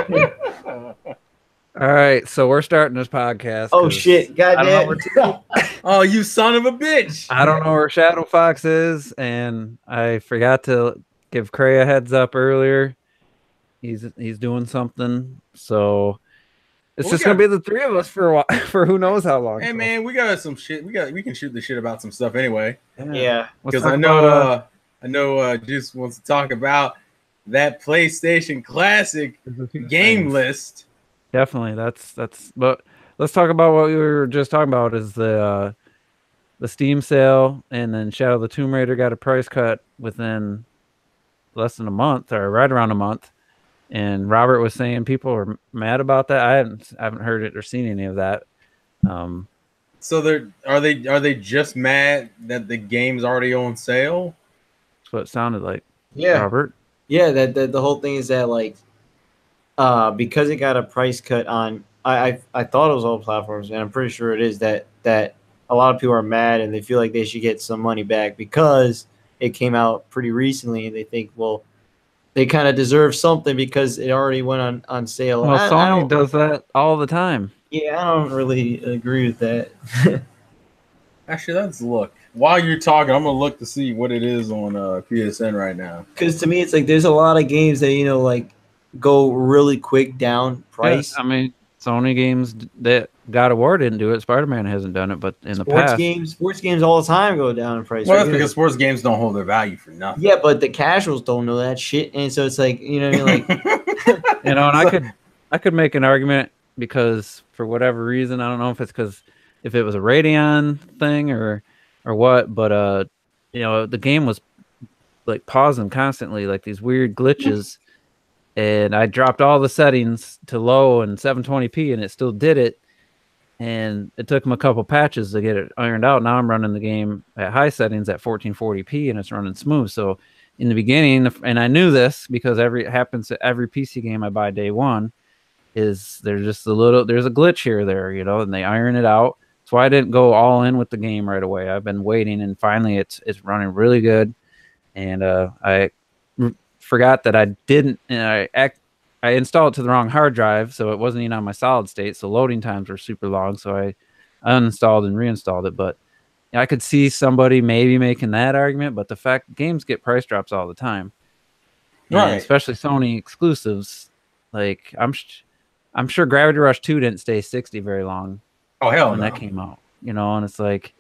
All right, so we're starting this podcast. Oh shit! Goddamn! Oh, you son of a bitch! I don't know where Shadow Fox is, and I forgot to give Cray a heads up earlier. He's doing something, so it's just gonna be the three of us for a while, for who knows how long. Hey man, we got some shit. We can shoot the shit about some stuff anyway. Yeah, because I know Juice wants to talk about that PlayStation Classic game list. Definitely, that's. But let's talk about what we were just talking about. Is the Steam sale, and then Shadow of the Tomb Raider got a price cut within less than a month, or right around a month. And Robert was saying people are mad about that. I haven't heard it or seen any of that. So are they just mad that the game's already on sale? That's what it sounded like. Yeah, Robert. Yeah, that the whole thing is that like, because it got a price cut on. I thought it was all platforms, and I'm pretty sure it is that a lot of people are mad and they feel like they should get some money back because it came out pretty recently, and they think, well, they kind of deserve something because it already went on sale. Well, Sony does that all the time. Yeah, I don't really agree with that. Actually, let's look. While you're talking, I'm going to look to see what it is on PSN right now. Because to me, it's like there's a lot of games that, like, go really quick down price. Yeah, I mean, Sony games that God of War didn't do it. Spider-Man hasn't done it, but in the past. Sports games all the time go down in price. Well, that's because sports games don't hold their value for nothing. Yeah, but the casuals don't know that shit. And so it's like, you know what I mean? Like, and I could make an argument because for whatever reason, I don't know if it's because if it was a Radeon thing or what, but the game was like pausing constantly, like these weird glitches, and I dropped all the settings to low and 720p, and it still did it. And it took them a couple patches to get it ironed out. Now I'm running the game at high settings at 1440p, and it's running smooth. So in the beginning, and I knew this because it happens to every PC game I buy day one, is there's just there's a glitch here or there, and they iron it out. That's why I didn't go all in with the game right away. I've been waiting, and finally it's running really good. And I forgot that I didn't. I installed it to the wrong hard drive, so it wasn't even on my solid state. So loading times were super long. So I uninstalled and reinstalled it. But I could see somebody maybe making that argument. But the fact games get price drops all the time, right? And especially Sony exclusives. Like I'm sure Gravity Rush 2 didn't stay 60 very long. Oh hell when no. that came out, and it's like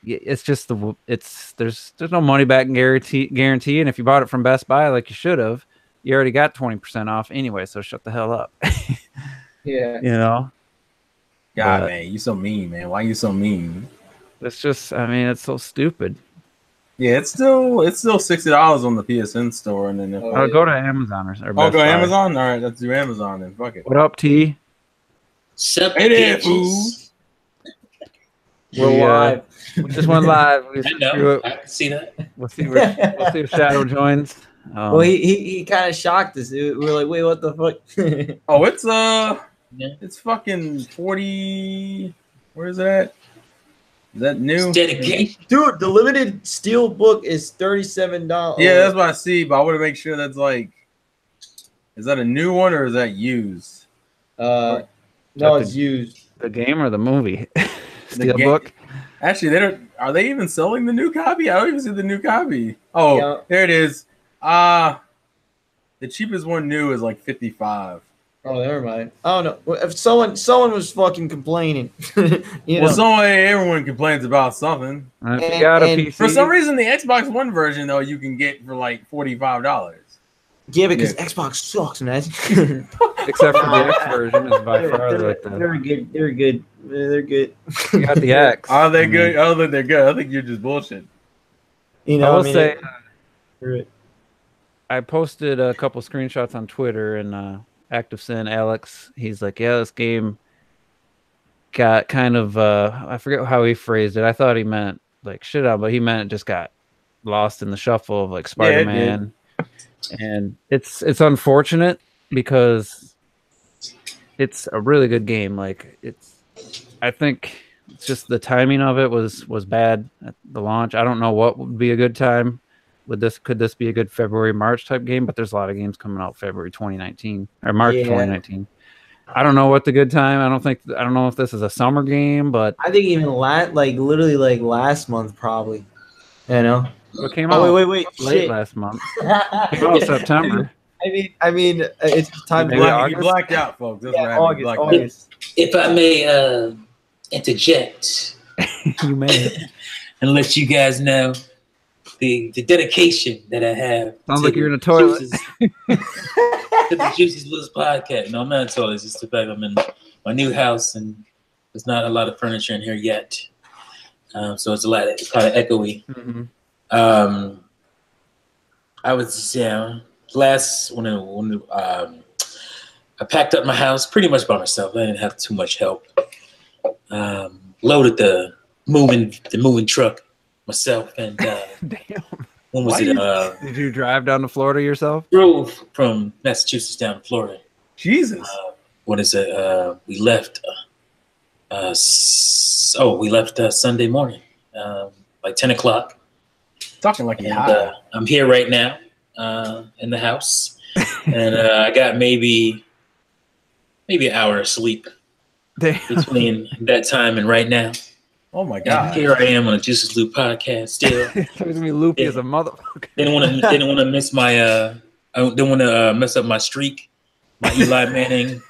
it's just there's no money back guarantee, and if you bought it from Best Buy like you should have, you already got 20% off anyway, so shut the hell up. Yeah. God, man, you so mean, man. Why you so mean? It's just, I mean, it's so stupid. Yeah, it's still $60 on the PSN store, and then I'll go to Amazon or Best Buy. Go Amazon. All right, let's do Amazon then. Fuck it. What up, T? We're live. We just went live. I know. I can see that. We'll see if Shadow joins. Well, he kind of shocked us. We were like, wait, what the fuck? Oh, it's fucking 40. Where is it at? Is that new? Dedication. Dude, the limited steel book is $37. Yeah, that's what I see, but I want to make sure that's like, is that a new one or is that used? No, it's used. The game or the movie? Steel book? Actually, are they even selling the new copy? I don't even see the new copy. Oh, yeah. There it is. The cheapest one new is like $55. Oh, never mind. I don't know. If someone was fucking complaining, everyone complains about something. If you got a PC. For some reason, the Xbox One version though you can get for like $45. Yeah, because Xbox sucks, man. Except for the X version is by far like that. They're good. They're good. They're good. You got the X. Are they good? Oh, they're good. I think you're just bullshit. I will say, I posted a couple screenshots on Twitter, and Active Sin Alex, he's like, yeah, this game got kind of I forget how he phrased it. I thought he meant like shit out, but he meant it just got lost in the shuffle of like Spider-Man. And it's unfortunate because it's a really good game. Like I think it's just the timing of it was bad at the launch. I don't know what would be a good time could this be a good February, March type game? But there's a lot of games coming out February 2019 or March 2019. I don't know what the good time. I don't know if this is a summer game, but I think even literally last month probably. You know. What came out? Wait! Late last month. Came out September. I mean, it's time. You blacked out, folks. That's August. If I may interject, you may, and let you guys know the dedication that I have. Sounds like you're in a toilet. To the Juices Blues podcast. No, I'm not in a toilet. It's just the fact I'm in my new house and there's not a lot of furniture in here yet. So it's kind of echoey. Mm-hmm. I was when I packed up my house pretty much by myself. I didn't have too much help. Loaded the moving truck myself and damn. When was it? Did you drive down to Florida yourself? Drove from Massachusetts down to Florida. Jesus. What is it? We left. We left Sunday morning, like 10 o'clock. Talking like you're high. I'm here right now in the house, and I got maybe an hour of sleep between that time and right now. Oh my God! And here I am on a Juices Loop podcast still. It's me loopy as a motherfucker. Didn't want to miss my. I didn't want to mess up my streak, my Eli Manning.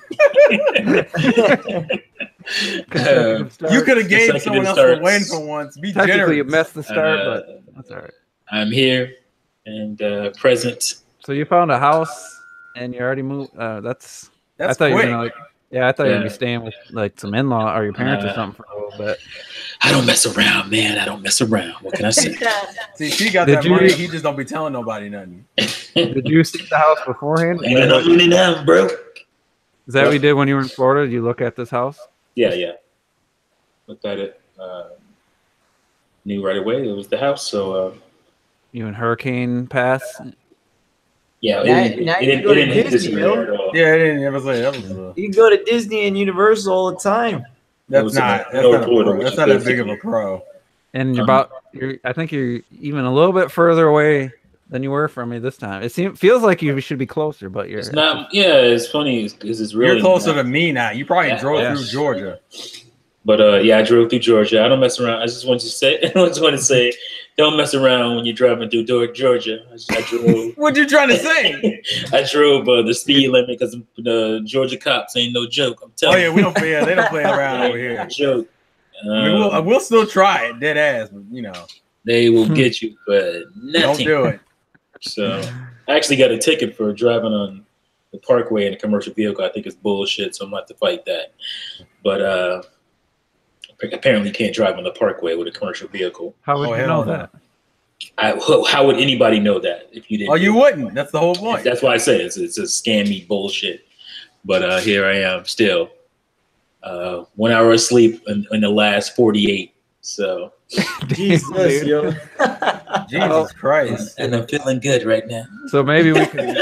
You could have gave someone else a win for once. Be Technically, generous. you messed the start, but that's all right. I'm here and present. So you found a house and you already moved. That's I thought you were gonna I thought you'd be staying with like some in-law or your parents or something for a little bit. I don't mess around, man. I don't mess around. What can I say? See, she got that money. He just don't be telling nobody nothing. Did you see the house beforehand? Ain't no money now, bro. Is that what you did when you were in Florida? Did you look at this house? Yeah. Looked at it. Knew right away it was the house. So you in Hurricane Pass? Yeah, it didn't hit Disney at all. Yeah, it didn't. It was like that was. You can go to Disney and Universal all the time. That's not that big of a pro. And I think you're even a little bit further away than you were from me this time. It feels like you should be closer, but you're. It's not. Yeah, it's funny because it's really. You're closer to me now. You probably drove through Georgia. But I drove through Georgia. I don't mess around. I just want to say, don't mess around when you're driving through Georgia. I drove. What you trying to say? I drove the speed limit because the Georgia cops ain't no joke. I'm telling you. We don't play. They don't play around over here. Joke. We'll still try it, dead ass, but they will get you for nothing. Don't do it. So I actually got a ticket for driving on the Parkway in a commercial vehicle. I think it's bullshit, so I'm going to have to fight that. But apparently you can't drive on the Parkway with a commercial vehicle. How would you know that? How would anybody know that if you didn't? Oh, you wouldn't. That's the whole point. That's why I say it's a scammy bullshit. But here I am still. 1 hour of sleep in the last 48. So Jesus, yo. Jesus Christ. And I'm feeling good right now. So maybe we can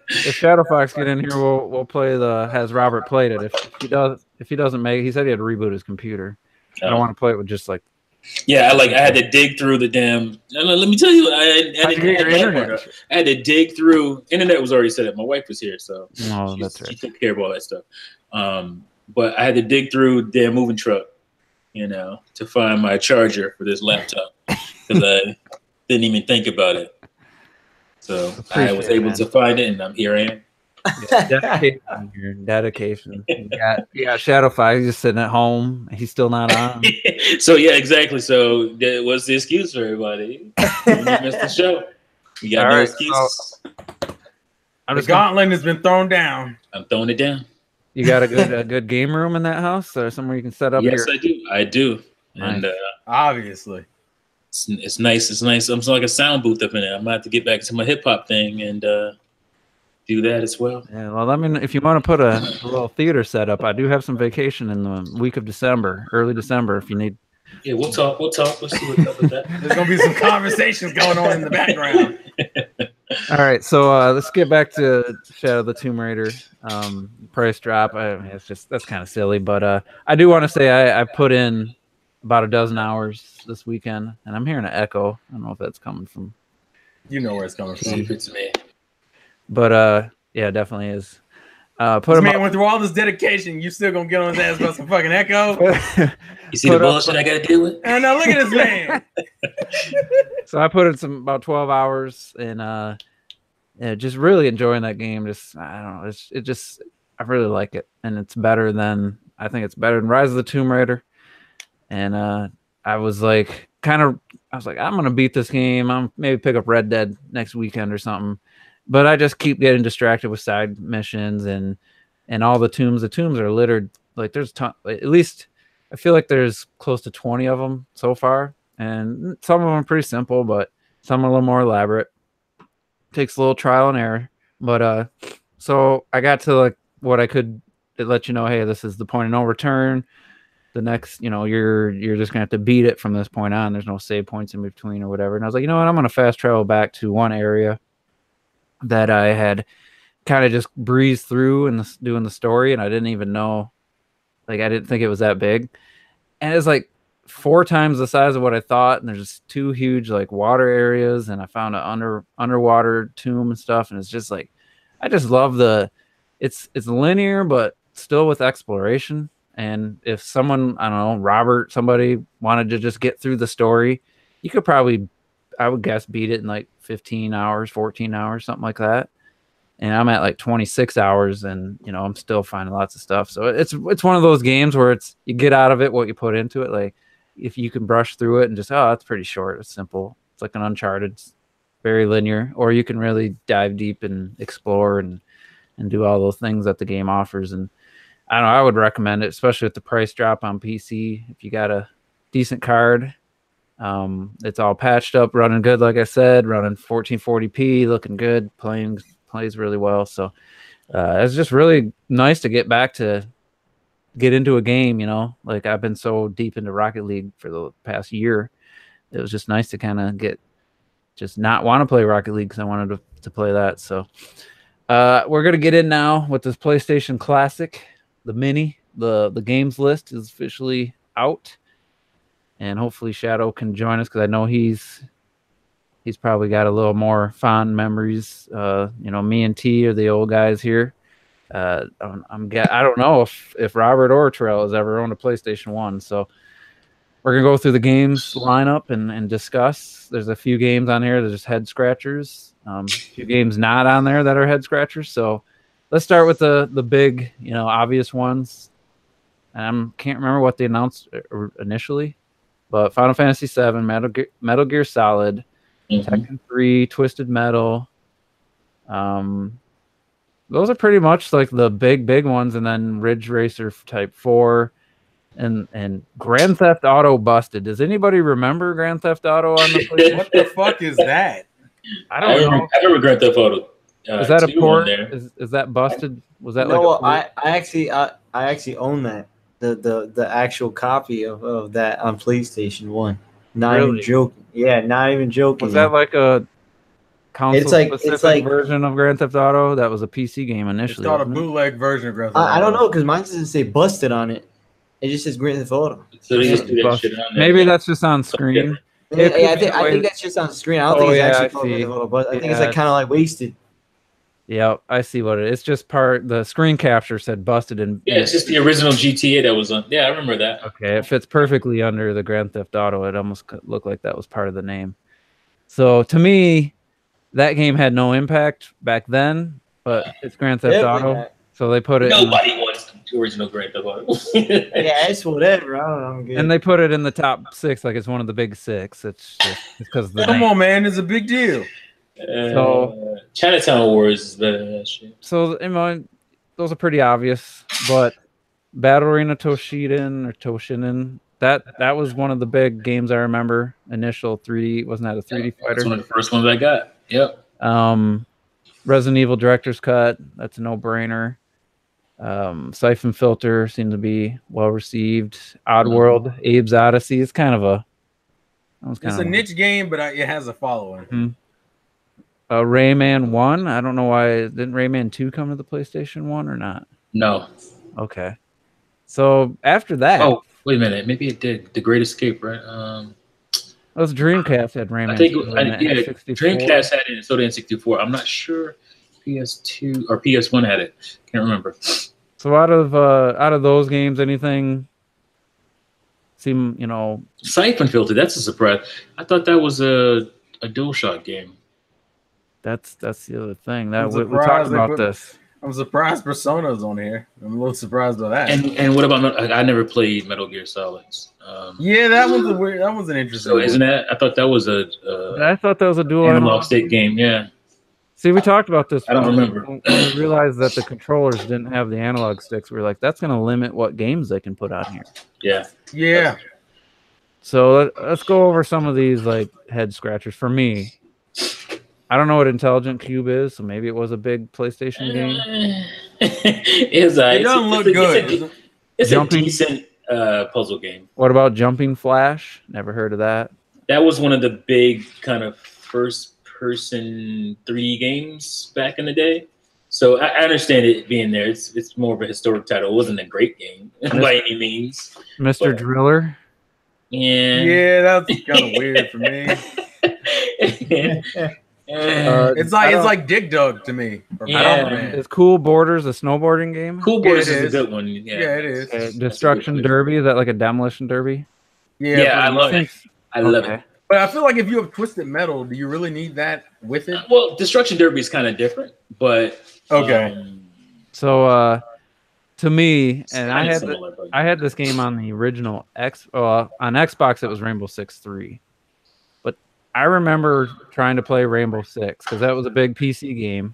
if Shadow Fox get in here, we'll play has Robert played it. If he doesn't make it, he said he had to reboot his computer. I don't want to play it with just like I had to dig through the damn. Let me tell you, I had to dig through. Internet was already set up. My wife was here, so she took care of all that stuff. But I had to dig through the damn moving truck, to find my charger for this laptop because I didn't even think about it. So I was able to find it, and here I am. Dedication. You got Shadow Fox just sitting at home. He's still not on. So exactly. So what's the excuse for everybody? You missed the show. You got no excuse. The gauntlet has been thrown down. I'm throwing it down. You got a good game room in that house, or somewhere you can set up? Yes, I do. Nice. And obviously, it's nice. It's nice. I'm like a sound booth up in there. I'm gonna have to get back to my hip hop thing and do that as well. Yeah, well, I mean, if you want to put a little theater set up, I do have some vacation in the week of December, early December, if you need. Yeah, we'll talk. Let's see what's up with that. There's gonna be some conversations going on in the background. All right, so let's get back to Shadow of the Tomb Raider price drop. That's kind of silly, but I do want to say I put in about a dozen hours this weekend, and I'm hearing an echo. I don't know if that's coming from You know where it's coming from. Keep it to me. But yeah, definitely is. This man went through all this dedication. You still gonna get on his ass about some fucking Echo? You see the bullshit I gotta deal with? And now look at this man. So I put in about 12 hours and yeah, just really enjoying that game. Just I don't know, I really like it, and it's better than Rise of the Tomb Raider. And I was like, I'm gonna beat this game. I'm maybe pick up Red Dead next weekend or something. But I just keep getting distracted with side missions and all the tombs. The tombs are littered. Like there's at least I feel like there's close to 20 of them so far, and some of them are pretty simple, but some are a little more elaborate. Takes a little trial and error. But so I got to like what I could let you know. Hey, this is the point of no return. The next, you're just gonna have to beat it from this point on. There's no save points in between or whatever. And I was like, you know what? I'm gonna fast travel back to one area that I had kind of just breezed through and doing the story, and I didn't even know, like I didn't think it was that big, and it's like 4 times the size of what I thought, and there's just 2 huge like water areas, and I found an underwater tomb and stuff, and it's just like I just love it's linear but still with exploration. And if someone, I don't know, Robert, somebody wanted to just get through the story, you could probably, I would guess, beat it in like 15 hours, 14 hours, something like that. And I'm at like 26 hours, and I'm still finding lots of stuff. So it's one of those games where you get out of it what you put into it. Like if you can brush through it and just, oh, it's pretty short, it's simple. It's like an Uncharted, it's very linear. Or you can really dive deep and explore and do all those things that the game offers. And I don't know, I would recommend it, especially with the price drop on PC. If you got a decent card, it's all patched up, running good. Like I said, running 1440p, looking good, plays really well. So it's just really nice to get into a game. Like I've been so deep into Rocket League for the past year. It was just nice to kind of just not want to play Rocket League because I wanted to play that. So we're gonna get in now with this PlayStation Classic. The mini, the games list is officially out, and hopefully Shadow can join us because I know he's probably got a little more fond memories. Me and T are the old guys here. I don't know if Robert or Terrell has ever owned a PlayStation 1, so we're gonna go through the games lineup and discuss. There's a few games on here that are just head scratchers. A few games not on there that are head scratchers. So let's start with the big, obvious ones. And I can't remember what they announced initially, but Final Fantasy VII, Metal Gear Solid, Tekken 3, Twisted Metal. Those are pretty much like the big ones, and then Ridge Racer Type 4 and Grand Theft Auto Busted. Does anybody remember Grand Theft Auto on the PlayStation? What the fuck is that? I don't know. I remember Grand Theft Auto. Is that a port? Is that Busted? Was that I actually own that. The actual copy of that on PlayStation 1. Not even joking. Yeah, not even joking. Was that like a console-specific version of Grand Theft Auto? That was a PC game initially. It's called a bootleg version of Grand Theft Auto. I don't know, because mine doesn't say Busted on it. It just says Grand Theft Auto. So they just do that shit on there. Maybe that's just on screen. I think that's just on screen. I don't think it's actually called Grand Theft Auto, but I think it's like kind of like wasted. Yeah, I see what it is. It's just the screen capture said Busted in. Yeah, it's just the original GTA that was on. Yeah, I remember that. Okay, it fits perfectly under the Grand Theft Auto. It almost looked like that was part of the name. So to me, that game had no impact back then, but it's Grand Theft Auto. So they put it. Nobody wants the original Grand Theft Auto. Yeah, it's whatever. I don't know. And they put it in the top 6 like it's one of the big 6. It's just because the Come on, man, it's a big deal. So Chinatown Wars is better than that shit. So those are pretty obvious, but Battle Arena Toshinen, that was one of the big games I remember. Initial 3D, wasn't that a 3D fighter? That's one of the first ones I got. Yep. Resident Evil Director's Cut, that's a no-brainer. Siphon Filter seemed to be well received. Oddworld, Abe's Odyssey is kind of a. It's a niche game, but it has a following. Mm-hmm. Rayman 1. I don't know why. Didn't Rayman 2 come to the PlayStation 1 or not? No. Okay. So after that. Oh, wait a minute. Maybe it did. The Great Escape, right? Those Dreamcast had Rayman. I think Dreamcast had it, and so did N64. I'm not sure PS2 or PS1 had it. Can't remember. So out of those games, anything seem Siphon Filter? That's a surprise. I thought that was a DualShock game. That's the other thing that we talked about this. I'm surprised Persona's on here. I'm a little surprised by that. And what about? I never played Metal Gear Solids. Yeah, that was an interesting. So isn't that? I thought that was I thought that was a dual analog stick game. Yeah. See, we talked about this. I don't remember. When we realized that the controllers didn't have the analog sticks, we were like, that's going to limit what games they can put on here. Yeah. Yeah. So let's go over some of these like head scratchers. For me, I don't know what Intelligent Cube is, so maybe it was a big PlayStation game. It doesn't look good. It's a decent puzzle game. What about Jumping Flash? Never heard of that. That was one of the big kind of first-person 3D games back in the day. So I understand it being there. It's more of a historic title. It wasn't a great game by any means. Mr. Driller? Yeah, that's kind of weird for me. It's like Dig Dug to me. Is Cool Borders a snowboarding game? Cool Borders is a good one. Yeah, it is. Destruction Derby, is that like a demolition derby? Yeah, I love it. I love it. But I feel like if you have Twisted Metal, do you really need that with it? Well, Destruction Derby is kind of different, but okay. So to me, and I had this game on the original on Xbox. It was Rainbow Six 3. I remember trying to play Rainbow Six because that was a big PC game,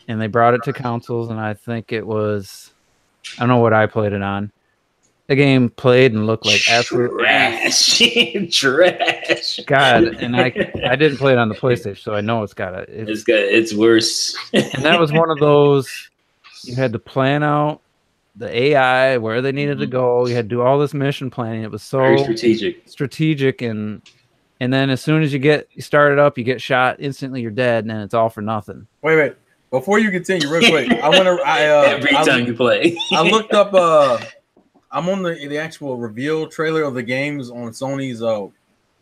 and they brought it to consoles, and I think it was, I don't know what I played it on. The game played and looked like absolute trash. God, and I didn't play it on the PlayStation, so I know it's worse. And that was one of those you had to plan out the AI where they needed to go. You had to do all this mission planning. It was so very strategic and then as soon as you start it up, you get shot instantly. You're dead, and it's all for nothing. Wait! Before you continue, real quick, every time you play, I looked up. I'm on the actual reveal trailer of the games on Sony's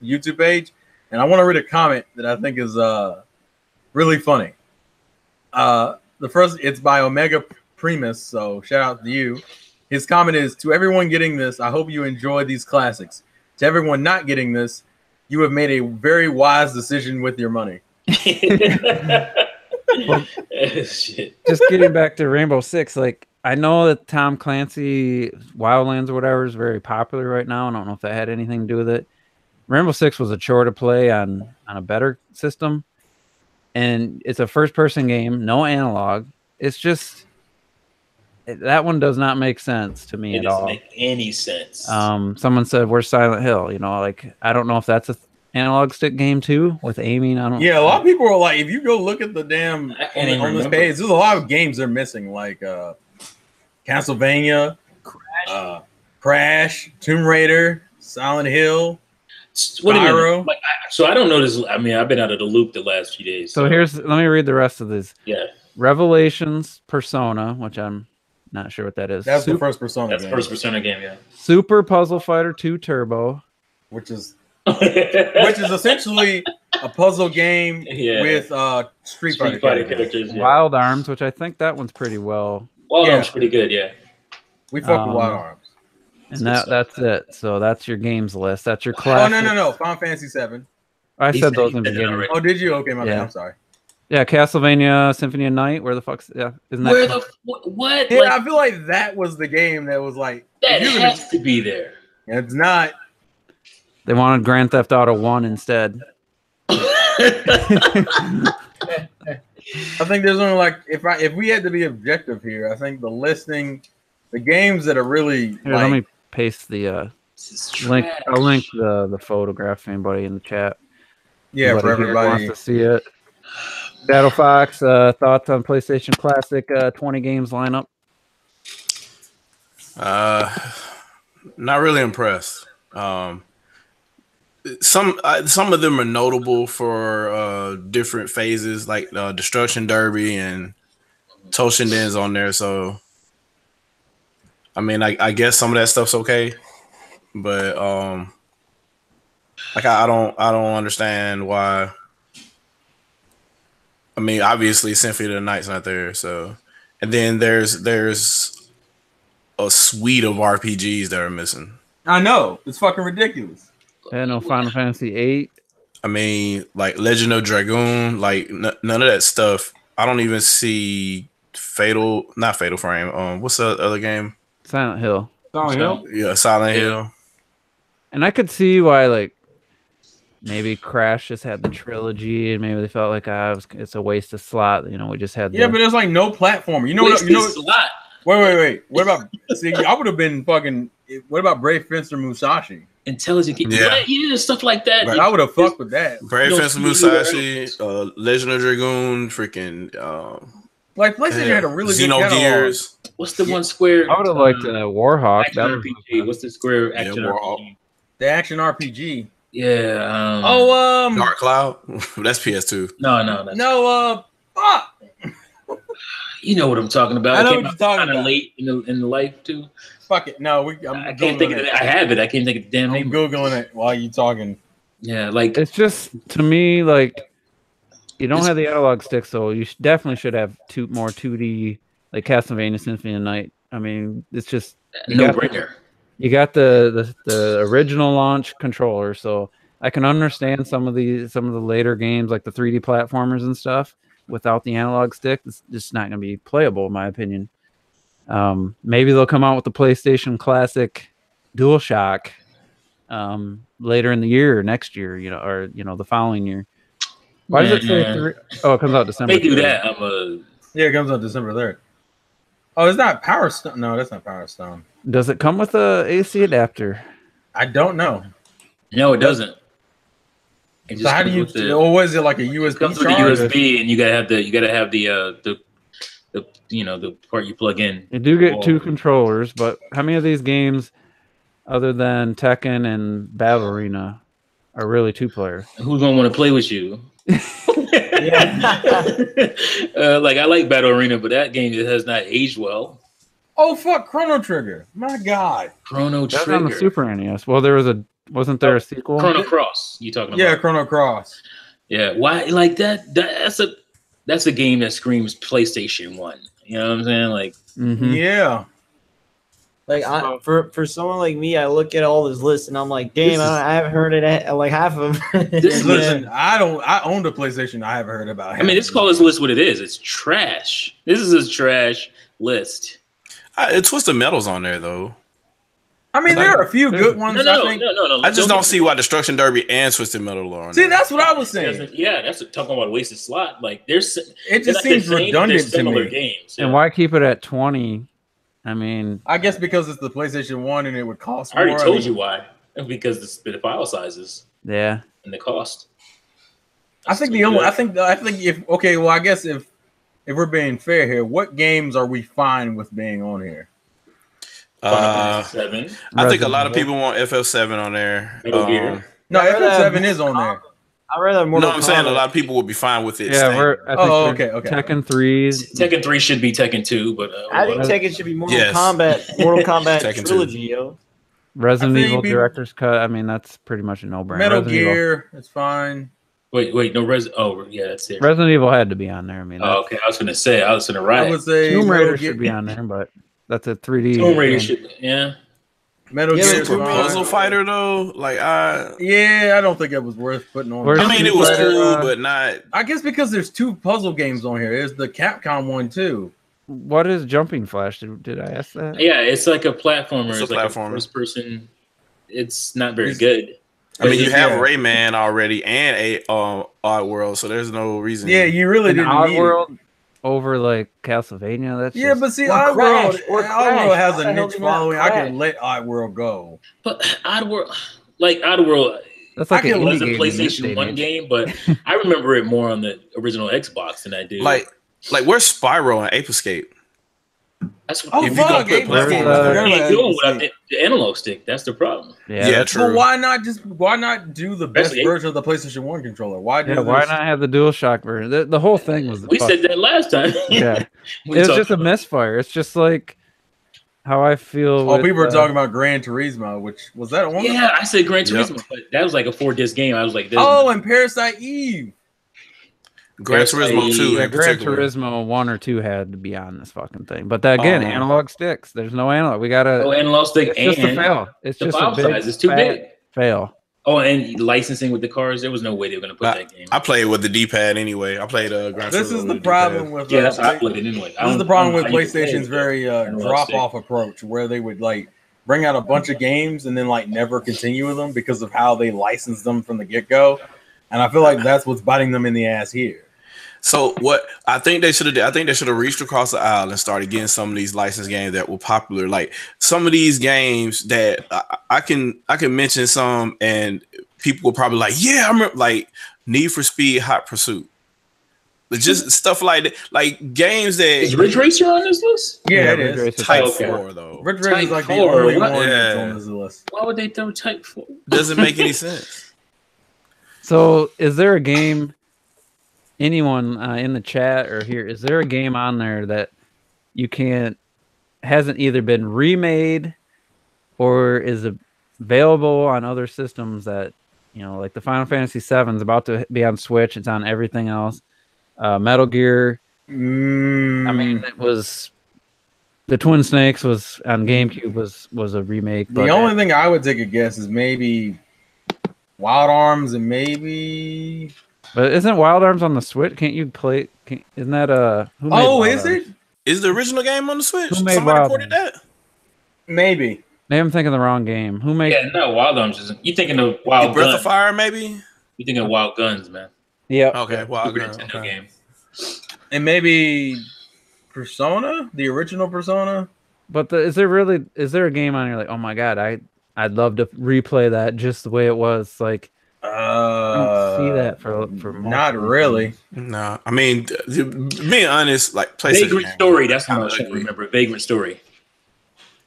YouTube page, and I want to read a comment that I think is really funny. The first, it's by Omega Primus, so shout out to you. His comment is, "To everyone getting this, I hope you enjoy these classics. To everyone not getting this, you have made a very wise decision with your money." Well, just getting back to Rainbow Six, like I know that Tom Clancy Wildlands or whatever is very popular right now. I don't know if that had anything to do with it. Rainbow Six was a chore to play on a better system, and it's a first-person game, no analog. It's just that one does not make sense to me at all. It doesn't make any sense. Someone said, "Where's Silent Hill?" Like I don't know if that's a analog stick game too with aiming. I don't. Yeah, a lot of people are like, if you go look at the damn on this page, there's a lot of games they're missing, like Castlevania, Crash, Tomb Raider, Silent Hill, Spyro. So I don't know this. I mean, I've been out of the loop the last few days. So let me read the rest of this. Yeah, Revelations, Persona, which I'm not sure what that is. That's the first Persona. That's the first Persona game. Yeah. Super Puzzle Fighter 2 Turbo, which is essentially a puzzle game with Street Fighter characters. Yeah. Wild Arms, which I think that one's pretty well. Wild Arms pretty good. Yeah. We fuck with Wild Arms. And that's it. So that's your games list. That's your class. Oh no! Final Fantasy 7. I said those in the beginning. Oh, did you? Okay, my bad. I'm sorry. Yeah, Castlevania Symphony of Night. Where the fuck's isn't that? What? Yeah, I feel like that was the game that was like that has to be there. It's not. They wanted Grand Theft Auto 1 instead. I think there's only like if we had to be objective here, I think the games that are really here, let me paste the link. I'll link the photograph for anybody in the chat. Yeah, for everybody wants to see it. Battle Fox, thoughts on PlayStation Classic 20 games lineup? Not really impressed. Some of them are notable for different phases, like Destruction Derby and Toshinden's on there. So, I mean, I guess some of that stuff's okay, but Like I don't understand why. I mean, obviously Symphony of the Night's not there, so and then there's a suite of RPGs that are missing. I know. It's fucking ridiculous. Yeah, no Final Fantasy VIII. I mean, like Legend of Dragoon, like none of that stuff. I don't even see not Fatal Frame. What's the other game? Silent Hill. Silent Hill? Yeah, Silent Hill. And I could see why, like, maybe Crash just had the trilogy, and maybe they felt like it's a waste of slot. You know, we just had. Yeah, but there's like no platformer. You know what? Slot. Wait. What about? See, I would have been fucking. What about Brave Fencer Musashi? Intelligent Game. Yeah, stuff like that. Right. I would have fucked with that. Brave Fencer Musashi, Legend of Dragoon, freaking. Like PlayStation had a really good Xenogears. What's the one Square? I would have liked Warhawk. Action RPG. What's the Square action RPG? The action RPG. Yeah. Dark Cloud. That's PS2. No. Fuck. You know what I'm talking about. I know what you're talking about. Late in the life too. Fuck it. No, I can't think of it. I have it. I can't think of the damn name. I'm googling it while you talking. Yeah, like it's just to me like you don't have the analog stick, so you definitely should have more 2D like Castlevania Symphony of the Night. I mean, it's just no-brainer. You got the original launch controller, so I can understand some of the later games like the 3D platformers and stuff without the analog stick. It's just not going to be playable, in my opinion. Maybe they'll come out with the PlayStation Classic DualShock later in the year, next year, or the following year. Why does it say 3? Oh, it comes out December. They do 3rd. That. Yeah, it comes out December 3rd. Oh, it's not Power Stone. No, that's not Power Stone. Does it come with a AC adapter? I don't know. No, it doesn't. So how do you? What is it, like a USB? It comes with a USB, and you gotta have the part you plug in. You do get 2 controllers, but how many of these games, other than Tekken and Battle Arena, are really 2-player? Who's gonna want to play with you? Like I like Battle Arena, but that game just has not aged well. Oh fuck, Chrono Trigger! My God, Chrono Trigger. That's on the Super NES. Well, wasn't there a sequel? Chrono Cross. You talking about? Yeah, Chrono Cross. Yeah, why like that? That's a game that screams PlayStation 1. You know what I'm saying? Like, yeah. Like for someone like me, I look at all this list and I'm like, damn, I haven't heard it like half of them. Listen, I owned a PlayStation. I haven't heard about it. I mean, let's call this list what it is. It's trash. This is a trash list. Twisted Metal's on there though. I mean, there are a few good ones. No. I just don't see why Destruction Derby and Twisted Metal are on there. See, that's what I was saying. Yeah, that's talking about a wasted slot. Like, it just seems redundant to me. Games, and why keep it at 20? I mean, I guess because it's the PlayStation 1 and it would cost more. I more. already told you why. Because the file sizes. Yeah. And the cost. I think I guess if we're being fair here, what games are we fine with being on here? FF7. I think a lot of people want FF7 on there. No, FF7 is on there. I'd rather Mortal Kombat. I'm saying a lot of people would be fine with it. Yeah, okay. Tekken 3. Tekken 3 should be Tekken 2, but I think Tekken should be Mortal Kombat trilogy, yo. Resident Evil Director's Cut. I mean, that's pretty much a no-brainer. Metal Gear, it's fine. Wait, no Oh, yeah, that's it. Resident Evil had to be on there. I mean, okay. I was gonna write. I would say Tomb Raider should be on there, but that's a 3D. Tomb Raider should, yeah. Metal Gear Super Puzzle Fighter though, I don't think it was worth putting on. I mean, it was cool, but not. I guess because there's 2 puzzle games on here. There's the Capcom one too. What is Jumping Flash? Did I ask that? Yeah, it's like a platformer. It's like a first person. It's not very good. I mean, you have Rayman already and Oddworld, so there's no reason. Yeah, you really didn't need Oddworld over like Castlevania. That's but see, Oddworld has a niche following. I can let Oddworld go. But Oddworld, that's like it was a PlayStation 1 game, but I remember it more on the original Xbox than I do. Like where's Spyro and Ape Escape? That's what fuck! the analog stick. That's the problem. Yeah, true. But why not do the best version of the PlayStation 1 controller? Why not have the DualShock version? The whole thing was. We said that last time. Yeah, it was just a misfire. It's just like how I feel. Oh, people were talking about Gran Turismo, which was that one? Yeah, I said Gran Turismo, but that was like a 4-disc game. I was like, and Parasite Eve. Gran Turismo 2 in Gran particular. Turismo 1 or 2 had to be on this fucking thing. But that, again, analog sticks. There's no analog. We got to... No analog stick. It's just a fail. It's just a big size. It's too big. Fail. Oh, and licensing with the cars. There was no way they were going to put that game. I played with the D-pad anyway. I played Gran Turismo. This is the problem with... Yeah, that's how I played it anyway. This is the problem with PlayStation's very drop-off approach, where they would, like, bring out a bunch of games and then, like, never continue with them because of how they license them from the get-go. And I feel like that's what's biting them in the ass here. So what I think they should have did, I think they should have reached across the aisle and started getting some of these licensed games that were popular. Like some of these games that I can mention some, and people will probably like, yeah, I remember like Need for Speed, Hot Pursuit, but just stuff like that, like games that. Is Ridge Racer on this list? Yeah, it is. Type 4 though. Ridge Racer is like the only one that's on this list. Why would they throw Type 4? Doesn't make any sense. So, is there a game? Anyone in the chat or here, is there a game on there that you hasn't either been remade or is available on other systems that, you know, like the Final Fantasy VII is about to be on Switch. It's on everything else. Metal Gear. I mean, it was the Twin Snakes was on GameCube was a remake. The only thing I would take a guess is maybe Wild Arms and maybe. But isn't Wild Arms on the Switch? Can't you play? Isn't that who made Wild Arms? It? Is the original game on the Switch? Who made Somebody Wild ported that? Maybe. Maybe I'm thinking the wrong game. Who made? Yeah, no, Wild Arms isn't. You thinking of Wild Breath Guns? of Fire, maybe. You thinking of Wild Guns, man? Yeah. Okay, Wild Guns. Nintendo game. And maybe Persona, the original Persona. But is there a game on here like, oh my god, I'd love to replay that just the way it was, like. I don't see that for not really. No, I mean, being honest, like PlayStation. Vagrant Story. That's what I was trying to remember. Vagrant Story.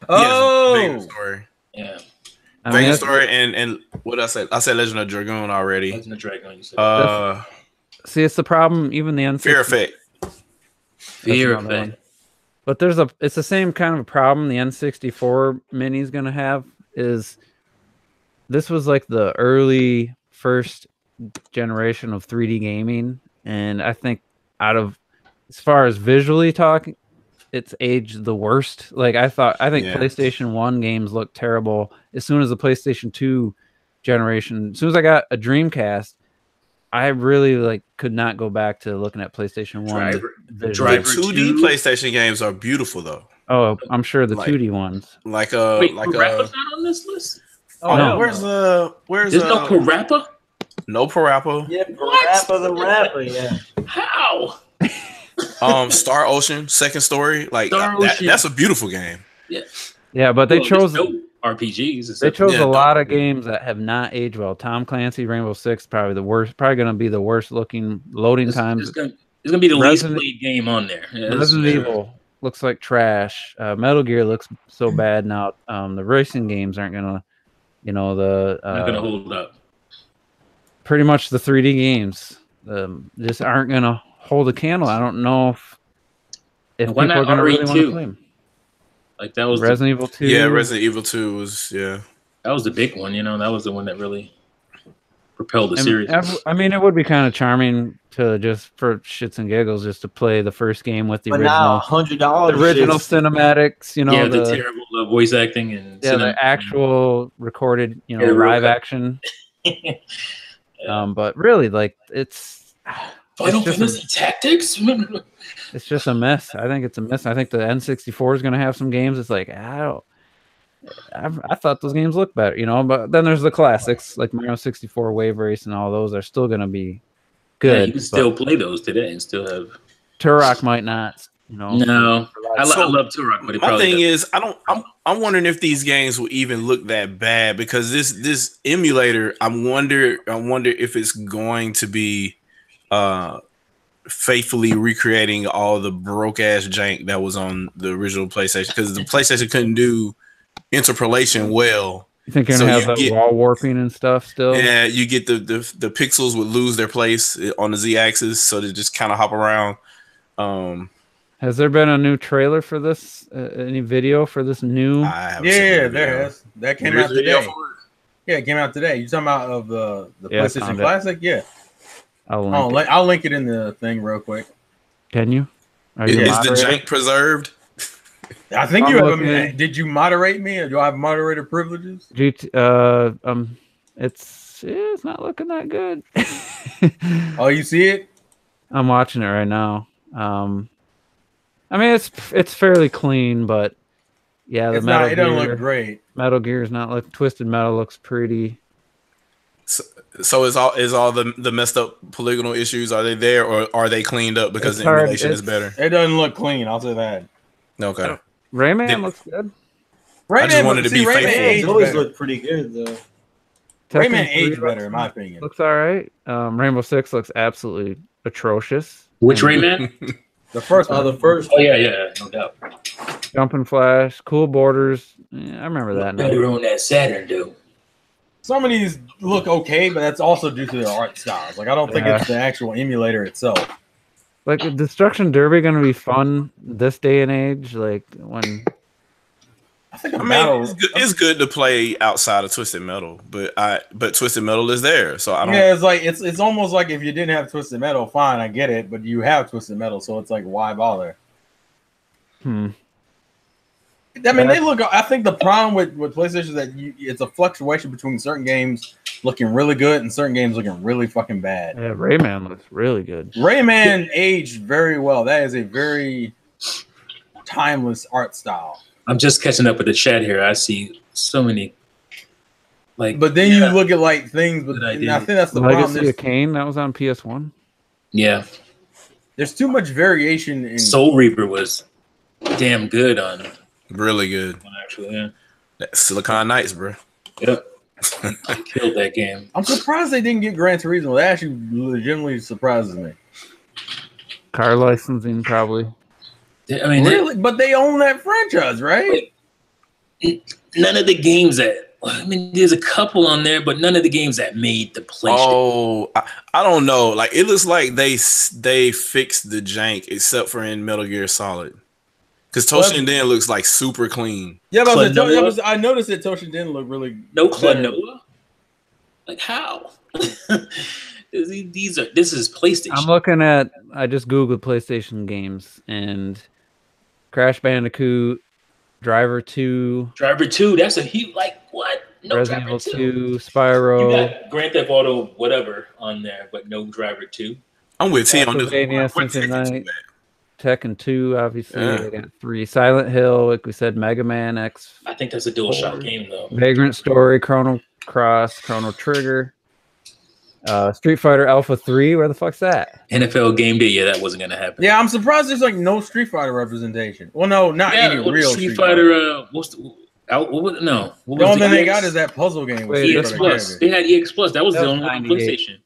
Oh, yes, Vagrant Story. Yeah. Vagrant Story and what I said. I said Legend of Dragoon already. Legend of Dragoon. You said. See, it's the problem. Even the N64. Fear Effect. Fear Effect. But it's the same kind of a problem the N64 mini is going to have. Is this was like the early first generation of 3D gaming, and I think as far as visually talking, it's aged the worst. Like I think PlayStation 1 games look terrible. As soon as the PlayStation 2 generation, as soon as I got a Dreamcast, I really could not go back to looking at PlayStation 1. The 2D PlayStation games are beautiful though. Oh, I'm sure the 2D ones. Wait, Parappa's not on this list? Oh no. Where's There's no Parappa? No Parappa. Yeah, Parappa the Rapper, yeah. How? Star Ocean, Second Story, that's a beautiful game. Yeah. Yeah, but they chose RPGs. They chose a lot of games that have not aged well. Tom Clancy, Rainbow Six, probably the worst. Probably going to be the worst looking loading times. It's going to be the least played game on there. Yeah, Resident Evil looks like trash. Metal Gear looks so bad now. The racing games aren't going to, not going to hold up. Pretty much the 3D games just aren't going to hold a candle. I don't know if people are going to really want to play them. Like that was Resident Evil 2. Yeah, Resident Evil 2 was that was the big one. That was the one that really propelled the series. I mean, it would be kind of charming to just for shits and giggles just to play the first game with the original $100 original cinematics. Yeah, the terrible voice acting and the actual recorded, live action. But really, it's Final Fantasy Tactics. It's just a mess. I think it's a mess. I think the N64 is going to have some games. It's like I thought those games looked better, But then there's the classics like Mario 64, Wave Race, and all those are still going to be good. Yeah, you can still play those today and still have. Turok might not. No, I love Turok, but my thing is, I'm wondering if these games will even look that bad because this emulator. I wonder if it's going to be faithfully recreating all the broke ass jank that was on the original PlayStation because the PlayStation couldn't do interpolation well. You think you're gonna have wall warping and stuff still? Yeah, you get the pixels would lose their place on the Z-axis, so they just kind of hop around. Has there been a new trailer for this? Any video for this new? Yeah, there has. That came out today. Yeah, it came out today. You talking about of the PlayStation Classic? Yeah. I'll link it in the thing real quick. Can you? Is the jank preserved? I think you have. Did you moderate me, or do I have moderator privileges? It's not looking that good. Oh, you see it? I'm watching it right now. I mean, it's fairly clean, but yeah, it doesn't look great. Metal Gear is not look. Twisted Metal looks pretty. So is all the messed up polygonal issues, are they there, or are they cleaned up because the emulation is better? It doesn't look clean. I'll say that. Okay. Rayman looks good. I just wanted to be faithful. It's always looked pretty good though. Rayman aged better in my opinion. Looks all right. Rainbow Six looks absolutely atrocious. Which Rayman? The first one. The first. Oh yeah, no doubt. Jumping Flash, Cool Borders. Yeah, I remember that. Better on that Saturn, dude. Some of these look okay, but that's also due to their art styles. Like I don't think it's the actual emulator itself. Like, is Destruction Derby going to be fun this day and age? Like when it's good to play outside of Twisted Metal, but Twisted Metal is there, so I don't. Yeah, it's like it's almost like if you didn't have Twisted Metal, fine, I get it, but you have Twisted Metal, so it's like why bother? I mean, they look. I think the problem with PlayStation is that it's a fluctuation between certain games looking really good and certain games looking really fucking bad. Yeah, Rayman looks really good. Rayman aged very well. That is a very timeless art style. I'm just catching up with the chat here. I see so many. But then you look at like things. But I think that's the problem. Legacy of Kain, that was on PS1. Yeah, there's too much variation in. Soul Reaper was damn good on. Really good. Actually, yeah. Silicon Knights, bro. Yep. I killed that game. I'm surprised they didn't get Gran Turismo. That actually legitimately surprises me. Car licensing, probably. I mean, really? But they own that franchise, right? None of the games there's a couple on there, but none of the games that made the PlayStation. Oh, I don't know. Like, it looks like they fixed the jank, except for in Metal Gear Solid. Because Toshinden looks like super clean. Yeah, but I noticed that Toshinden looked really no Klonoa. Like how? This is PlayStation. I'm looking at. I just googled PlayStation games and Crash Bandicoot, Driver 2. Driver 2. That's a huge what? No Resident Evil 2, Spyro. You got Grand Theft Auto whatever on there, but no Driver 2. I'm with T on this. Symphony Night. Tekken 2, obviously. They got 3. Silent Hill, like we said, Mega Man X. I think that's a DualShock game, though. Vagrant Story, Chrono Cross, Chrono Trigger, Street Fighter Alpha 3. Where the fuck's that? NFL Game Day. Yeah, that wasn't gonna happen. Yeah, I'm surprised there's like no Street Fighter representation. Well, no, not any real Street Fighter. The only thing they got is that puzzle game. With EX Plus. They had EX Plus. That was the only one on PlayStation.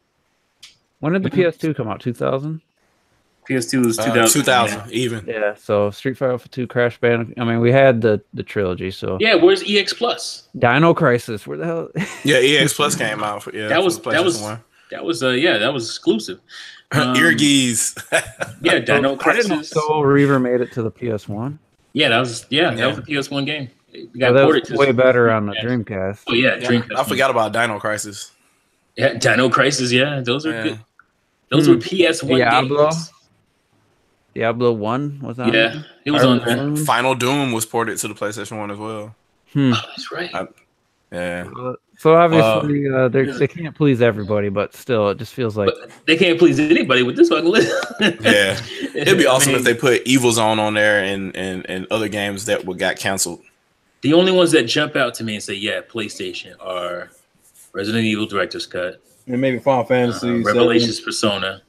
When did the PS2 come out? 2000. PS2 was 2000. 2000 even. Yeah, so Street Fighter Alpha 2, Crash Bandicoot. I mean, we had the trilogy, so. Yeah, where's EX Plus? Dino Crisis. Where the hell? Yeah, EX Plus came out. That was exclusive. Eargeese. Yeah, Dino Crisis. Soul Reaver made it to the PS1. Yeah, that was a PS1 game. That was way better on the Dreamcast. Oh yeah, Dreamcast. I forgot about Dino Crisis. Yeah, Dino Crisis. Yeah, those are good. Those were PS1 games. Diablo 1 was on. Yeah, it was on there. Final Doom was ported to the PlayStation 1 as well. Oh, that's right. So obviously they can't please everybody, but still, it just feels like they can't please anybody with this fucking list. Yeah, it'd be awesome if they put Evil Zone on there and other games that got canceled. The only ones that jump out to me and say, "Yeah, PlayStation," are Resident Evil Director's Cut, and maybe Final Fantasy, Revelations, Persona,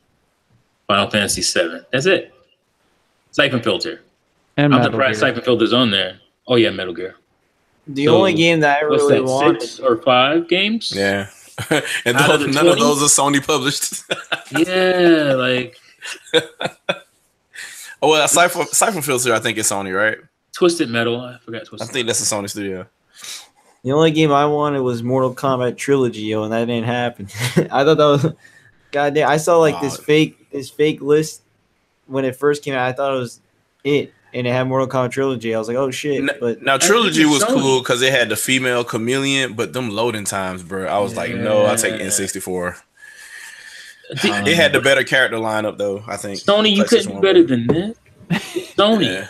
Final Fantasy 7. That's it. Siphon Filter. And I'm surprised Siphon Filter's on there. Oh yeah, Metal Gear. The only game that I really wanted. 6 or 5 games? Yeah. And none of those are Sony published. Yeah, like. Oh well, Siphon Filter, I think it's Sony, right? Twisted Metal, I forgot Twisted. I think that's a Sony studio. The only game I wanted was Mortal Kombat Trilogy, and that didn't happen. I thought that was goddamn. I saw like this fake list when it first came out. I thought it was it, and it had Mortal Kombat Trilogy. I was like, oh shit! But now Trilogy was cool because it had the female chameleon, but them loading times, bro. I was like, no, I'll take N64. It had the better character lineup, though. I think Sony, you couldn't do better than that. Sony. Yeah.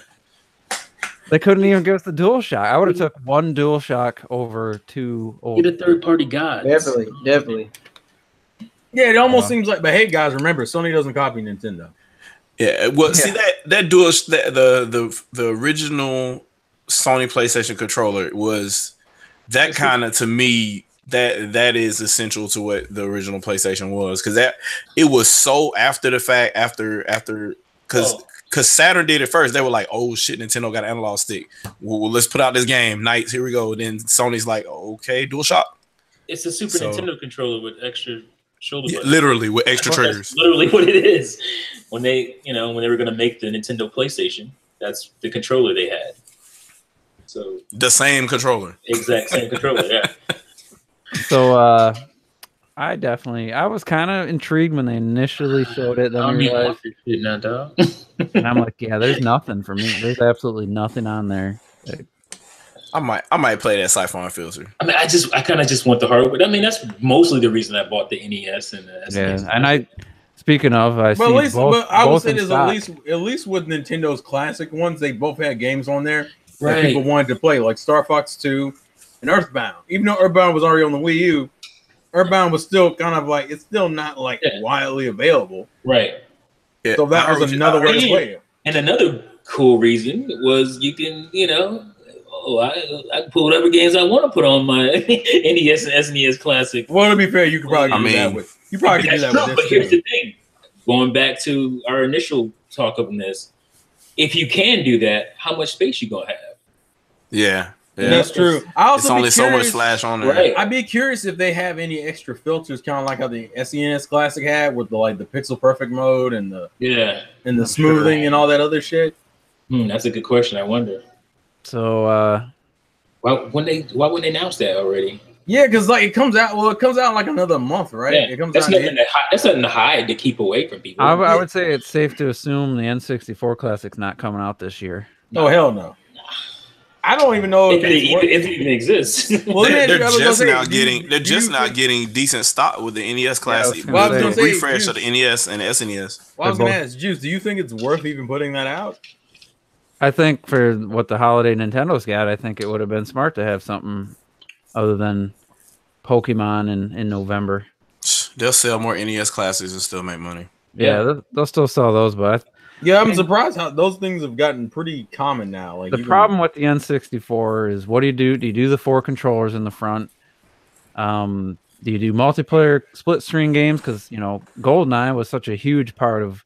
They couldn't even give us the DualShock. I would have took one DualShock over 2 old. Get a third-party guy. Definitely. Yeah, it almost seems like. But hey, guys, remember, Sony doesn't copy Nintendo. Yeah, well, see the original Sony PlayStation controller was that kind of, to me, that is essential to what the original PlayStation was, because that it was so after the fact, because Saturn did it first. They were like, oh shit, Nintendo got an analog stick. Well, let's put out this game. Knights, here we go. Then Sony's like, okay, DualShock. It's a Super Nintendo controller with extra shoulder buttons. Literally with extra triggers. That's literally what it is. When they were going to make the Nintendo PlayStation, that's the controller they had. So the same controller. Exact same controller, yeah. So I was kind of intrigued when they initially showed it. Then and I'm like, yeah, there's nothing for me. There's absolutely nothing on there. I might play that Siphon filter. I mean, I kind of just want the hardware. I mean, that's mostly the reason I bought the NES and the SNES. Yeah, and speaking of, I would say there's at least with Nintendo's classic ones, they both had games on there that people wanted to play, like Star Fox 2 and Earthbound. Even though Earthbound was already on the Wii U, Earthbound was still kind of like, it's still not like widely available. Right. Yeah, so that was another way to play it. And another cool reason was you can, I can put whatever games I want to put on my NES and SNES Classic. Well, to be fair, you could probably do that with. You probably could do that with this. But here's the thing: going back to our initial talk of this, if you can do that, how much space you gonna have? Yeah. That's true. I also it's only so much flash on there. Right. I'd be curious if they have any extra filters, kind of like how the SNES Classic had with the Pixel Perfect mode and the smoothing and all that other shit. That's a good question. I wonder. So, why wouldn't they announce that already? Yeah, because it comes out in like another month, right? Yeah. It comes that's out. That's nothing to hide to keep away from people. I would say it's safe to assume the N64 Classic's not coming out this year. Oh hell no! I don't even know if it even exists. Well, they're just now getting decent stock with the NES Classic. The refresh of the NES and the SNES. Well, I was going to ask Juice, do you think it's worth even putting that out? I think for what the holiday Nintendo's got, I think it would have been smart to have something other than Pokemon in November. They'll sell more NES Classics and still make money. Yeah, they'll still sell those, but I'm surprised how those things have gotten pretty common now. Like the problem with the N64 is, what do? Do you do the 4 controllers in the front? Do you do multiplayer split screen games? Because GoldenEye was such a huge part of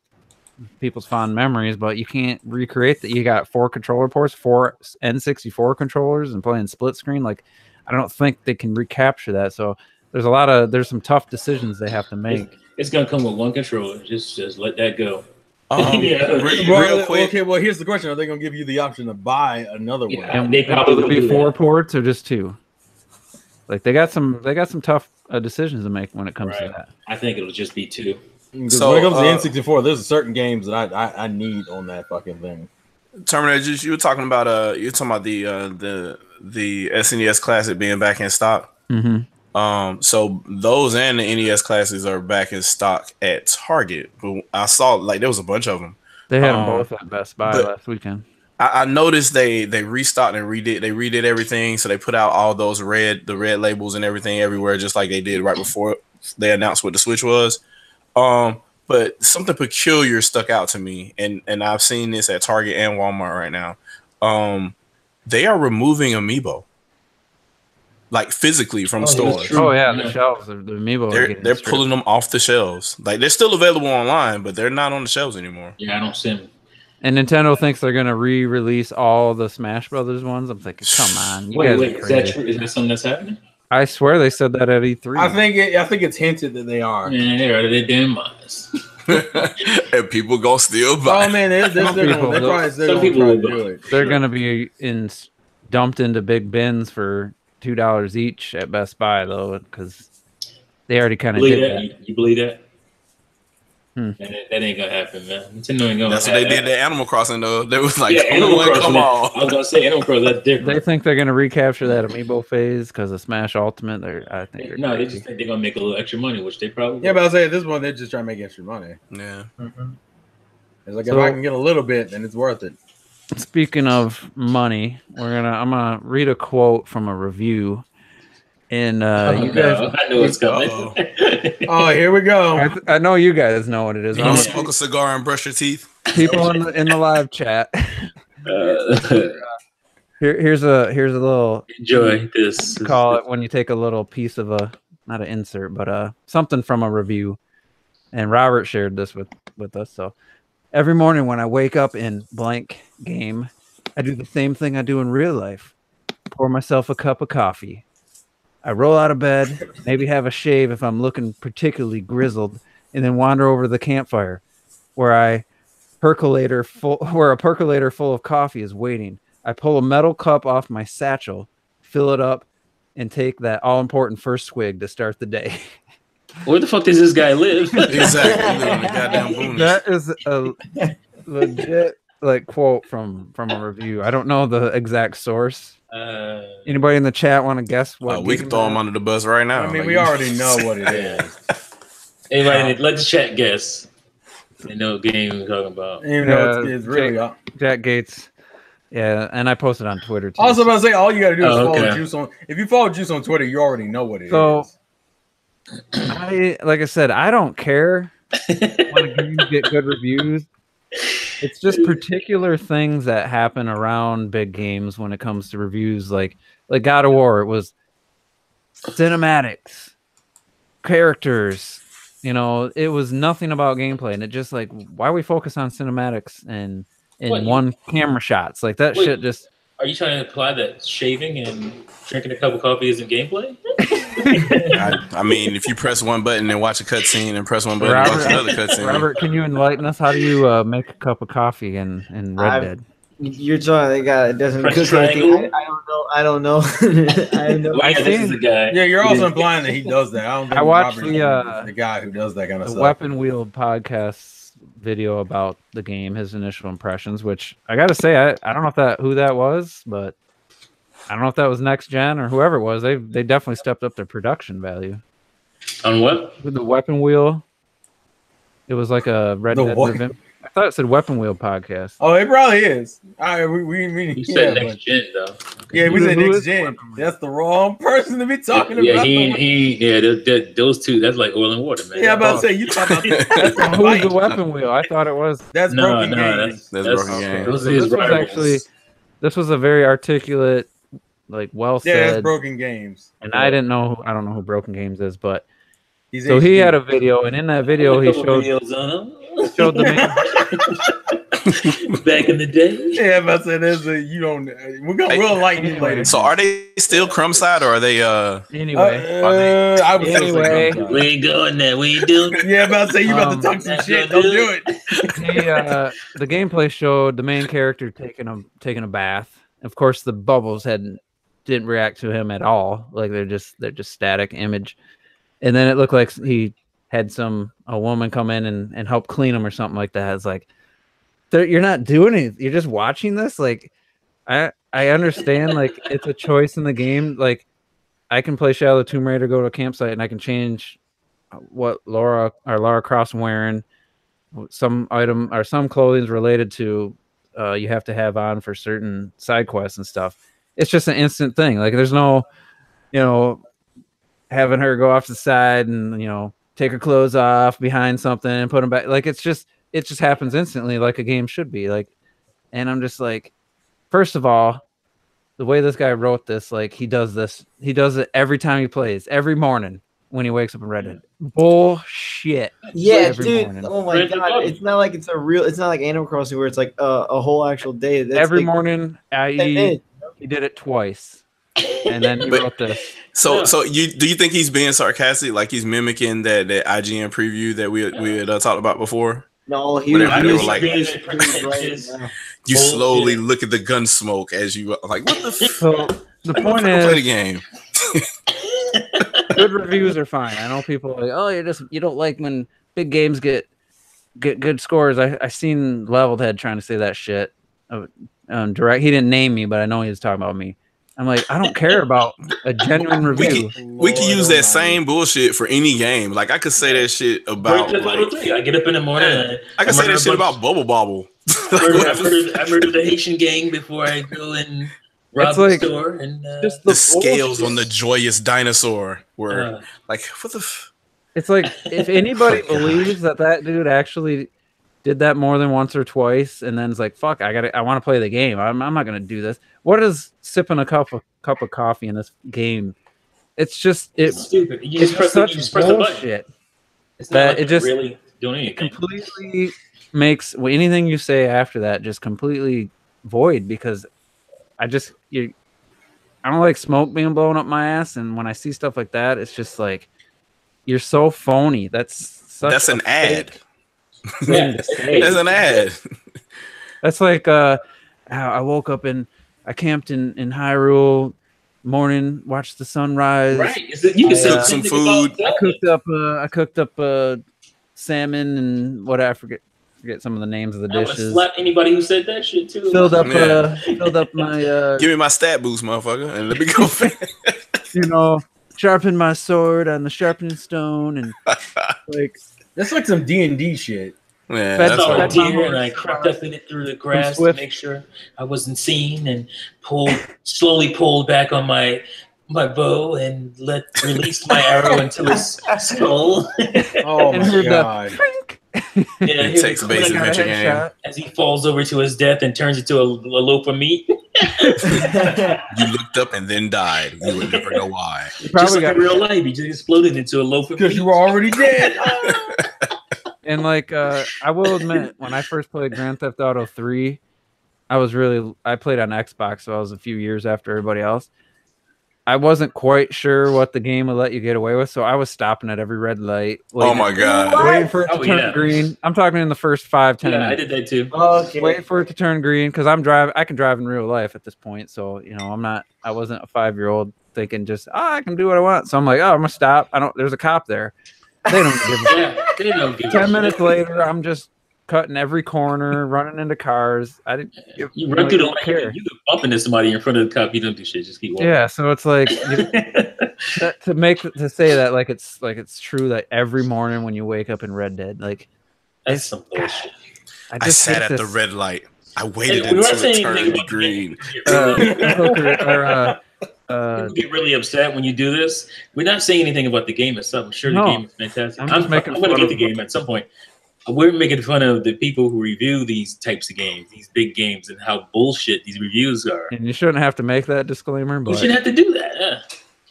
people's fond memories, but you can't recreate that. You got 4 controller ports, 4 N64 controllers, and playing split screen. Like, I don't think they can recapture that. So there's some tough decisions they have to make. It's gonna come with 1 controller. Just let that go. Real quick. Okay, well, here's the question: are they gonna give you the option to buy another one? And they probably would be 4 ports or just 2. Like they got some tough decisions to make when it comes to that. I think it'll just be 2. So when it comes to N64, there's certain games that I need on that fucking thing. Terminator, you were talking about the SNES Classic being back in stock. Mm-hmm. So those and the NES Classics are back in stock at Target. But I saw there was a bunch of them. They had them both at Best Buy last weekend. I noticed they restocked and redid everything. So they put out all those red labels and everything everywhere, just like they did right before they announced what the Switch was. But something peculiar stuck out to me, and I've seen this at Target and Walmart right now. They are removing Amiibo, like physically from stores. Oh yeah, the shelves. The Amiibo. They're pulling them off the shelves. Like, they're still available online, but they're not on the shelves anymore. Yeah, I don't see them. And Nintendo thinks they're gonna re-release all the Smash Brothers ones. I'm thinking, come on, wait, is that true? Is that something that's happening? I swear they said that at E3. I think it's hinted that they are. Yeah, they're out of their damn minds. And people go still buy. Oh man, some people do it. They're gonna be dumped into big bins for $2 each at Best Buy though, because they already kind of did that. You believe that? That ain't gonna happen, man. Nintendo ain't gonna. That's what they did to Animal Crossing, though. They was like, Animal Crossing. Come on. I was gonna say Animal Crossing. That's different. They think they're gonna recapture that Amiibo phase because of Smash Ultimate. I think no, they just think they're gonna make a little extra money, which they probably. Yeah, but I was saying at this point they're just trying to make extra money. Yeah. It's like if I can get a little bit, then it's worth it. Speaking of money, I'm gonna read a quote from a review. And you guys, I know it's coming. Oh, here we go. I know you guys know what it is. You don't smoke a cigar and brush your teeth. People in the live chat. Here's a little enjoy this. Call it when you take a little piece of not an insert, but something from a review. And Robert shared this with us. So every morning when I wake up in blank game, I do the same thing I do in real life. Pour myself a cup of coffee. I roll out of bed, maybe have a shave if I'm looking particularly grizzled, and then wander over to the campfire where a percolator full of coffee is waiting. I pull a metal cup off my satchel, fill it up, and take that all-important first swig to start the day. Where the fuck does this guy live? Exactly. Goddamn that is a legit quote from a review. I don't know the exact source. Anybody in the chat want to guess what? We can throw him under the bus right now. I mean, we already know what it is. Anybody, let the chat guess. They know what game we're talking about. Even though it's really Jack Gates. Yeah, and I posted on Twitter too. Also, about to say, all you got to do is follow Juice on. If you follow Juice on Twitter, you already know what it is. Like I said, I don't care when games get good reviews. It's just particular things that happen around big games when it comes to reviews, like God of War. It was cinematics, characters. It was nothing about gameplay, and it just why we focus on cinematics and one camera shots like that. Shit just. Are you trying to imply that shaving and drinking a cup of coffee isn't gameplay? I mean, if you press one button and watch a cutscene and press one button and watch another cutscene. Robert, can you enlighten us? How do you make a cup of coffee in Red Dead? You're talking the guy that doesn't cook anything. I don't know. This is the guy. Yeah, you're also implying that he does that. I don't think watched the guy who does that kind of stuff. The Weapon Wheel podcast video about the game, his initial impressions, which I gotta say, I don't know who that was, but I don't know if that was Next Gen or whoever it was. They definitely stepped up their production value. On what? With the Weapon Wheel. It was like a Red Dead event. I thought it said Weapon Wheel podcast. Oh, it probably is. We said Next Gen though. Yeah, we said Next Gen. That's the wrong person to be talking about. Those two. That's like oil and water, man. Yeah, I'm about to say you talking about who's the Weapon Wheel? I thought it was. That's Broken Games. That's Broken Games. This was a very articulate, well said. Yeah, that's Broken Games. And I don't know who Broken Games is, but so he had a video, and in that video he showed the main. Back in the day. Yeah, I'm about to say we'll enlighten you later. So are they still Crumb Side or are they anyway? We ain't going there. We ain't doing it. Yeah, I'm about to say you about to talk some shit. Don't do it. The gameplay showed the main character taking a bath. Of course, the bubbles didn't react to him at all. They're just static image. And then it looked like he had a woman come in and help clean him or something like that. It's like, you're not doing it. You're just watching this. I understand. It's a choice in the game. I can play Shadow of the Tomb Raider, go to a campsite, and I can change what Lara Croft wearing. Some item or some clothing is related to you have to have on for certain side quests and stuff. It's just an instant thing. There's no, having her go off to the side and take her clothes off behind something and put them back. It just happens instantly, like a game should be. And I'm just first of all, the way this guy wrote this, he does it every time he plays, every morning when he wakes up and Red Dead. Bullshit. Yeah, dude. Morning. Oh my god, it's not like it's not like Animal Crossing where it's a whole actual day. That's every morning, i.e., he did it twice. And then he wrote this. So do you think he's being sarcastic, like he's mimicking that IGN preview that we had talked about before? No, he was you slowly look at the gun smoke as you what the So the point is, play the game. Good reviews are fine. I know people are you don't like when big games get get good scores. I seen Leveled Head trying to say that shit. Direct. He didn't name me, but I know he was talking about me. I'm like, I don't care about a genuine review. We can use that same bullshit for any game. Like I could say that shit about. Like, I get up in the morning. I can say that shit about Bubble Bobble. I murdered the Haitian gang before I go and rob the store. And just the scales on the joyous dinosaur were like, what the. It's like if anybody believes that dude actually did that more than once or twice, and then it's like, fuck, I want to play the game. I'm not gonna do this. What is sipping a cup of coffee in this game? It's stupid. It's such bullshit. It's not like it just really doing anything. Completely makes anything you say after that just completely void, because I don't like smoke being blown up my ass, and when I see stuff like that, it's just like, you're so phony. That's an ad. That's an ad. That's like I woke up and I camped in Hyrule morning, watched the sunrise. Right. You can cook some food. I cooked up salmon and what I forget some of the names of the dishes. Slap anybody who said that shit too. Filled up my give me my stat boost, motherfucker, and let me go. Sharpen my sword on the sharpening stone, and like that's like some D&D shit. Yeah, that's all deer, and I crept up in it through the grass to make sure I wasn't seen, and slowly pulled back on my bow and released my arrow into his skull. Oh my god! Yeah, he takes a base adventure game as he falls over to his death and turns into a loaf of meat. You looked up and then died. You would never know why. Just like in real life, he just exploded into a loaf of meat because you were already dead. And like, I will admit, when I first played Grand Theft Auto 3, I played on Xbox, so I was a few years after everybody else. I wasn't quite sure what the game would let you get away with, so I was stopping at every red light. Oh my god! Waiting for it to turn green. I'm talking in the first 5-10 minutes. I did that too. Okay. Waiting for it to turn green, because I can drive in real life at this point, so I wasn't a 5-year-old thinking just I can do what I want. So I'm like, I'm gonna stop. There's a cop there. They don't give a shit. They don't give 10 minutes later, I'm just cutting every corner, running into cars. You run through the light. You could bump into somebody in front of the cop. You don't do shit. Just keep walking. Yeah, so it's like to say that like it's true that every morning when you wake up in Red Dead, like that's some bullshit. I sat at the red light. I waited until it turned green. People get really upset when you do this. We're not saying anything about the game itself. I'm sure the game is fantastic. I'm going to get the game at some point. We're making fun of the people who review these types of games, these big games, and how bullshit these reviews are. And you shouldn't have to make that disclaimer, but you shouldn't have to do that. Yeah.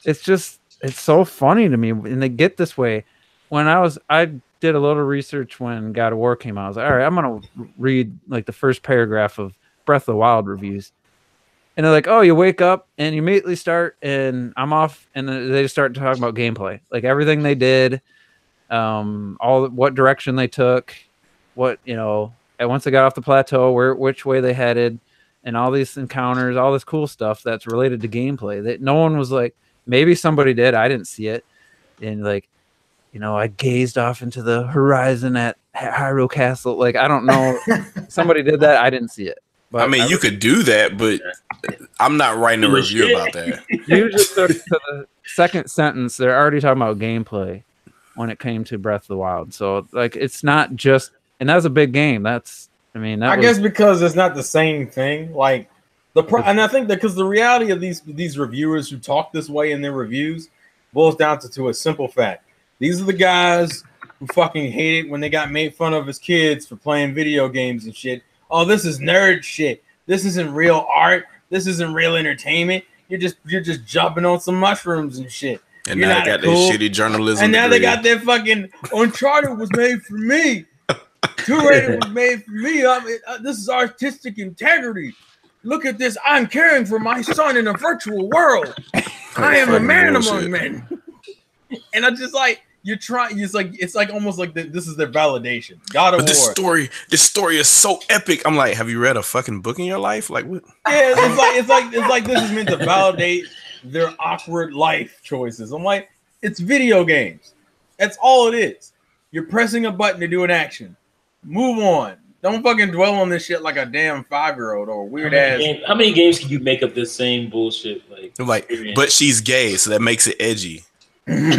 It's so funny to me, and they get this way. I did a little research when God of War came out. I was like, all right, I'm gonna read like the first paragraph of Breath of the Wild reviews. And they're like, oh, you wake up and you immediately start, and I'm off, and then they just start talking about gameplay, like everything they did, what direction they took, and once they got off the plateau, which way they headed, and all these encounters, all this cool stuff that's related to gameplay. That no one was like, maybe somebody did, I didn't see it, and like, I gazed off into the horizon at Hyrule Castle. Like, I don't know, somebody did that, I didn't see it. But I mean, you could do that, but I'm not writing a review about that. You just took to the second sentence. They're already talking about gameplay when it came to Breath of the Wild. So, like, it's not just, and that's a big game. I guess because it's not the same thing. Like and I think that because the reality of these reviewers who talk this way in their reviews boils down to a simple fact. These are the guys who fucking hate it when they got made fun of as kids for playing video games and shit. Oh, this is nerd shit. This isn't real art. This isn't real entertainment. You're just jumping on some mushrooms and shit. And now they got their shitty journalism. And now they got their fucking Uncharted was made for me. Tomb Raider was made for me. This is artistic integrity. Look at this. I'm caring for my son in a virtual world. I am a man among men. And I'm just like, it's like almost like this is their validation. God of War. This story is so epic. I'm like, have you read a fucking book in your life? Like what? Yeah, it's like this is meant to validate their awkward life choices. I'm like, it's video games. That's all it is. You're pressing a button to do an action. Move on. Don't fucking dwell on this shit like a damn 5-year-old or weird ass. How many games can you make up this same bullshit? Like, but she's gay, so that makes it edgy. You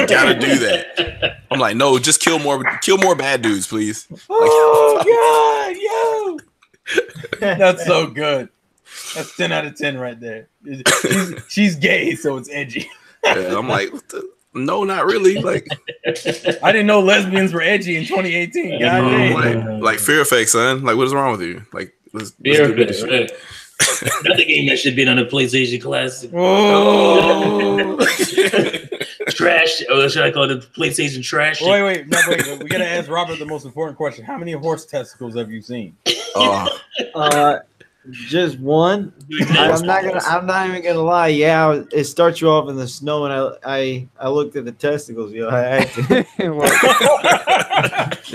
gotta do that. I'm like, no, just kill more bad dudes, please. Oh God, yo, that's so good. That's 10 out of 10 right there. She's gay, so it's edgy. Yeah, I'm like, no, not really. Like, I didn't know lesbians were edgy in 2018. God like Fear Effect, son. Like, what is wrong with you? Like, let's Fear Effect, right? Another game that should be on a PlayStation Classic. Oh. Trash. Or should I call it the PlayStation trash? Wait. We gotta ask Robert the most important question. How many horse testicles have you seen? Just one. I'm not even gonna lie. Yeah, it starts you off in the snow, and I looked at the testicles. You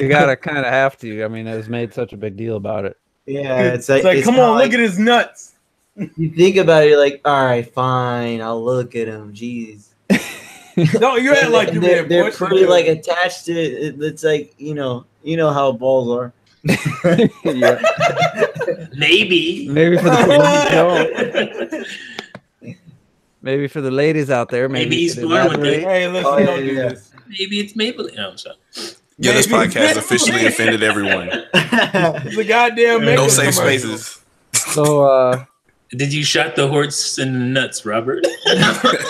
gotta kind of have to. I mean, it's made such a big deal about it. Yeah, it's like come on, look at his nuts. You think about it, you're like, all right, fine, I'll look at him. Jeez. No, you act like they're pretty like attached to it. It's like you know how balls are. Yeah. Maybe for the maybe for the ladies out there. Maybe he's born with it. Hey, listen, don't do this. Maybe it's Maybelline. No, I'm sorry. Yeah, this podcast officially offended everyone. It's a goddamn no safe spaces. So, did you shot the horse in the nuts, Robert?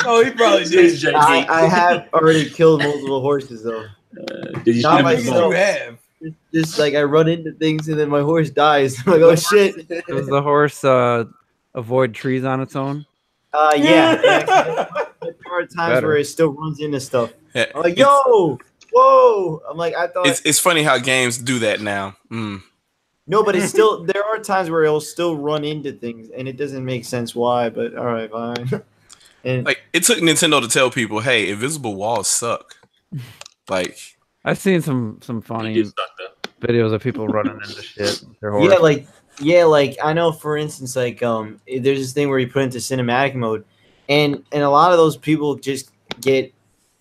Oh, he probably did. I have already killed multiple horses though. Did you Not shoot myself. You have. Just like I run into things and then my horse dies. I'm like, oh shit. Does the horse avoid trees on its own? Yeah. There are times where it still runs into stuff. Yeah, I'm like, yo, whoa. I'm like, I thought it's funny how games do that now. No, but it's still there are times where it'll still run into things and it doesn't make sense why, but all right, fine. And like it took Nintendo to tell people, hey, invisible walls suck. Like I've seen some funny videos of people running into shit. Yeah, like I know for instance, like there's this thing where you put into cinematic mode and a lot of those people just get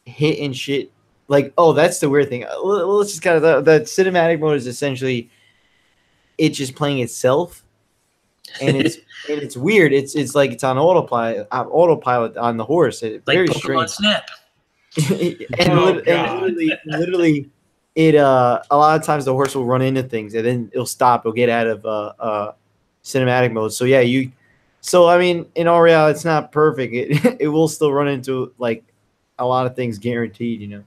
hit and shit. Like, oh, that's the weird thing. Let's just kind of that cinematic mode is essentially it just playing itself. And it's weird. It's like it's on autopilot on the horse. It's like very Pokemon strange. Snap. Literally, it a lot of times the horse will run into things and then it'll stop. It'll get out of cinematic mode. So yeah, So I mean, in all reality, it's not perfect. It will still run into like a lot of things, guaranteed. You know.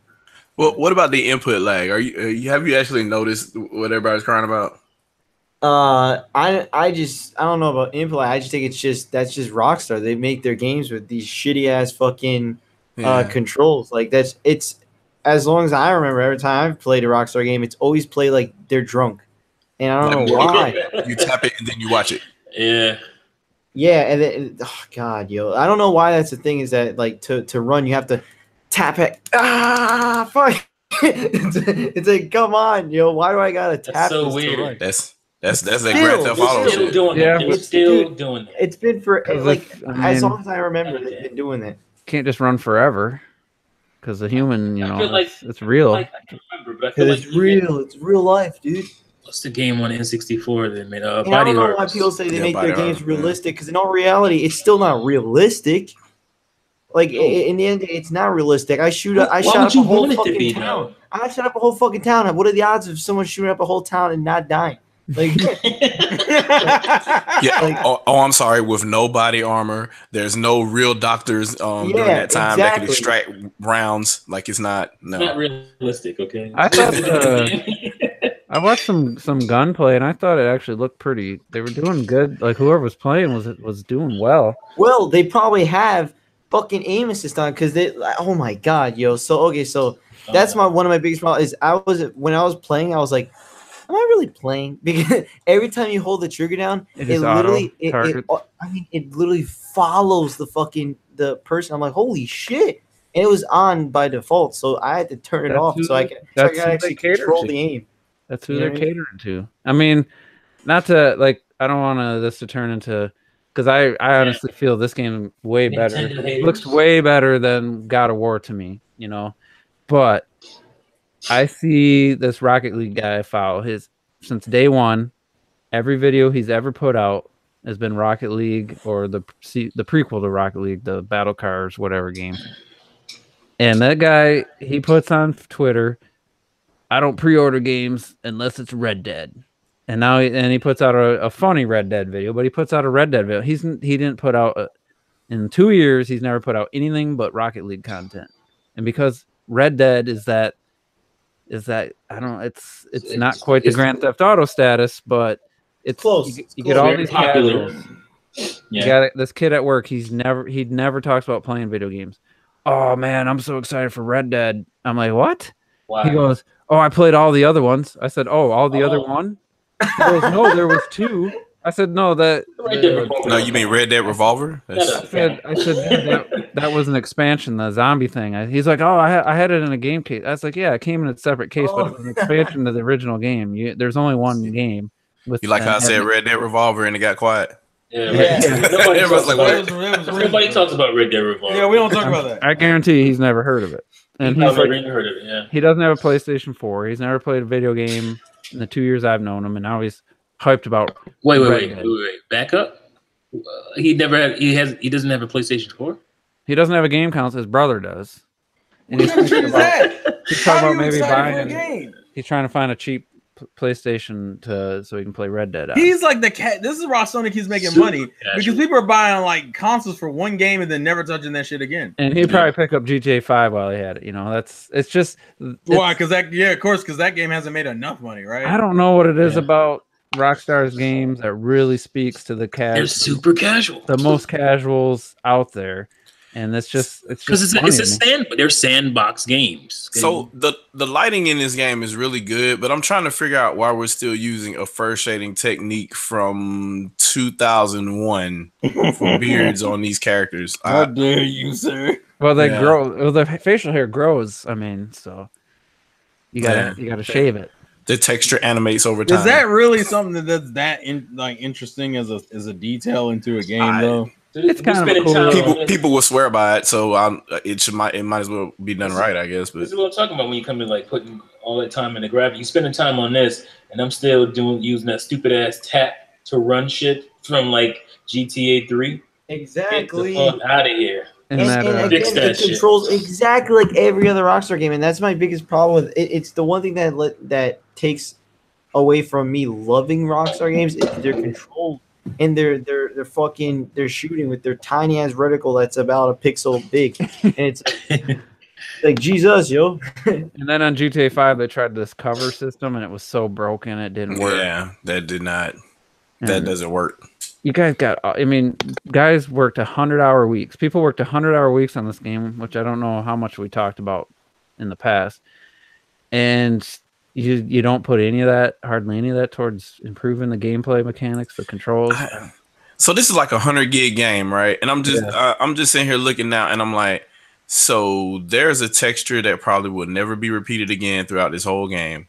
Well, what about the input lag? Have you actually noticed what everybody's crying about? I don't know about input. I just think that's just Rockstar. They make their games with these shitty ass fucking controls. Like it's as long as I remember, every time I've played a Rockstar game, it's always played like they're drunk, and I don't know why. You tap it and then you watch it. Yeah. Yeah, and then oh god, yo, I don't know why that's the thing. Is that like to run you have to tap it? Ah, fuck! it's like come on, yo, why do I gotta tap? That's so weird. That's that Grand Theft Auto shit. It's still doing that. It's been for like as long as I remember, they've been doing that. Can't just run forever because the human, it's real. I can't remember, but I feel it's real. It's real life, dude. What's the game on N64 that made Body I don't know why people say they make their games realistic because in all reality, it's still not realistic. Like in the end, it's not realistic. I shot up a whole fucking town. I shot up a whole fucking town. What are the odds of someone shooting up a whole town and not dying? Like, I'm sorry. With no body armor, there's no real doctors during that time that can extract rounds. Like it's not not realistic. Okay, I thought I watched some gunplay and I thought it actually looked pretty. They were doing good. Like whoever was playing was doing well. Well, they probably have fucking aim assist on because they. Oh my god, yo. So that's one of my biggest problems. Is when I was playing, I was like, am I really playing? Because every time you hold the trigger down, it literally follows the person. I'm like, holy shit. And it was on by default, so I had to turn it off so I could actually control the aim. That's who they're catering to. I mean, not to like, I don't want this to turn into, because I honestly feel this game way better. It looks way better than God of War to me, But I see this Rocket League guy foul. since day one. Every video he's ever put out has been Rocket League or the prequel to Rocket League, the Battle Cars, whatever game. And that guy, he puts on Twitter, I don't pre-order games unless it's Red Dead. And now he puts out a funny Red Dead video, but he puts out a Red Dead video. He didn't put out in 2 years. He's never put out anything but Rocket League content. And because Red Dead is that I don't know, it's not quite the Grand Theft Auto status, but it's close. You get all these popular. casuals. You got this kid at work. He never talks about playing video games. Oh man, I'm so excited for Red Dead. I'm like, what? Wow. He goes, oh, I played all the other ones. I said, oh, all the other one? He goes, no, there was 2. I said, no, no, you mean Red Dead Revolver? I said that was an expansion, the zombie thing. He's like, oh, I had it in a game case. I was like, yeah, it came in a separate case, but it was an expansion to the original game. There's only one game. You like how I said Red Dead Revolver and it got quiet? Yeah. Nobody talks about Red Dead Revolver. Yeah, we don't talk about that. I guarantee he's never heard of it. And he's never heard of it. Yeah. He doesn't have a PlayStation 4. He's never played a video game in the 2 years I've known him, and now he's hyped about. Wait. Back up. He doesn't have a PlayStation 4. He doesn't have a game console. His brother does. And he's talking about maybe buying. He's trying to find a cheap PlayStation so he can play Red Dead out. He's like the cat. This is why Sony keeps making money because people are buying like consoles for one game and then never touching that shit again. And he'd probably pick up GTA 5 while he had it. It's just why? Because that game hasn't made enough money, right? I don't know what it is about Rockstar's games that really speaks to the casual. They're super casual, the most casuals out there. And it's because they're sandbox games. So the lighting in this game is really good, but I'm trying to figure out why we're still using a fur shading technique from 2001 for beards on these characters. How dare you, sir? Well, they grow. Well, the facial hair grows. I mean, so you gotta shave it. The texture animates over time. Is that really something that's interesting as a detail into a game though? It's kind of cool. People will swear by it, so it might as well be done right, I guess. But this is what I'm talking about when you come to like putting all that time in the graphic. You spending time on this, and I'm still using that stupid ass tap to run shit from like GTA 3. Exactly. Get the fuck out of here. And again, it controls exactly like every other Rockstar game, and that's my biggest problem with it. It's the one thing that takes away from me loving Rockstar games is their control. And they're shooting with their tiny ass reticle that's about a pixel big, and it's like Jesus, yo. And then on GTA 5 they tried this cover system and it was so broken it didn't work. Yeah, that did not. That doesn't work. You guys guys worked 100-hour weeks. People worked 100-hour weeks on this game, which I don't know how much we talked about in the past, and you don't put hardly any of that towards improving the gameplay mechanics, the controls. So this is like 100 gig game, right? And I'm just sitting here looking now, and I'm like, so there's a texture that probably will never be repeated again throughout this whole game,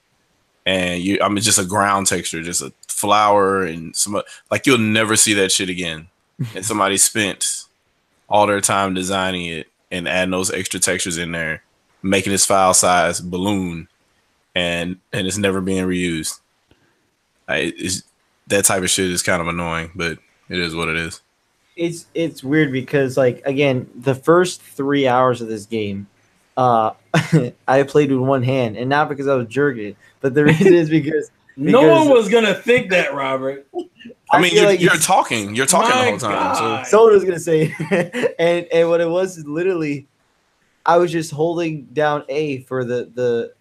and just a ground texture, just a flower and some like you'll never see that shit again. And somebody spent all their time designing it and adding those extra textures in there, making this file size balloon. And it's never being reused. That type of shit is kind of annoying, but it is what it is. It's weird because, like, again, the first 3 hours of this game, I played with one hand, and not because I was jerking, but the reason is because no one was gonna think that, Robert. I mean, you're talking the whole time. So. Someone was gonna say, and what it was is literally, I was just holding down A for the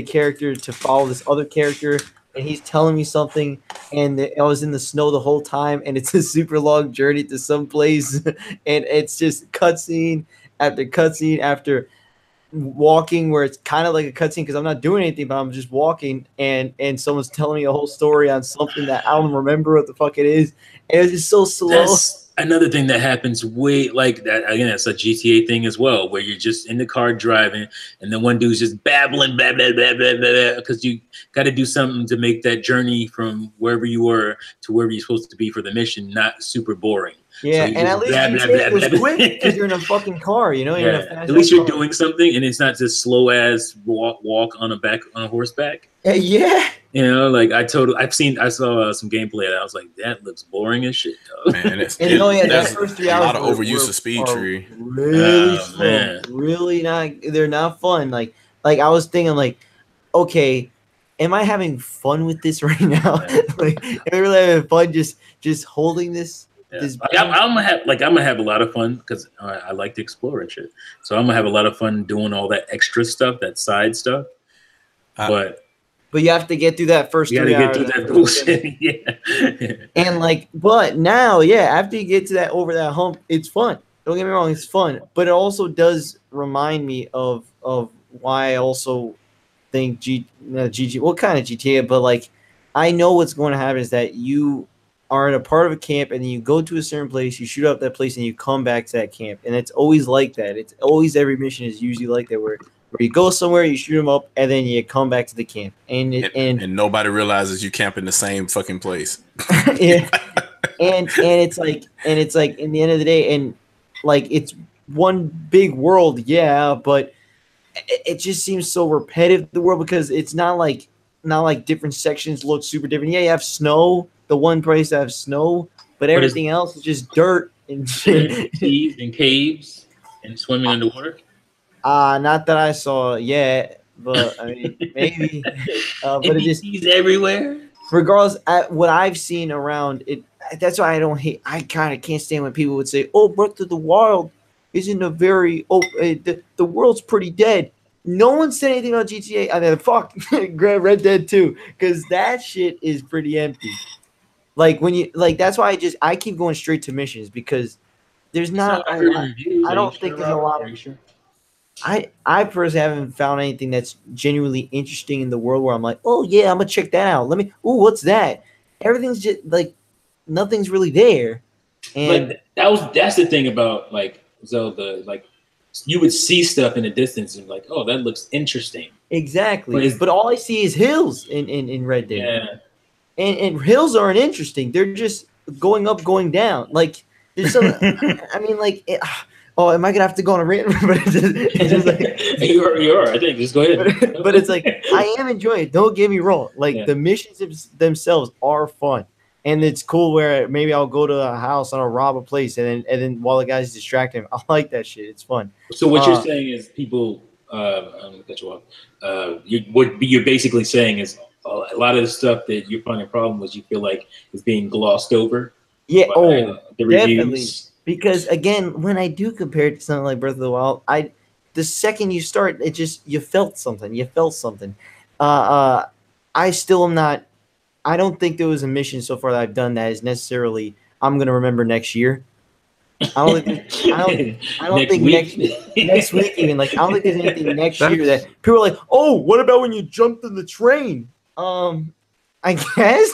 character to follow this other character, and he's telling me something, and I was in the snow the whole time, and it's a super long journey to some place, and it's just cutscene after walking where it's kind of like a cutscene because I'm not doing anything, but I'm just walking, and someone's telling me a whole story on something that I don't remember what the fuck it is, and it's just so slow. That's another thing that happens way like that. Again, that's a GTA thing as well, where you're just in the car driving, and then one dude's just babbling, blah, blah, blah, blah, blah, blah, because you got to do something to make that journey from wherever you were to wherever you're supposed to be for the mission not super boring. Yeah, so and at least it was quick because you're in a fucking car, you know. You're in a fast at least you're doing something, and it's not just slow as walk on a horseback. Yeah. You know, like I saw some gameplay and I was like, that looks boring as shit, dog. Man, that first 3 hours a lot of overuse of speed tree. Really slow. Really not. They're not fun. Like I was thinking, like, okay, am I having fun with this right now? Like, am I really having fun just holding this? Yeah. I'm gonna have a lot of fun because I like to explore and shit. So I'm gonna have a lot of fun doing all that extra stuff, that side stuff. But you have to get through that first 3 hours. Get through that bullshit. Yeah. And like, but now, after you get to that over that hump, it's fun. Don't get me wrong, it's fun. But it also does remind me of why I also think GTA, what kind of GTA, but like, I know what's going to happen is that you are in a part of a camp and then you go to a certain place, you shoot up that place, and you come back to that camp. And it's always like that. It's always, every mission is usually like that, where you go somewhere, you shoot them up, and then you come back to the camp. And nobody realizes you camp in the same fucking place. Yeah. and it's like in the end of the day, and like, it's one big world, but it just seems so repetitive, the world, because it's not like different sections look super different. Yeah, you have snow, the one place that have snow, but everything else is just dirt and shit. And caves and swimming underwater. Not that I saw yet, but I mean, maybe. But it just, everywhere. Regardless, what I've seen around it, that's why I don't hate. I kind of can't stand when people would say, "Oh, Breath of the Wild isn't a very the world's pretty dead." No one said anything about GTA. I mean, fuck Red Dead 2, because that shit is pretty empty. Like, when you that's why I keep going straight to missions, because there's not a lot. I don't think there's a lot. I personally haven't found anything that's genuinely interesting in the world where I'm like, oh yeah, I'm gonna check that out. What's that? Everything's just like, nothing's really there. And that's the thing about like Zelda, like, you would see stuff in the distance and like, oh, that looks interesting. Exactly. But all I see is hills in Red Dead. Yeah. And hills aren't interesting. They're just going up, going down. Like, there's some. I mean, like. Oh, am I gonna have to go on a rant? But it's just like, you are. I think just go ahead. But it's like, I am enjoying it. Don't get me wrong. Like, the missions themselves are fun, and it's cool. Where maybe I'll go to a house and I'll rob a place, and then while the guy's distracting, I like that shit. It's fun. So what you're saying is, people. I'm gonna cut you off. What you're basically saying is, a lot of the stuff that you're finding a problem with, you feel like is being glossed over. Yeah. The reviews. Definitely. Because again, when I do compare it to something like Breath of the Wild, the second you start, it just, you felt something. I still am not. I don't think there was a mission so far that I've done that is necessarily I'm gonna remember next year. I don't think next week even. Like, I don't think there's anything next year that people are like, oh, what about when you jumped in the train? I guess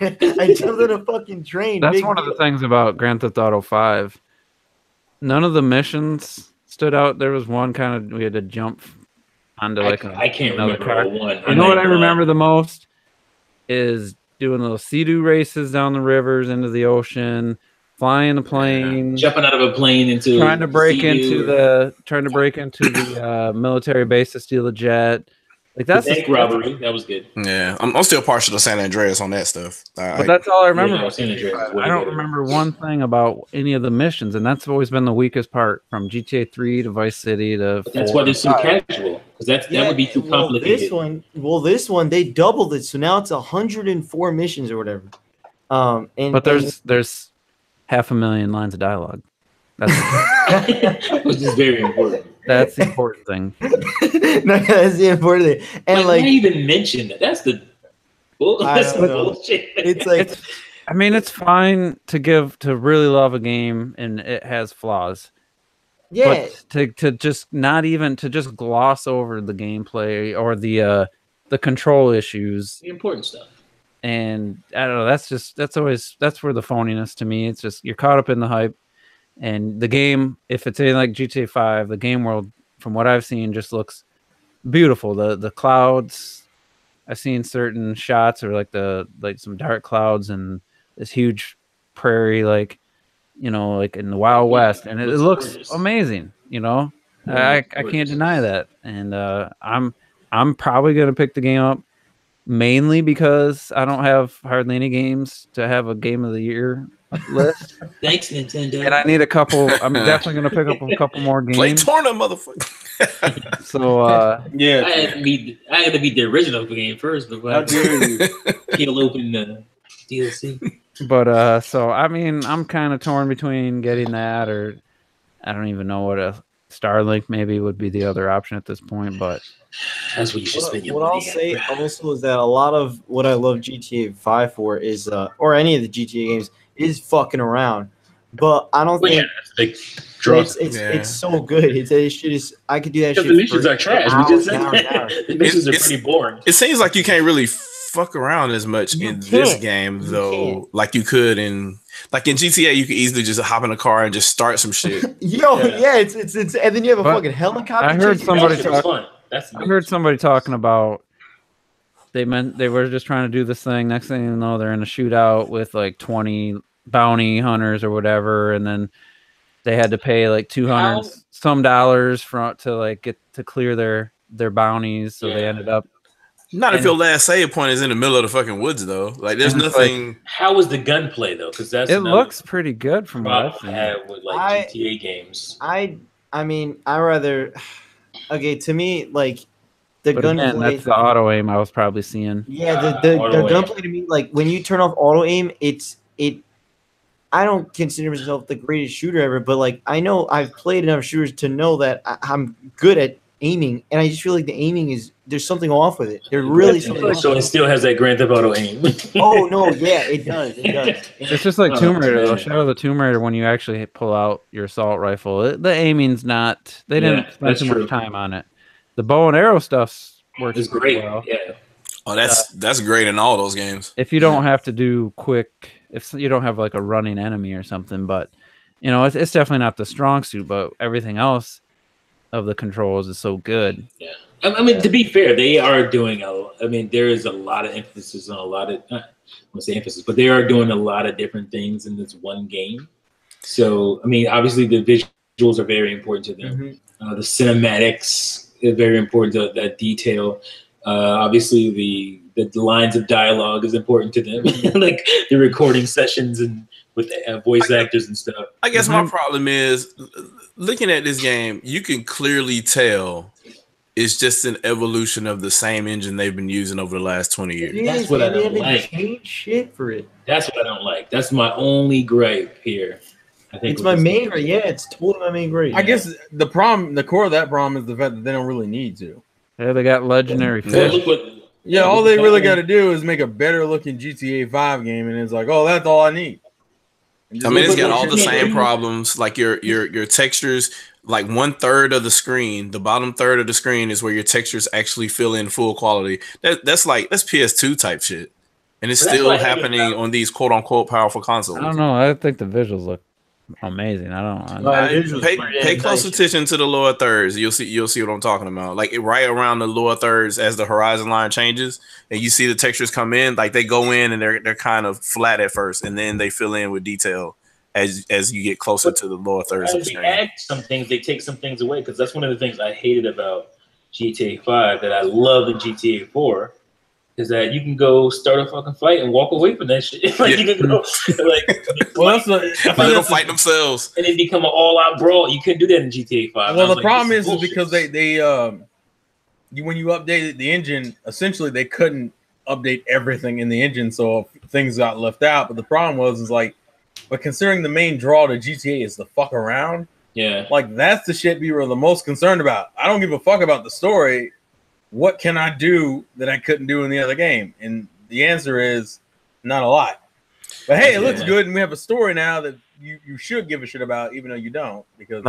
I jumped on a fucking train. That's one of the things about Grand Theft Auto 5. None of the missions stood out. There was one we had to jump onto like I can't remember car. One. You know what I remember the most is doing those Sea-Doo races down the rivers into the ocean, flying a plane, jumping out of a plane into trying to break into the military base to steal a jet. Like, that's bank robbery. That was good. Yeah, I'm still partial to San Andreas on that stuff. But that's all I remember. Yeah, San Andreas. I don't remember one thing about any of the missions, and that's always been the weakest part, from GTA 3 to Vice City to. But that's why they're so casual, because that would be too complicated. This one they doubled it, so now it's 104 missions or whatever. But there's 500,000 lines of dialogue. Which is very important. That's the important thing. No, that's the important thing. And like, not even mention that. That's the bullshit. It's like, I mean, it's fine to really love a game and it has flaws. Yeah. But to just not even to just gloss over the gameplay or the control issues, the important stuff. And I don't know. That's where the phoniness to me. It's just, you're caught up in the hype. And the game, if it's anything like GTA 5, the game world, from what I've seen, just looks beautiful. The clouds, I've seen certain shots, or like some dark clouds and this huge prairie, like in the Wild West, and it looks amazing. I can't deny that. And I'm probably gonna pick the game up mainly because I don't have hardly any games to have a game of the year list. Thanks, Nintendo. And I need a couple. I'm definitely going to pick up a couple more games. Play Torna, motherfucker. So yeah, I had to beat the original game first before I peel open the DLC. But so I mean, I'm kind of torn between getting that, or I don't even know what a Starlink maybe would be the other option at this point. But that's what you should spend your money. What I'll say also is that a lot of what I love GTA 5 for is, or any of the GTA games, is fucking around. But I don't think it's so good. I could do that shit. The missions are trash. The missions are pretty boring. It seems like you can't really fuck around as much in this game though, like you could in GTA. You could easily just hop in a car and just start some shit. It's and then you have a fucking helicopter. I heard somebody talking about they were just trying to do this thing. Next thing you know, they're in a shootout with like 20 bounty hunters or whatever, and then they had to pay like $200 some to like get to clear their bounties. So they ended up. Not if your last save point is in the middle of the fucking woods, though. Like, there's nothing. Like, how was the gunplay though? Because it looks pretty good from what I've seen. With like GTA games. I mean, I rather. Okay, to me, like the gunplay. That's the auto aim I was probably seeing. Yeah, the gunplay to me, like when you turn off auto aim, I don't consider myself the greatest shooter ever, but like I know I've played enough shooters to know that I'm good at aiming, and I just feel like the aiming there's something off with it. There's really something. So it still has that Grand Theft Auto aim. Oh no, yeah, it does. It's just like Tomb Raider. Though. Shadow of the Tomb Raider, when you actually pull out your assault rifle, the aiming's not. They didn't spend too much time on it. The bow and arrow stuff works great. Well. Yeah. Oh, that's great in all those games. If you don't have to do quick, if you don't have like a running enemy or something, but you know, it's definitely not the strong suit. But everything else of the controls is so good. Yeah. I mean, to be fair, they are doing there is a lot of emphasis on a lot of, I won't say emphasis, but they are doing a lot of different things in this one game. So, I mean, obviously the visuals are very important to them. Mm-hmm. The cinematics is very important to that detail. Obviously the lines of dialogue is important to them, like the recording sessions and with voice actors and stuff. I guess my problem is looking at this game, you can clearly tell it's just an evolution of the same engine they've been using over the last 20 years. That's what I don't like. Change shit for it. That's what I don't like. That's my only gripe here. I think it's my main gripe. Yeah, it's totally my main gripe. I guess the core of that problem is the fact that they don't really need to. Yeah, they got legendary fish. All they really got to do is make a better looking GTA 5 game, and it's like, oh, that's all I need. I mean, it's got all the same problems. Like your textures, like 1/3 of the screen, the bottom third of the screen is where your textures actually fill in full quality. That's PS2 type shit, and it's still happening on these quote unquote powerful consoles. I don't know. I think the visuals look amazing. Pay close attention to the lower thirds. You'll see what I'm talking about. Like right around the lower thirds, as the horizon line changes, and you see the textures come in. Like they go in and they're kind of flat at first, and then they fill in with detail as you get closer to the lower thirds. As they add some things, they take some things away, because that's one of the things I hated about GTA 5 that I love in GTA 4. Is that you can go start a fucking fight and walk away from that shit. You can go they'll fight themselves, and it become an all-out brawl. You couldn't do that in GTA 5. Well, the problem is because they when you updated the engine, essentially they couldn't update everything in the engine, so things got left out. But the problem but considering the main draw to GTA is the fuck around, like that's the shit we were the most concerned about. I don't give a fuck about the story. What can I do that I couldn't do in the other game? And the answer is not a lot. But hey, it looks good, and we have a story now that you should give a shit about, even though you don't, because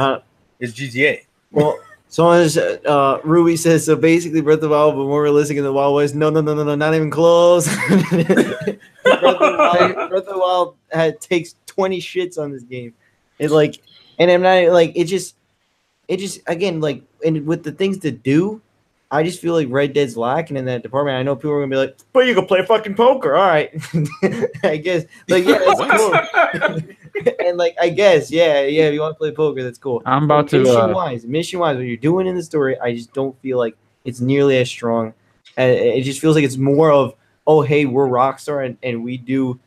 it's GTA. Well, someone Ruby says, so basically Breath of the Wild, but more realistic in the Wild West. No, not even close. Breath of the Wild takes 20 shits on this game. It's like, and I'm not like, it just again, like, and with the things to do, I just feel like Red Dead's lacking in that department. I know people are gonna be like, "But you can play fucking poker, all right?" I guess, like, yeah, that's cool. And like, I guess, yeah, if you want to play poker, that's cool. I'm about mission wise, what you're doing in the story, I just don't feel like it's nearly as strong And it just feels like it's more of, oh, hey, we're Rockstar and we do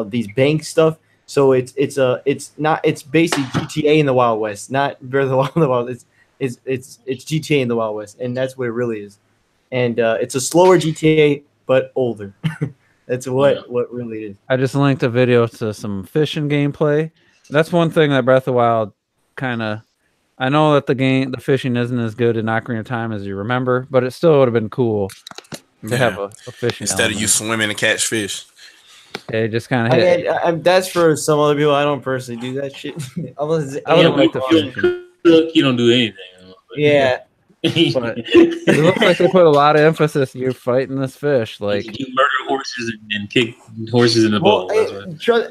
these bank stuff. So it's basically GTA in the Wild West, not Breath of the Wild in the Wild. It's GTA in the Wild West, and that's what it really is. And it's a slower GTA, but older. That's what really it is. I just linked a video to some fishing gameplay. That's one thing that Breath of the Wild kind of. I know that the fishing isn't as good in Ocarina of Time as you remember, but it still would have been cool to have a fishing instead element. of you swimming to catch fish. It just kind of hit. That's for some other people. I don't personally do that shit. Unless I would like to fishing. You don't do anything. Yeah. But it looks like they put a lot of emphasis in you fighting this fish. Like you murder horses and kick horses in the bowl.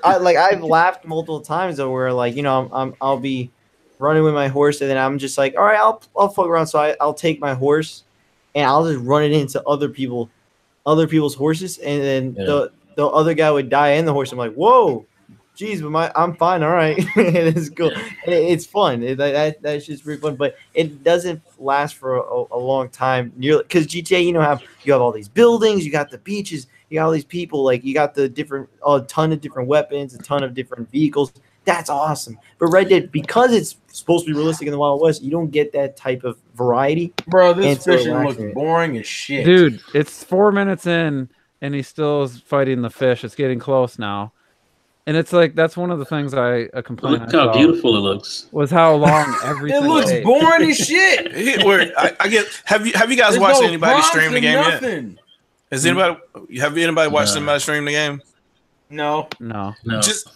I've laughed multiple times though, where like I'll be running with my horse and then I'm just like, all right, I'll fuck around. So I'll take my horse and I'll just run it into other people's horses, and then the other guy would die and the horse. I'm like, whoa. Jeez, but I'm fine. All right, it's cool. It's fun. That's just really fun. But it doesn't last for a long time. Because GTA, you have all these buildings, you got the beaches, you got all these people. Like you got a ton of different weapons, a ton of different vehicles. That's awesome. But Red Dead, because it's supposed to be realistic in the Wild West, you don't get that type of variety. Bro, this fishing looks boring as shit. Dude, it's 4 minutes in, and he still is fighting the fish. It's getting close now. And it's like that's one of the things I complained. Look how beautiful it looks. Was how long everything. It looks boring as shit. I get. Have you guys watched anybody stream the game yet? Have anybody watched somebody stream the game? No. Just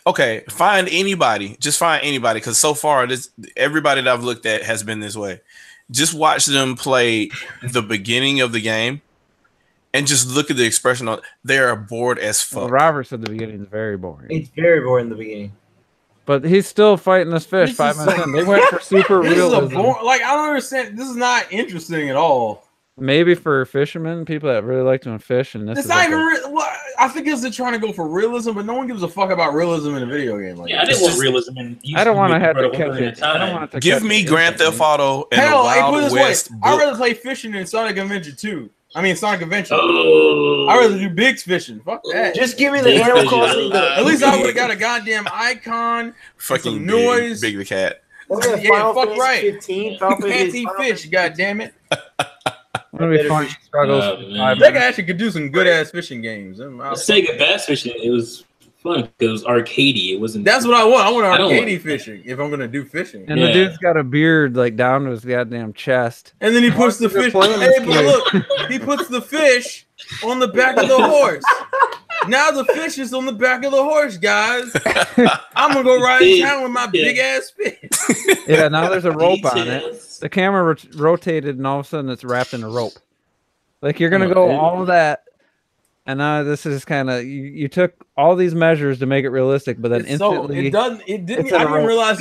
okay. Find anybody. Just find anybody, because so far everybody that I've looked at has been this way. Just watch them play the beginning of the game. And just look at the expression on. They are bored as fuck. Well, Robert said the beginning is very boring. It's very boring in the beginning. But he's still fighting this fish 5 minutes in. They went for super realism. I don't understand. This is not interesting at all. Maybe for fishermen, people that really like to fish, and this it's is not like even. I think they're trying to go for realism, but no one gives a fuck about realism in a video game. I didn't want realism in. I don't want to have to catch it. I don't want to give me Grand Theft Auto and the Wild West. I'd rather play fishing in Sonic Adventure 2. Sonic Adventure. I'd rather do big fishing. Fuck that. Just give me the Animal Crossing. At least I would have got a goddamn icon. Fucking noise. Big the cat. Yeah, fuck right. 15, anti-fish, goddammit. Sega actually could do some good ass fishing games. Sega Bass Fishing, it was fun because it was arcadey. It wasn't. That's what I want. I want arcadey fishing if I'm gonna do fishing. And the dude's got a beard like down to his goddamn chest. And then he puts the fish. Hey, but look, he puts the fish on the back of the horse. Now the fish is on the back of the horse, guys. I'm gonna go ride in town with my big ass fish. Yeah, now there's a rope on it. The camera rotated, and all of a sudden it's wrapped in a rope. Like you're gonna go all of that, and now this is kind of you took all these measures to make it realistic, but then instantly I didn't realize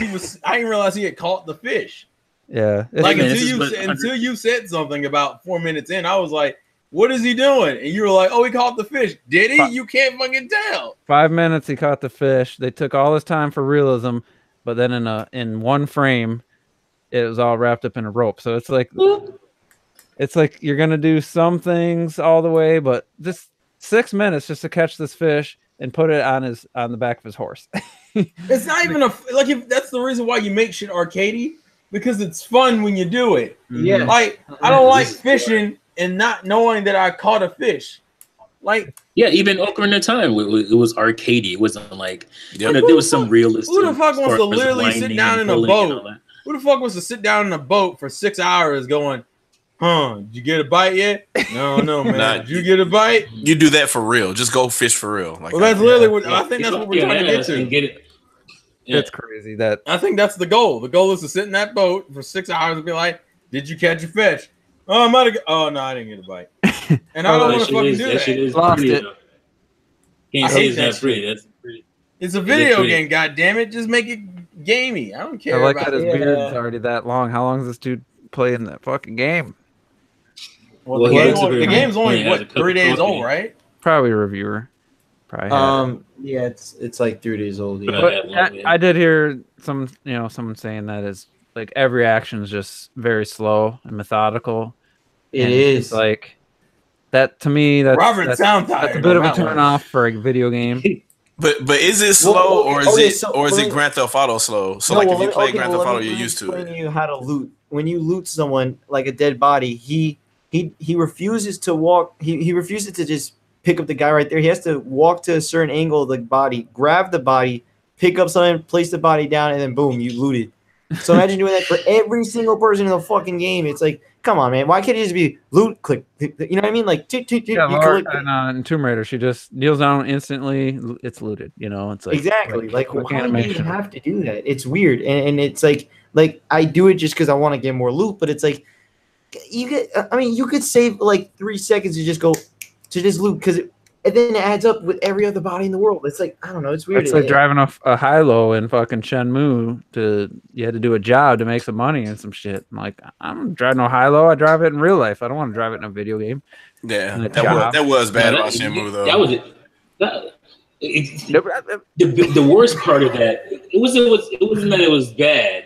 he had caught the fish. Yeah, like until you said something about 4 minutes in, I was like, what is he doing? And you were like, oh, he caught the fish. Did he? You can't fucking tell. 5 minutes he caught the fish. They took all this time for realism, but then in one frame, it was all wrapped up in a rope. So it's like you're gonna do some things all the way, but just 6 minutes just to catch this fish and put it on the back of his horse. It's not even if that's the reason why you make shit arcadey, because it's fun when you do it. Yeah, like I don't like fishing and not knowing that I caught a fish. Like, yeah, even Ocarina of Time, it was arcadey. It wasn't like there was some realistic. Who the fuck wants to literally sit down in a boat? Who the fuck wants to sit down in a boat for 6 hours going, did you get a bite yet? No, man. Did you get a bite? You do that for real. Just go fish for real. Like, well, that's literally what I think that's what we're trying to get to. Get it. Yeah. It's crazy that I think that's the goal. The goal is to sit in that boat for 6 hours and be like, did you catch a fish? Oh, no, I didn't get a bite. And I don't want to fucking do that. Lost it. Can't say it's not free. That's pretty. It's a video game, goddammit. Just make it gamey. I don't care. I like that his beard's already that long. How long is this dude playing that fucking game? Well, the game's only 3 days old, right? Probably a reviewer. Probably. Yeah, it's like 3 days old. Yeah. But I did hear someone saying that is like every action is just very slow and methodical. It is. It's like that to me. That's a bit of a turn off for a video game. But is it slow or is it Grand Theft Auto slow? So if you play Grand Theft Auto, you're used to it. You how to loot. When you loot someone like a dead body, he refuses to walk. He refuses to just pick up the guy right there. He has to walk to a certain angle of the body, grab the body, pick up something, place the body down, and then boom, you looted. So imagine doing that for every single person in the fucking game. It's like, come on, man. Why can't it just be loot, click? You know what I mean? Like, in Tomb Raider, she just kneels down instantly. It's looted. You know, it's like exactly like why do you have to do that? It's weird, and it's like I do it just because I want to get more loot, but it's like you get. I mean, you could save like 3 seconds to just go to just loot because. And then it adds up with every other body in the world. It's like, I don't know. It's weird. It's like driving a high-low in fucking Shenmue you had to do a job to make some money and some shit. I'm like, I'm driving a high-low. I drive it in real life. I don't want to drive it in a video game. Yeah, that was bad about Shenmue, though. That was it. The worst part of that, it wasn't that it was bad.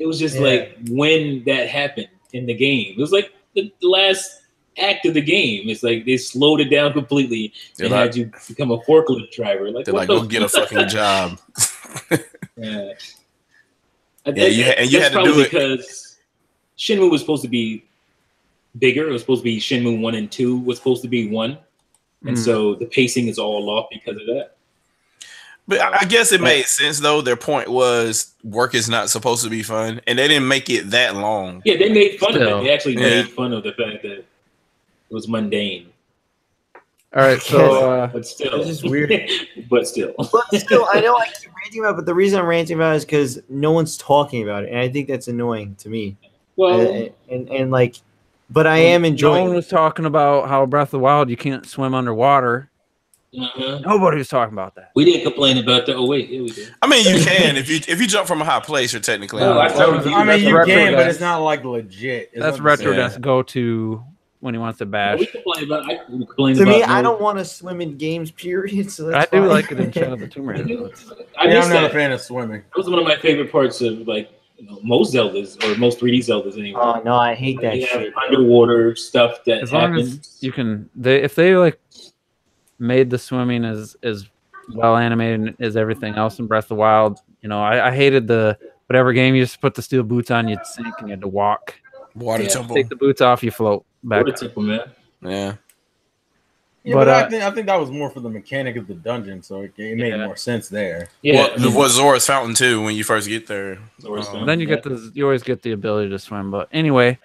It was just like when that happened in the game. It was like the last act of the game. It's like they slowed it down completely and had you become a forklift driver. Like, they're like, go get a fucking job. Yeah. You had to do it because Shenmue was supposed to be bigger. It was supposed to be Shenmue 1 and 2 was supposed to be 1. And so the pacing is all off because of that. But I guess it made sense, though. Their point was work is not supposed to be fun, and they didn't make it that long. Yeah, they made fun of it. They actually made fun of the fact that it was mundane. All right, so but still, it's just weird. but still, I know I keep ranting about it, but the reason I'm ranting about it is because no one's talking about it, and I think that's annoying to me. Well, but I am enjoying. No one was talking about how Breath of the Wild you can't swim underwater. Nobody was talking about that. We didn't complain about that. Oh wait, yeah, we did. I mean, you can if you jump from a high place, you're technically. I mean, you can, but it's not like legit. That's Retrodesk go to. When he wants to bash. We complain about. I don't want to swim in games. Period. So I do like it in Shadow of the Tomb Raider. I'm not a fan of swimming. That was one of my favorite parts of most Zeldas or most 3D Zeldas anyway. Oh no, I hate that shit. Underwater stuff that as long happens. As you can. If they made the swimming as well animated as everything else in Breath of the Wild. I hated whatever game you just put the steel boots on, you'd sink and you had to walk. Water temple. Take the boots off, you float back. Water temple, man. Yeah. Yeah, but I think that was more for the mechanic of the dungeon, so it made more sense there. Yeah, well, Zora's Fountain too. When you first get there, then you you always get the ability to swim. But anyway,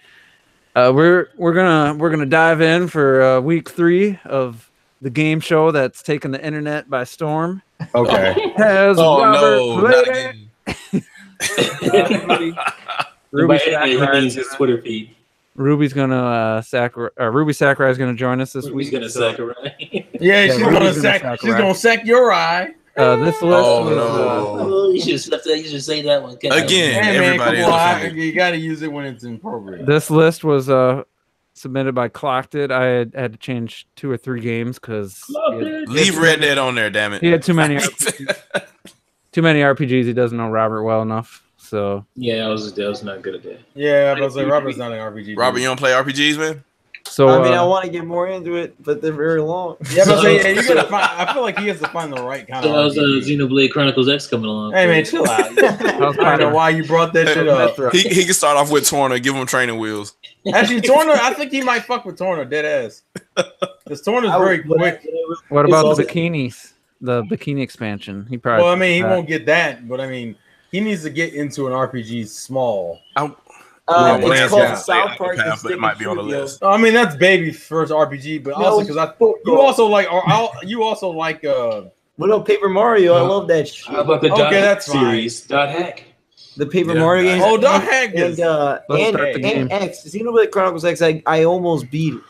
we're gonna dive in for week 3 of the game show that's taken the internet by storm. Okay. Has Robert Ruby Sakurai his Twitter feed. Ruby's gonna Ruby Sakurai is gonna join us this week. Gonna Sakurai. Yeah, she's gonna sack your eye. This list you should say that one again. Hey, everybody, man, you got to use it when it's appropriate. This list was submitted by Clocked. I had to change 2 or 3 games because leave Red Dead on there. Damn it, he had too many RPGs. He doesn't know Robert well enough. So yeah, that was not good at that. Yeah, I was like, Robert's not an RPG. Robert, you don't play RPGs, man? So I mean, I want to get more into it, but they're very long. Yeah, but you gotta find. I feel like he has to find the right kind of. How's Xenoblade Chronicles X coming along? Hey man, chill out. I don't know why you brought that shit up. He can start off with Torna, give him training wheels. Actually, Torna, I think he might fuck with Torna, dead ass. Because Torna's very quick. What about the bikinis? The bikini expansion. He probably. Well, I mean, he won't get that, but I mean, he needs to get into an RPG small. It's called South Park. It might be on the list. I mean, that's baby's first RPG, but also because you also like What about Paper Mario? I love that shit. How about the that's series? Dot Hack. The Paper Mario games. Oh, Dot Hack is and X. Xenoblade Chronicles X. I almost beat it.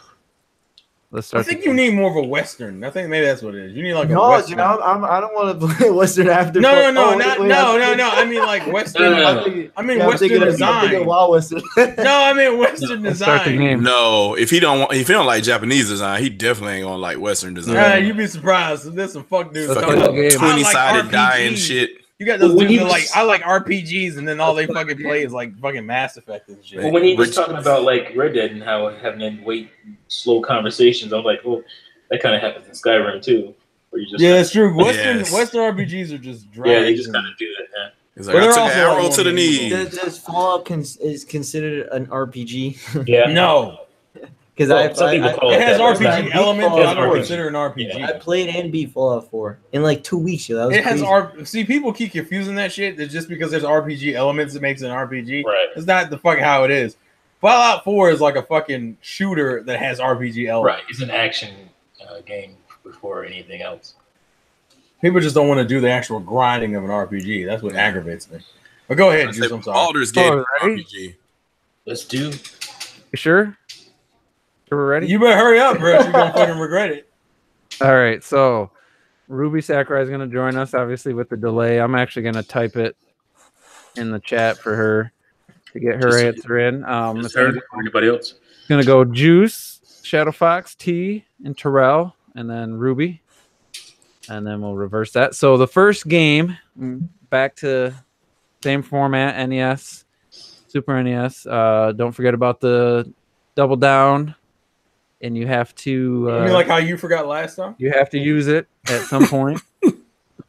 Let's start. I think you need more of a Western. I think maybe that's what it is. You need like a Western. Dude, I don't want to play Western after. No. I mean like Western. I mean Western design. Wild Western. No, I mean Western design. Start the game. No, if he don't like Japanese design, he definitely ain't gonna like Western design. Yeah, you'd be surprised. There's some fuck dudes. 20-sided die and shit. You got those dudes that like I like RPGs, and then all they fucking play is like fucking Mass Effect and shit. Well, when he was talking about like Red Dead and how having to wait slow conversations, I was like, well, that kind of happens in Skyrim too. Where you just that's true. Western RPGs are just dry. Yeah, they just kind of do that. Yeah. It's like, I took an arrow to the knee. Does Fallout is considered an RPG? Yeah. No. Because some people call it has RPG elements, but I don't consider an RPG. Yeah. I played and beat Fallout 4 in like 2 weeks. That was crazy. See, people keep confusing that shit. That just because there's RPG elements, it makes it an RPG. Right. It's not the fuck how it is. Fallout 4 is like a fucking shooter that has RPG elements. Right. It's an action game before anything else. People just don't want to do the actual grinding of an RPG. That's what aggravates me. But go ahead, Juice. I'm sorry. Baldur's Gate RPG. Let's do. You sure? We're ready? You better hurry up, bro. You're gonna fucking regret it. All right, so Ruby Sakurai is gonna join us, obviously with the delay. I'm actually gonna type it in the chat for her to get her answer in. Anybody else? Gonna go Juice, Shadow Fox, T, and Terrell, and then Ruby, and then we'll reverse that. So the first game, back to same format, NES, Super NES. Don't forget about the double down. And you have to. You mean like how you forgot last time? You have to use it at some point. The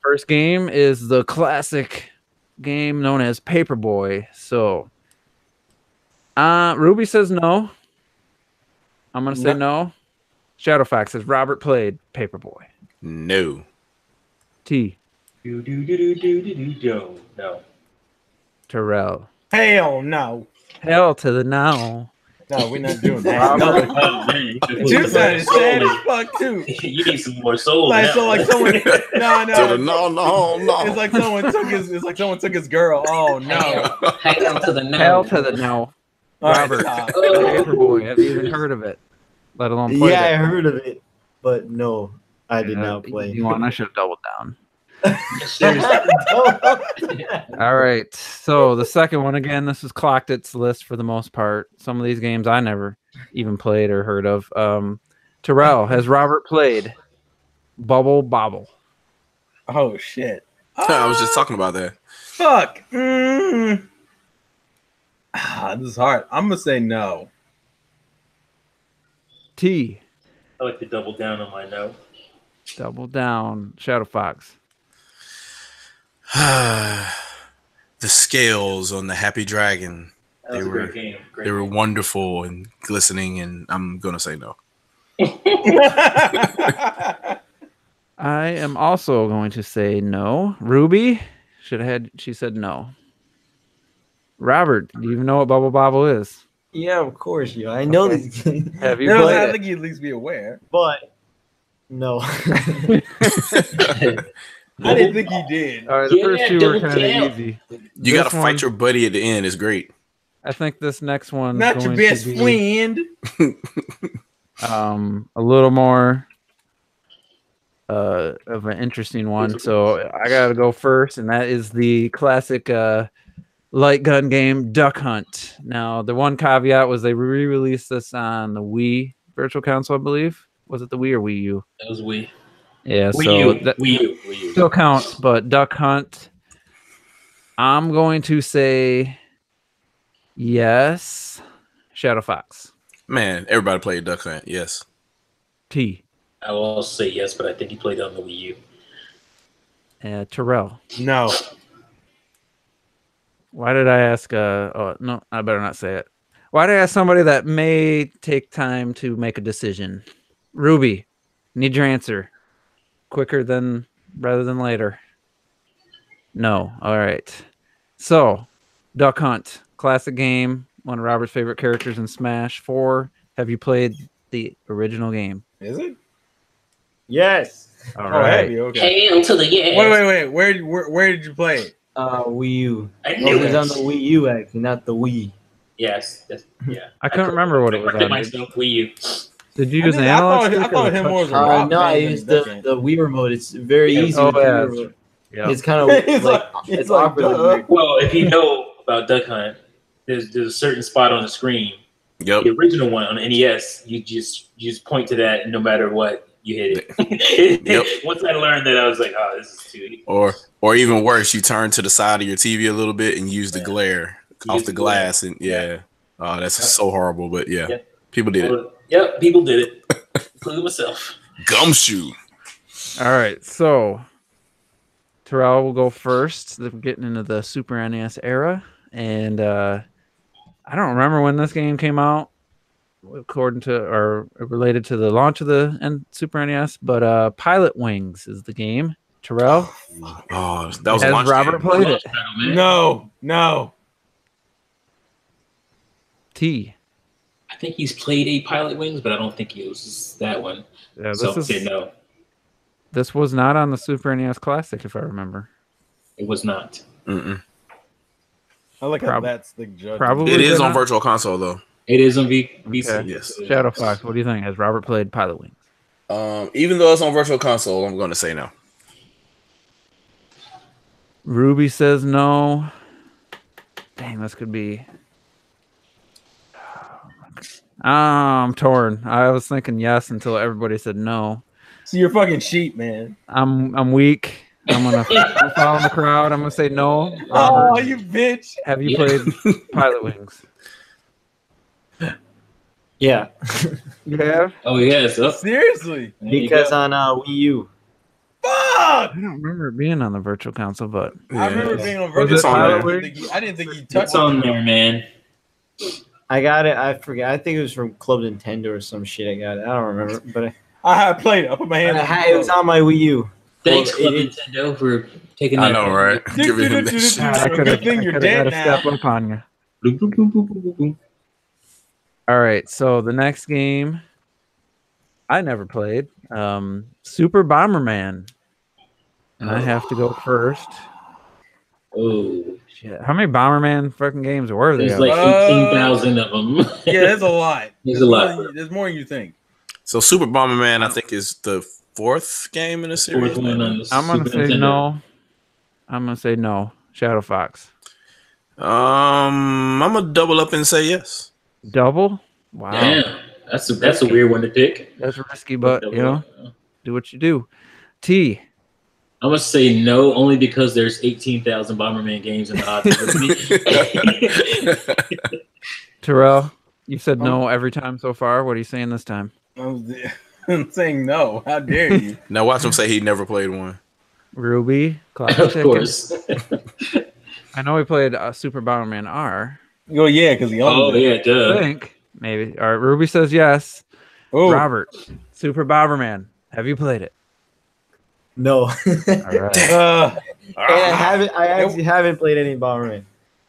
first game is the classic game known as Paperboy. So, Ruby says no. I'm gonna say no. Shadow Fox says Robert played Paperboy. No. T. No. Terrell. Hell no. Hell to the no. No, we're not doing that. You sounded sad as fuck too. You need some more soul. Like someone. No. No. It's like someone took his girl. Oh no. Hell to the no. Hell to the no. Robert. Paperboy. Have you even heard of it? Let alone play it. I heard of it, but no, I did not play. You want? I should have doubled down. All right, so the second one again, this is clocked its list for the most part. Some of these games I never even played or heard of. Terrell, has Robert played Bubble Bobble? Oh shit. I was just talking about that. Fuck. This is hard. I'm gonna say no. T. I like to double down on my no. Double down. Shadow Fox. The scales on the Happy Dragon. That was a great game. They were wonderful and glistening, and I'm gonna say no. I am also going to say no. Ruby she said no. Robert, do you even know what Bubble Bobble is? Yeah, of course, I know these games. Have you played I it? think you'd at least be aware. But no. I didn't think he did. All right, the first two were kind of easy. You got to fight your buddy at the end. It's great. I think this next one not your best friend. A little more of an interesting one. So I gotta go first, and that is the classic light gun game Duck Hunt. Now the one caveat was they re-released this on the Wii Virtual Console, I believe. Was it the Wii or Wii U? That was Wii. Yeah, Wii so U still counts, but Duck Hunt. I'm going to say yes. Shadow Fox. Man, everybody played Duck Hunt. Yes. T. I will also say yes, but I think he played on the Wii U. Terrell. No. Why did I ask? Oh no, I better not say it. Why did I ask somebody that may take time to make a decision? Ruby, need your answer quicker rather than later. No. All right. So, Duck Hunt, classic game, one of Robert's favorite characters in Smash 4. Have you played the original game? Is it? Yes. All right. Have you? Okay. Hail to the yes. Wait. Where did you play it? Wii U. I knew it was on the Wii U, actually, not the Wii. Yes. Yeah. I couldn't remember what it was on. Myself, Wii U. Did you use an analog stick? I thought him was a no, I used the Wii remote. It's very easy. Yeah. It's kind of it's awkward. Well, if you know about Duck Hunt, there's a certain spot on the screen. Yep. The original one on NES, you just point to that, and no matter what, you hit it. Yep. Once I learned that, I was like, oh, this is too easy. Or even worse, you turn to the side of your TV a little bit and use the glare off the glass, and oh, that's so horrible. But people did it. Yep, people did it, including myself. Gumshoe. All right, so Terrell will go first. We're getting into the Super NES era, and I don't remember when this game came out, according to or related to the launch of the Super NES. But Pilot Wings is the game. Terrell, that was has Robert game. played it? No. T. I think he's played a Pilot Wings, but I don't think it was that one. Yeah, so say no. This was not on the Super NES Classic, if I remember. It was not. I like how that's the judge. Probably it is on Virtual Console though. It is on VC. Okay. Yes. Shadow Fox, what do you think? Has Robert played Pilot Wings? Even though it's on Virtual Console, I'm going to say no. Ruby says no. Dang, this could be. I'm torn. I was thinking yes until everybody said no. So you're fucking sheep, man. I'm weak. I'm gonna follow the crowd. I'm gonna say no. Oh, you bitch! Have you played Pilot Wings? Yeah. You have? Oh yes. Seriously? Because on Wii U. Fuck! I don't remember it being on the Virtual Console, but I remember being on Was Virtual it Console. Pilot I didn't think you touched It's on there, man. I got it. I forget. I think it was from Club Nintendo or some shit. I got it. I don't remember, but I played it. I put my hand. it was on my Wii U. Thanks, Club Nintendo, for taking that. I know, right? Giving him that shit. Good thing you're dead now. Step up on you. All right, so the next game I never played, Super Bomberman, and I have to go first. Oh shit! How many Bomberman fucking games were there? There's like 18,000 of them. Yeah, there's a lot. There's a lot. There's more than you think. So Super Bomberman, I think, is the 4th game in the series. Fourth one on the I'm gonna Super say Nintendo. no. I'm gonna say no. Shadow Fox. I'm gonna double up and say yes. Double? Wow. Damn, that's a weird one to pick. That's risky, but you know, do what you do. T. I'm gonna say no, only because there's 18,000 Bomberman games in the odds. Terrell, you said no every time so far. What are you saying this time? I'm saying no. How dare you? Now watch him say he never played one. Ruby, Cloud Of Chicken. course. I know we played Super Bomberman R. Oh yeah, because he owned it. Yeah, I duh. think maybe. All right, Ruby says yes. Oh, Robert, Super Bomberman, have you played it? No. All right. And I actually haven't played any Bomberman,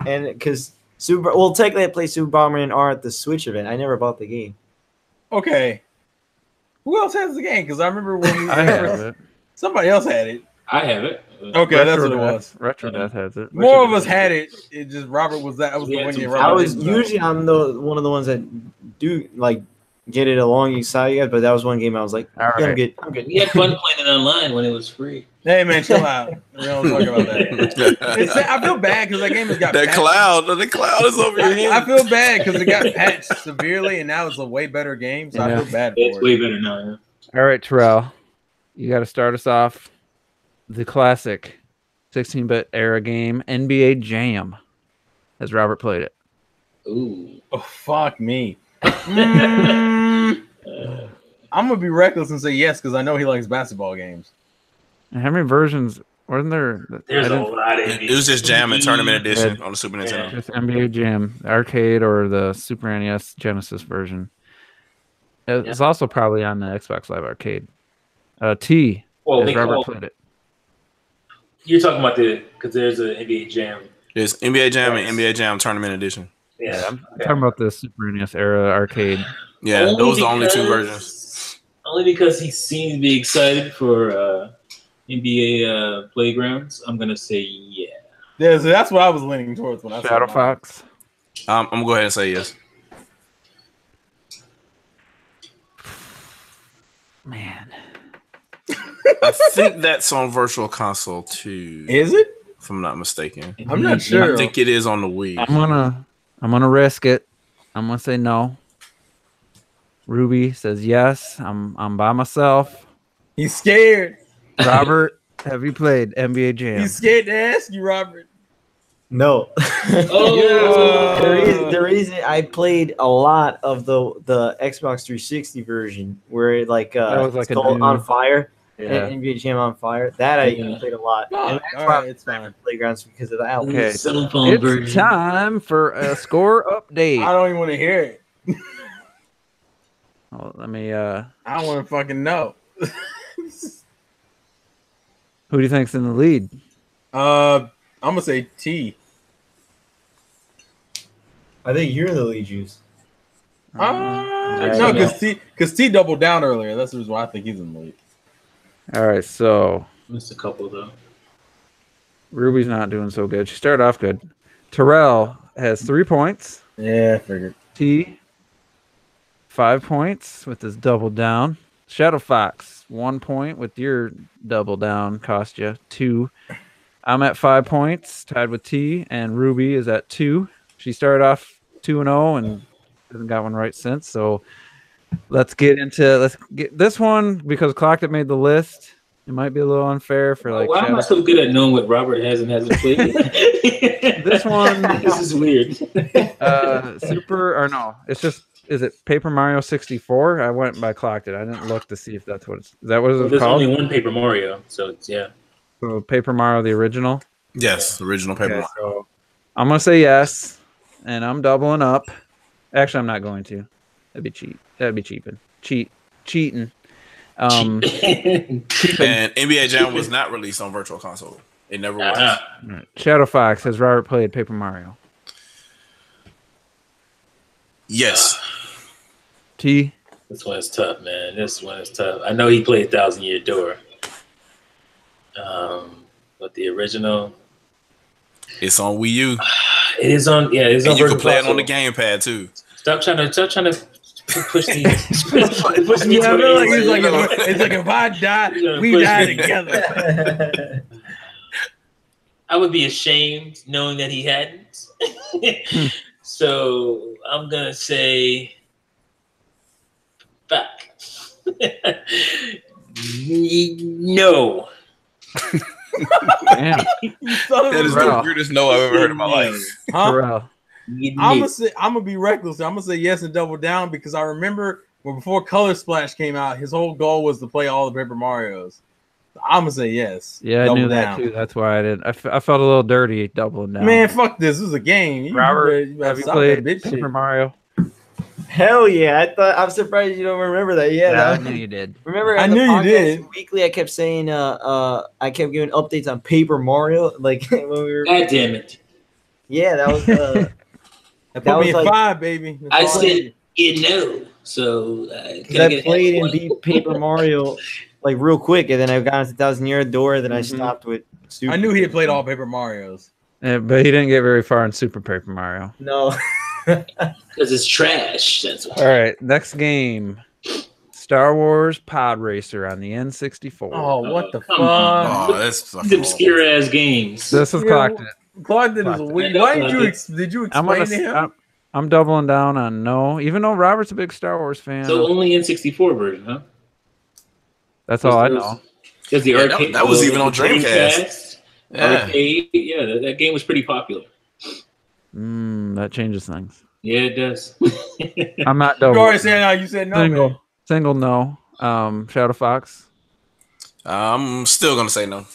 and because technically I played Super Bomberman R at the Switch event. I never bought the game. okay. Who else has the game? Because I remember when we I have it. somebody else had it. I have it. Okay, that's what it was. Retro Death has it. More of us had it. It just Robert was that. I was the one year. I was usually I'm one of the ones that do like get it alongside you guys, but that was one game I was like, All right. I'm good. We had fun playing it online when it was free. Hey man, chill out. We don't talk about that. I feel bad because that game has got The patched. cloud is over your head. I feel bad because it got patched severely, and now it's a way better game. So I feel bad It's for way it. better now. All right, Terrell, you got to start us off. The classic 16-bit era game, NBA Jam. Has Robert played it? Ooh. Oh fuck me. I'm gonna be reckless and say yes because I know he likes basketball games. And how many versions? Wasn't there? There's a lot of It was just Jam and Tournament Edition on the Super Nintendo. Just NBA Jam arcade or the Super NES Genesis version. It's also probably on the Xbox Live Arcade. T. Well, has Robert played it? You're talking about because there's an NBA Jam. There's NBA Jam and NBA Jam Tournament Edition. Yeah, I'm talking about the Super NES era arcade. Yeah, those are the only 2 versions. Only because he seems to be excited for NBA Playgrounds. I'm gonna say yeah. Yeah, so that's what I was leaning towards when I Shadow said Fox. I'm gonna go ahead and say yes. Man. I think that's on Virtual Console too. Is it? If I'm not mistaken. I'm not sure. I think it is on the Wii. I'm gonna risk it. I'm gonna say no. Ruby says yes. I'm by myself. He's scared. Robert, have you played NBA Jam? He's scared to ask you, Robert. No. Oh. The reason I played a lot of the Xbox 360 version where it like was like it's called On Fire. Yeah. And NBA Jam On Fire. That I played a lot. Oh, And that's all why right, it's fine. Playgrounds because of that. Okay, Cell phone it's version. time for a score update. I don't even want to hear it. Oh, let me. I don't want to fucking know. Who do you think's in the lead? I'm gonna say T. I think you're in the lead, Juice. No, because T doubled down earlier. That's the reason why I think he's in the lead. All right, so Missed a couple though. Ruby's not doing so good. She started off good. Terrell has 3 points. Yeah, I figured. T 5 points with his double down. Shadow Fox 1 point with your double down cost you 2. I'm at 5 points, tied with T, and Ruby is at 2. She started off 2-0 and hasn't got one right since. So let's get this one because Clocked It made the list. It might be a little unfair for like. Why am I so good at knowing what Robert hasn't played? This one. This is weird. It's just. Is it Paper Mario 64? I went by Clocked It. I didn't look to see if that's what it's. Is that what it's There's called? only one Paper Mario, so it's So Paper Mario the original. Yes, original Paper Mario. So I'm gonna say yes, and I'm doubling up. Actually, I'm not going to. That'd be cheap. That'd be cheating. Cheating. And NBA Jam was not released on Virtual Console. It never was. Right. Shadow Fox, has Robert played Paper Mario? Yes. T. This one is tough, man. This one is tough. I know he played 1,000 Year Door. But the original, it's on Wii U. It is on. Yeah, it's on. And you can play it on the gamepad too. Stop trying to push these. Push me to it's like if I die, we die together. I would be ashamed knowing that he hadn't. So I'm gonna say back. No. Damn. That is the weirdest no I've ever heard in my life. Huh? I'm gonna be reckless. I'm gonna say yes and double down because I remember before Color Splash came out, his whole goal was to play all the Paper Marios. I'm gonna say yes. Yeah, I knew that too. That's why I did. I felt a little dirty doubling down. Man, fuck this. This is a game. Robert, have you played Paper shit. Mario? Hell yeah! I'm surprised you don't remember that. Yeah, I knew you did. Remember? I knew you did. Weekly, I kept saying, I kept giving updates on Paper Mario, like when we were. God damn it! Yeah, that was. That put me at 5, baby. I said so. I played and beat Paper Mario like real quick, and then I got into 1,000 Year Door. Then I stopped with. I knew he had played all Paper Marios. Yeah, but he didn't get very far in Super Paper Mario. No. Because it's trash. That's All right, next game. Star Wars Pod Racer on the N64. Oh, what the fuck? Oh, that's fucking obscure ass games. This is Clocked It. Clocked It is weird. Why did you explain to him? I'm doubling down on no, even though Robert's a big Star Wars fan. So only N64 version, huh? That's all I know. Because the arcade that was even on Dreamcast. Arcade, that game was pretty popular. That changes things. Yeah, it does. I'm not double. You already said no. You said no. Single no. Shadow Fox. I'm still gonna say no.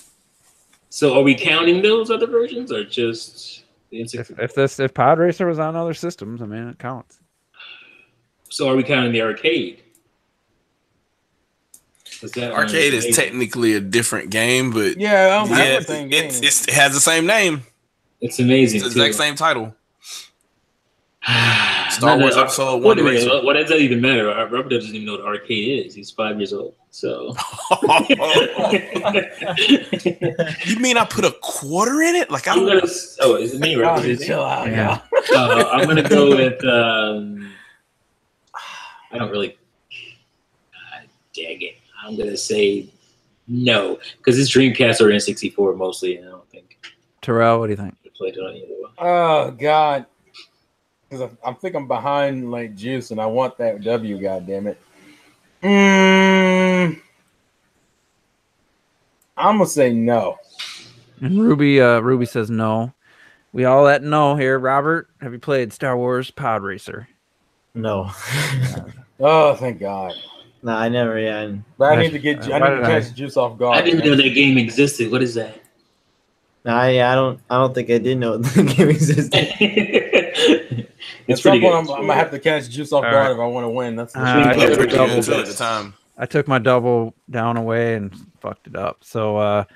So are we counting those other versions or just the N64? If Pod Racer was on other systems, I mean it counts. So are we counting the arcade? Arcade is technically a different game, but it has the same name. It's amazing. It's the exact same title. Star Wars Episode 1. What does that even matter? Robert doesn't even know what arcade is. He's 5 years old. So you mean I put a quarter in it? Like I'm gonna. Oh, is it me? Right? Chill out, yeah. I'm gonna go with. I don't really. God dang it! I'm gonna say no because it's Dreamcast or N64 mostly. And I don't think. Terrell, what do you think? Played it on either one. Oh God. Because I think I'm behind like Juice, and I want that W. God damn it! I'm gonna say no. And Ruby says no. We all at no here. Robert, have you played Star Wars Pod Racer? No. Oh, thank God. No, I never. Yeah. But I need to catch Juice off guard. I didn't know that game existed. What is that? No, I don't think I did know the game existed. At some point, I'm gonna have to catch Juice off guard if I want to win. That's at the time. I took my double down away and fucked it up. So,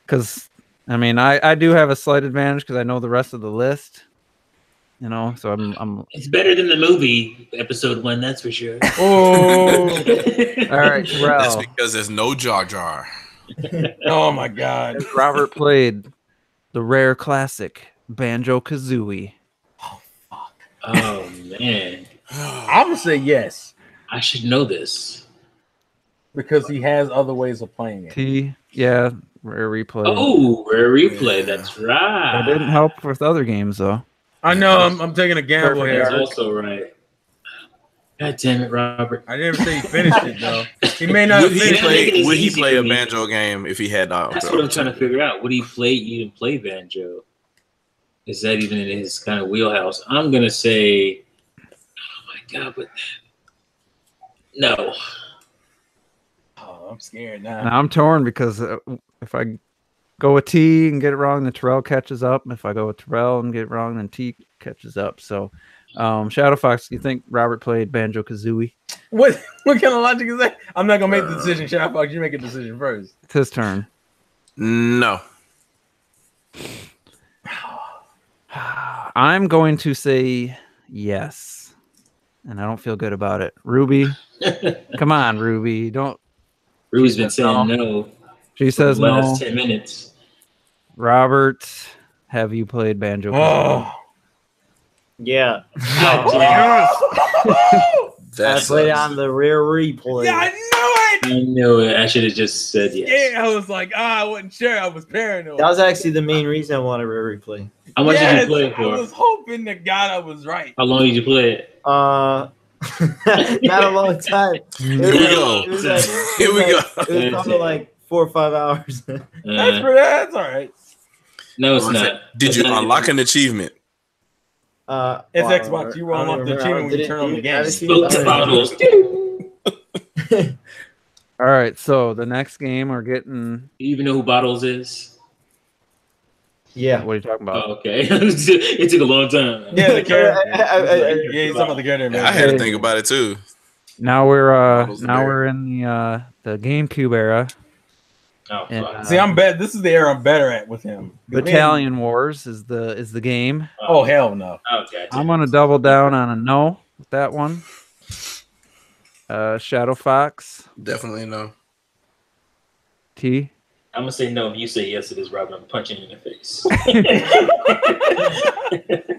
because I mean, I do have a slight advantage because I know the rest of the list. You know, so I'm. It's better than the movie episode 1, that's for sure. Oh, all right, Terrell. That's because there's no Jar Jar. Oh my God. Robert played the rare classic Banjo-Kazooie. Oh fuck. Oh man. I'm gonna say yes I should know this. because he has other ways of playing it. Yeah, rare replay. Oh, rare replay. That's right. That didn't help with other games though. I know. I'm taking a gamble That's here. also right. God damn it, Robert. I never say he finished it though. He may not. Would have he finished it. play a banjo game if he had? That's what I'm trying to figure out. Would he even play banjo? Is that even in his kind of wheelhouse? I'm gonna say, oh my God, but no. Oh, I'm scared now. Now I'm torn because if I go with T and get it wrong, then Terrell catches up. If I go with Terrell and get it wrong, then T catches up. So, Shadow Fox, do you think Robert played Banjo-Kazooie? What kind of logic is that? I'm not gonna make the decision, Shadow Fox. You make a decision first. It's his turn. No. I'm going to say yes, and I don't feel good about it. Ruby, come on, Ruby, don't. Ruby's been saying no. She says for the no. last 10 minutes. Robert, have you played Banjo-Kazooie? Oh, Yeah. oh. I played it on the rare replay. Yeah, I knew it. I knew it. I should have just said yes. Yeah, I was like, I wasn't sure. I was paranoid. That was actually the main reason I wanted a rare replay. How much did you play it I for? was hoping to God I was right. How long did you play it? Not a long time. Here we go. Here we go. It was probably like 4 or 5 hours. That's all right. No, it's not. Did you unlock an achievement? It's Xbox. You unlock the achievement when you turn on the game. All right, so the next game we're getting. You even know who Bottles is? Yeah. What are you talking about? Oh, okay. It took a long time. Yeah, the character. Yeah, he's talking about the character. Yeah, I had to think about it too. Now we're in the GameCube era. Oh, fuck. And, See, I'm bad. This is the era I'm better at with him. Battalion Wars is the game. Oh hell no. Okay. I'm gonna double down on a no with that one. Shadow Fox. Definitely no. T. I'm gonna say no. If you say yes, it is Robert. I'm punching you in the face.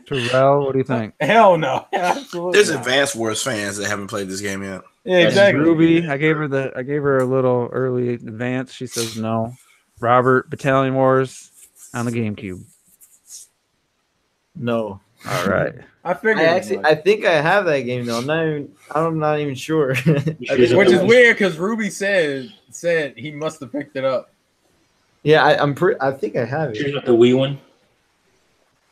Terrell, what do you think? Hell no. Absolutely. There's not. Advanced Wars fans that haven't played this game yet. Yeah, exactly. Ruby, I gave her a little early advance. She says no. Robert, Battalion Wars on the GameCube. No. All right. I figured. I think I have that game though. I'm not even sure. Which is weird because Ruby said he must have picked it up. Yeah, I think I have it. Here's the Wii one.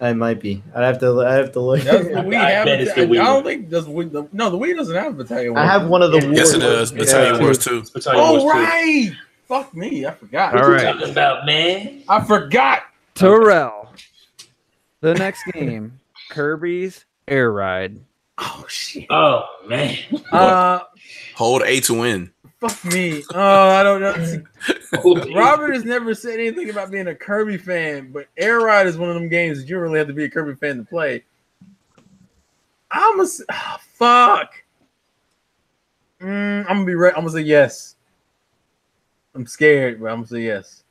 I might be. I have to look. Does the Wii have bet it's I the Wii don't one. think does Wii, no, the Wii doesn't have a Battalion. I have one of the Yes, it Wars. does. Battalion Wars 2. Oh right. Fuck me, I forgot. All What right. you talking about, man? I forgot. Terrell. The next game, Kirby's Air Ride. Oh shit. Oh man. Hold A to win. Fuck me. Oh, I don't know. See, Robert has never said anything about being a Kirby fan, but Air Ride is one of them games that you really have to be a Kirby fan to play. Fuck. I'm gonna be right. I'm gonna say yes. I'm scared, but I'm gonna say yes.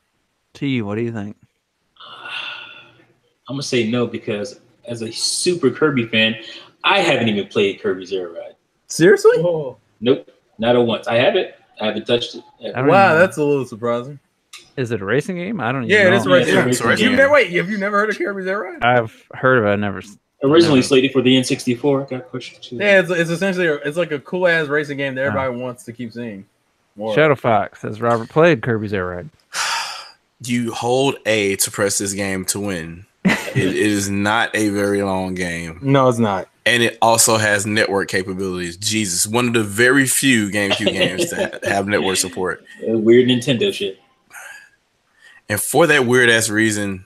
T, what do you think? I'm gonna say no because as a super Kirby fan, I haven't even played Kirby's Air Ride. Seriously? Oh. Nope, not a once. I haven't touched it. I don't Wow, even- that's a little surprising. Is it a racing game? I don't even Yeah, know. it is a racing Yeah, game. it's a racing You've game. never, wait, have you never heard of Kirby's Air Ride? I've heard of it. I never. Originally Never. slated for the N64, got pushed to. Yeah, it's essentially it's like a cool ass racing game that everybody wants to keep seeing. More. Shadow Fox has Robert played Kirby's Air Ride. You hold A to press this game to win. It is not a very long game. No, it's not. And it also has network capabilities. Jesus, one of the very few GameCube games to have network support. Weird Nintendo shit. And for that weird ass reason,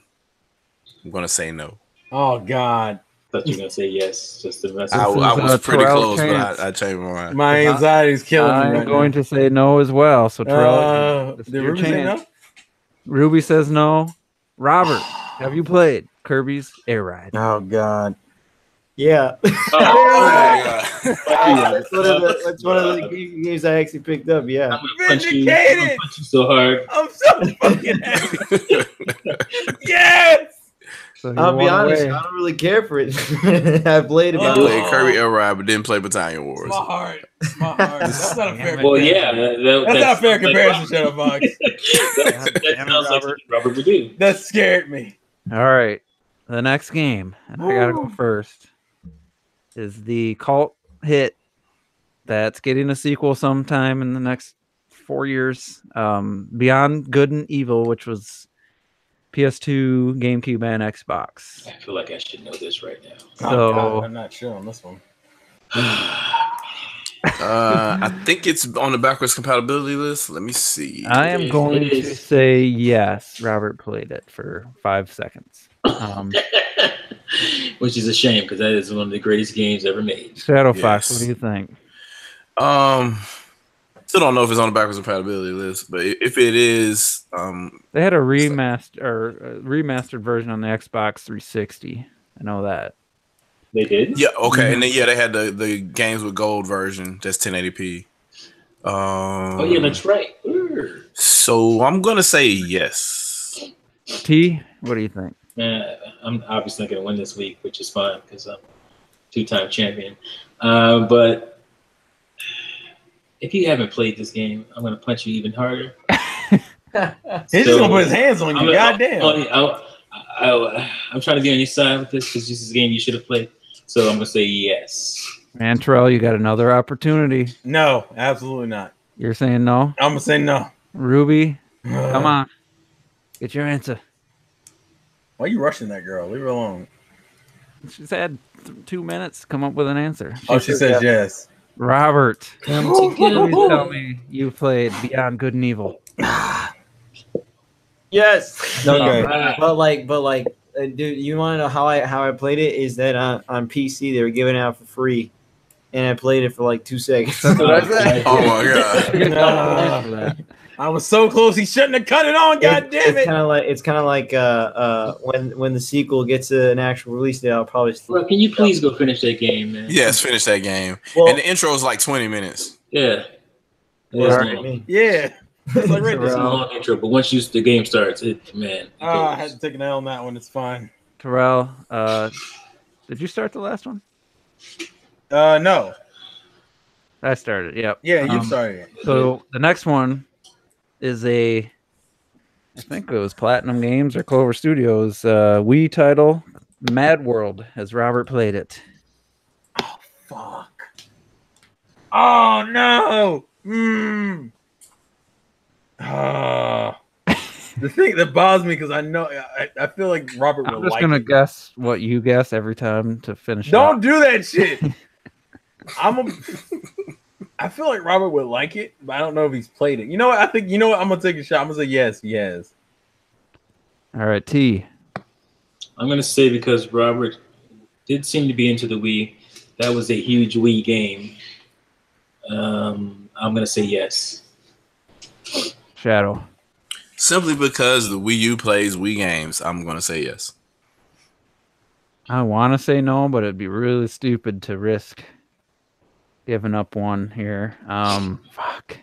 I'm gonna say no. Oh God. Thought you were gonna say yes, just to mess. I was pretty close, chance. but I changed my mind. My anxiety is killing me. I'm going to say no as well. So Terrell, did Ruby say no? Ruby says no. Robert, have you played Kirby's Air Ride? Oh God. Yeah. That's one of the games I actually picked up. Yeah. I'm gonna punch you so hard. I'm so fucking happy. Yes. So I'll be honest, I don't really care for it. I played it. I played Kirby Air Ride, but didn't play Battalion Wars. My heart. That's not a fair comparison. Well, yeah. That's not a fair comparison, Shadow Fox. That sounds like Robert would do. That scared me. All right. The next game, and I gotta go first, is the cult hit that's getting a sequel sometime in the next 4 years. Beyond Good and Evil, which was PS2, GameCube, and Xbox. I feel like I should know this right now. So God, I'm not sure on this one. I think it's on the backwards compatibility list. Let me see. I am going to say yes. Robert played it for 5 seconds. Which is a shame because that is one of the greatest games ever made. Shadow Fox, what do you think? Still don't know if it's on the backwards compatibility list, but if it is, they had a remastered version on the Xbox 360. I know that. They did? Yeah, okay. And then they had the games with gold version that's 1080p. Oh yeah, that's right. So I'm gonna say yes. T, what do you think? I'm obviously not gonna win this week, which is fine because I'm two-time champion. But if you haven't played this game, I'm gonna punch you even harder. He's just gonna put his hands on you. Goddamn. I'm trying to be on your side with this because this is a game you should have played. So I'm gonna say yes. Man, Terrell, you got another opportunity. No, absolutely not. You're saying no? I'm gonna say no. Ruby, come on, get your answer. Why are you rushing that girl? Leave her alone. She's had 2 minutes to come up with an answer. She says yes. Robert, Come please tell me you played Beyond Good and Evil. Yes. Okay. But like, dude, you want to know how I played it? Is that on PC they were giving it out for free, and I played it for like 2 seconds. Oh my god! I was so close. He shouldn't have cut it on. God damn it! It's kind of like when the sequel gets an actual release date, I'll probably. Bro, can you please go finish that game, man? Yes, finish that game. Well, and the intro is like 20 minutes. Yeah. Yeah. It's like right It's a long intro, but once the game starts, I had to take an L on that one. It's fine. Terrell, did you start the last one? No. I started. Yep. Yeah, you started it. So the next one is I think it was Platinum Games or Clover Studios Wii title, Mad World, as Robert played it. Oh fuck! Oh no! The thing that bothers me because I know I feel like Robert will like it. I'm just gonna guess what you guess every time to finish. Don't do that shit. I feel like Robert would like it, but I don't know if he's played it. You know what? I'm gonna take a shot. I'm gonna say yes. All right, T. I'm gonna say because Robert did seem to be into the Wii. That was a huge Wii game. I'm gonna say yes. Shadow. Simply because the Wii U plays Wii games, I'm gonna say yes. I want to say no, but it'd be really stupid to risk giving up one here. Fuck.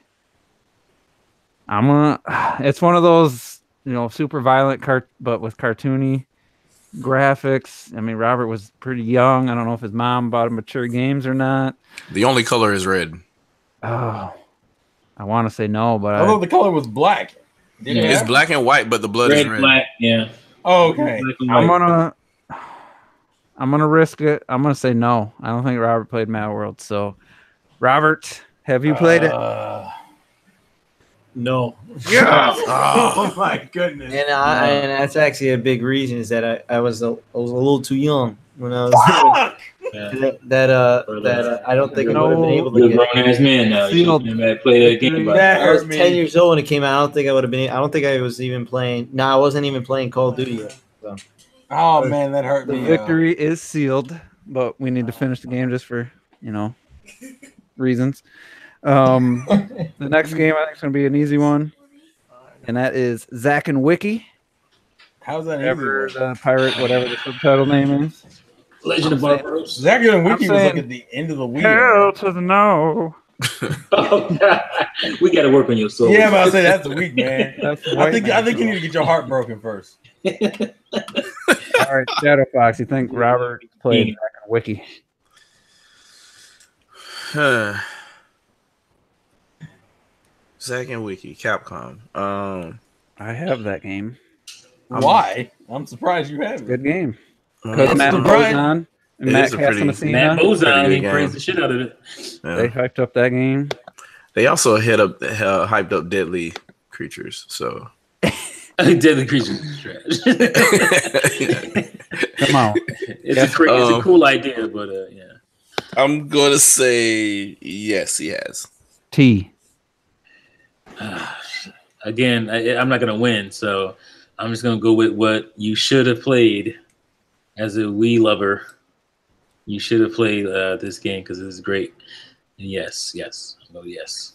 It's one of those, super violent but with cartoony graphics. I mean, Robert was pretty young. I don't know if his mom bought him mature games or not. The only color is red. Oh, I want to say no, but I thought the color was black. It's black and white, but the blood is red. Black, yeah. Oh, okay. I'm gonna risk it. I'm gonna say no. I don't think Robert played Mad World. So, Robert, have you played it? No. Yeah. Oh my goodness. And that's actually a big reason is that I was a little too young when I was that I don't think I would have been able to You're a get grown ass man now. You can't play that game. I was 10 years old when it came out. I don't think I would have been. I don't think I was even playing. No, I wasn't even playing Call of Duty yet. So. Oh man, that hurt me. The victory is sealed, but we need to finish the game just for reasons. The next game I think is going to be an easy one, and that is Zack and Wiki. How's that? Whatever the pirate, whatever the subtitle name is. Legend of Barbaros. Zack and Wiki was like at the end of the week. Hell to the no. Oh, God. We got to work on your soul. Yeah, but I say that's the week, man. I think you need to get your heart broken first. All right, Shadow Fox. You think Robert played Zack and Wiki? Zack and Wiki, Capcom. I have that game. Why? I'm surprised you have it. Good game. Because Matt Bozon and Matt Casamassina. Matt Bozon, he praised the shit out of it. Yeah. They hyped up that game. They also hyped up Deadly Creatures. So Deadly Creatures is trash. Come on. It's a cool idea, but yeah. I'm gonna say yes, he has. T. Again, I'm not gonna win, so I'm just gonna go with what you should have played as a Wii lover. You should have played this game because it is great. And yes, oh yes.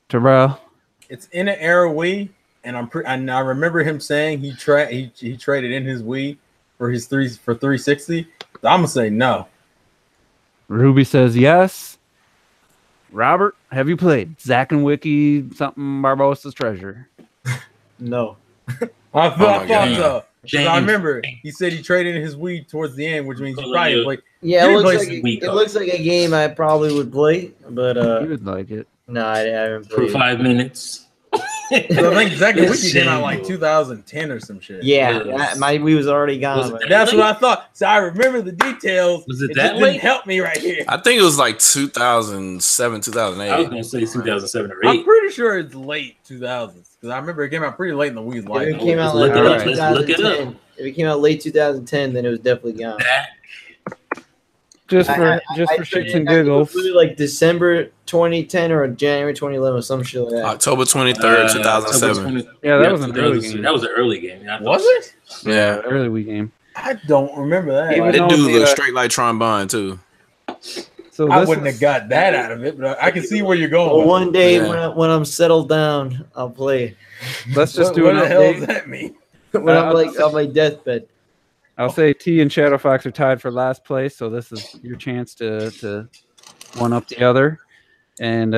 Terrell. It's in an era Wii, and I remember him saying he traded in his Wii for 360. So I'm gonna say no. Ruby says yes. Robert, have you played Zack and Wiki something Barbossa's Treasure? No. I thought so. So I remember he said he traded in his Wii towards the end, which means he probably played. Yeah, it looks like a game I probably would play, but you would like it. No, I haven't played for 5 minutes. So I think Zack and Wiki came out like 2010 or some shit. Yeah, my Wii was already gone. That's what I thought. So I remember the details. Was it that late? Help me right here. I think it was like 2007, 2008. I was gonna say 2007 or 8. I'm pretty sure it's late 2000s because I remember it came out pretty late in the Wii's life. If it came out like late 2010, if it came out late 2010, then it was definitely gone. Just for shits and giggles. Really like December 2010 or January 2011 or some shit like that. October 23rd, 2007. Yeah, that was an early game. That was an early game. Was it? Yeah, early Wii game. I don't remember that. Even they do look straight like trombone too. So I wouldn't have got that out of it, but I can see where you're going. Well, one day when I'm settled down, I'll play. Let's just do what an the update. hell does that mean? When I'm like on my deathbed. I'll say T and Shadow Fox are tied for last place, so this is your chance to one up the other. And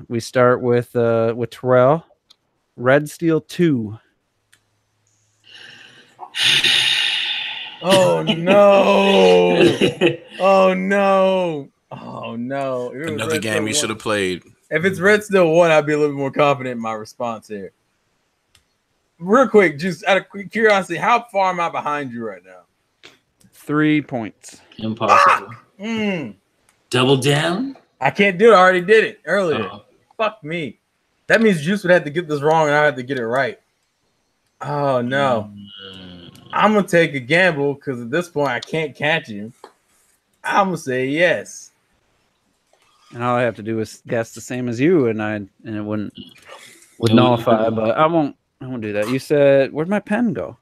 we start with Terrell. Red Steel 2. Oh no! Oh no! Oh no! Another game you should have played. If it's Red Steel 1, I'd be a little bit more confident in my response here. Real quick, just out of curiosity, how far am I behind you right now? 3 points. Impossible. Double down? I can't do it. I already did it earlier. Fuck me. That means Juice would have to get this wrong and I have to get it right. Oh, no. I'm going to take a gamble because at this point I can't catch you. I'm going to say yes. And all I have to do is guess the same as you, and it would nullify, but I won't do that. You said, where'd my pen go?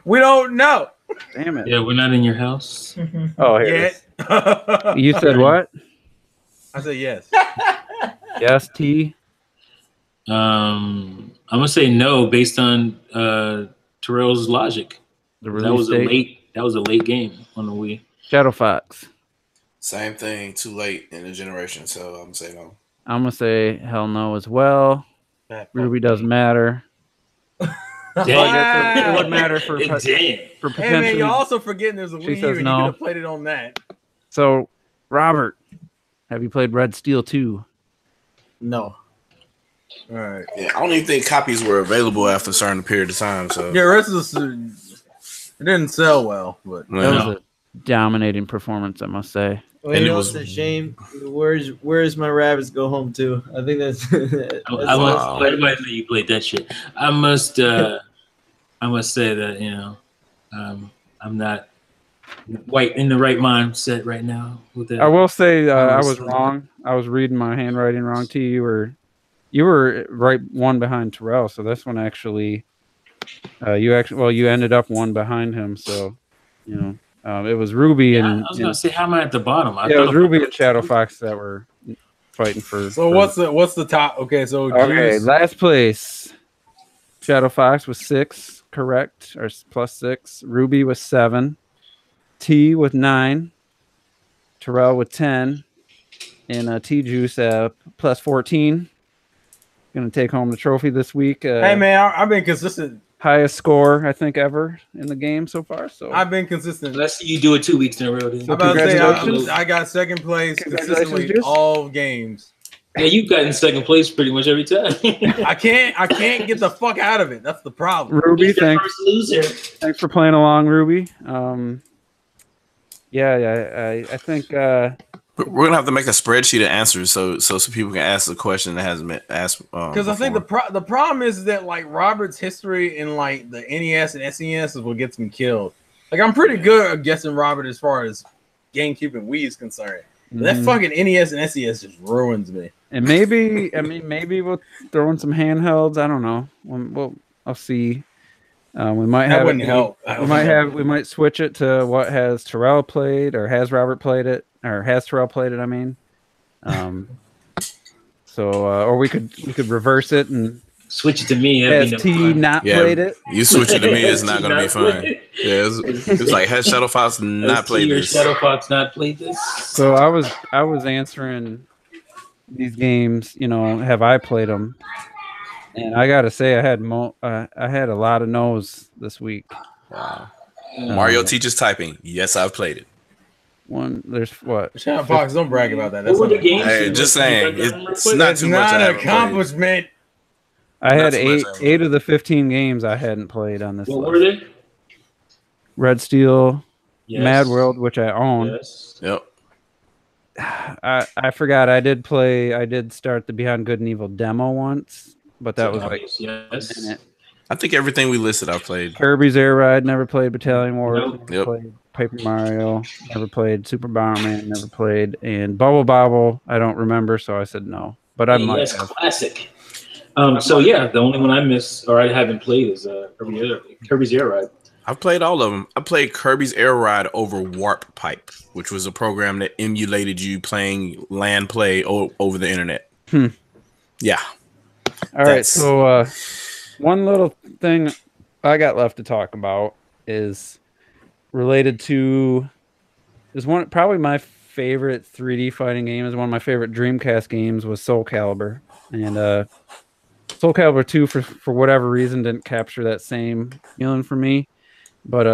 We don't know. Damn it. Yeah, we're not in your house. Oh, here it is. You said what? I said yes. Yes, T. I'm gonna say no based on Terrell's logic. That was a late game on the Wii. Shadow Fox. Same thing, too late in the generation, so I'm gonna say no. I'm gonna say hell no as well. Ruby doesn't matter. Damn. It would matter for potentially. Hey man, you're also forgetting there's a Wii U and you could have played it on that. So, Robert, have you played Red Steel 2? No. All right. Yeah, I don't even think copies were available after a certain period of time. So yeah, rest of it didn't sell well, but that was a dominating performance, I must say. Well, you know, it's a shame. Where's my rabbits go home to? I think that's. Everybody know you played that shit. I must say that I'm not in the right mindset right now with that. I will say I was wrong. I was reading my handwriting wrong. T, you were right one behind Terrell. So this one actually, you ended up one behind him. So, it was Ruby and I was gonna say, how am I at the bottom? It was Ruby and Shadow Fox that were fighting for. So what's the top? Okay, so last place. Shadow Fox was 6, correct, or +6. Ruby was 7. T with 9. Terrell with 10, and T Juice +14. Gonna take home the trophy this week. Hey man, I've been consistent. Highest score I think ever in the game so far. So I've been consistent. Let's see you do it 2 weeks in a row. So congratulations. I got second place consistently all games. Yeah, you've gotten second place pretty much every time. I can't get the fuck out of it. That's the problem. Ruby, thanks for playing along, Ruby. I think we're gonna have to make a spreadsheet of answers so people can ask the question that hasn't been asked. Because I think the problem is that like Robert's history in like the NES and SNES is what gets me killed. Like I'm pretty good at guessing Robert as far as GameCube and Wii is concerned. That fucking NES and SNES just ruins me. And maybe we'll throw in some handhelds. I don't know. I'll see. We might have. That wouldn't help. We might switch it to what has Terrell played, or has Robert played it, or has Terrell played it. I mean, or we could reverse it and switch it to me. Has T not played it? You switch it to me, it's not gonna be fun. Yeah, it's like has Shadow Fox not played this? Shadow Fox not played this? So I was answering these games. Have I played them? And I gotta say, I had a lot of no's this week. Wow. Mario teaches typing. Yes, I've played it. There's what? Shadow Fox, don't brag about that. That's what the games. Hey, just saying, it's not too much. An accomplishment. I had 8 of the 15 games I hadn't played on this. What were they? Red Steel, yes. Mad World, which I own. Yes. Yep. I forgot. I did start the Beyond Good and Evil demo once, but that was like yes. a minute. I think everything we listed I've played. Kirby's Air Ride, never played Battalion Wars, Nope. never played Paper Mario, never played Super Bomberman, never played, and Bubble Bobble, I don't remember, so I said no. But I might have. Classic. So yeah, the only one I missed or I haven't played is Kirby's Air Ride. I've played all of them. I played Kirby's Air Ride over Warp Pipe, which was a program that emulated you playing LAN play over the internet. Yeah. All right. So one little thing I got left to talk about is related to probably my favorite 3D fighting game. Is one of my favorite Dreamcast games was Soul Calibur, and Soul Calibur 2 for whatever reason didn't capture that same feeling for me. But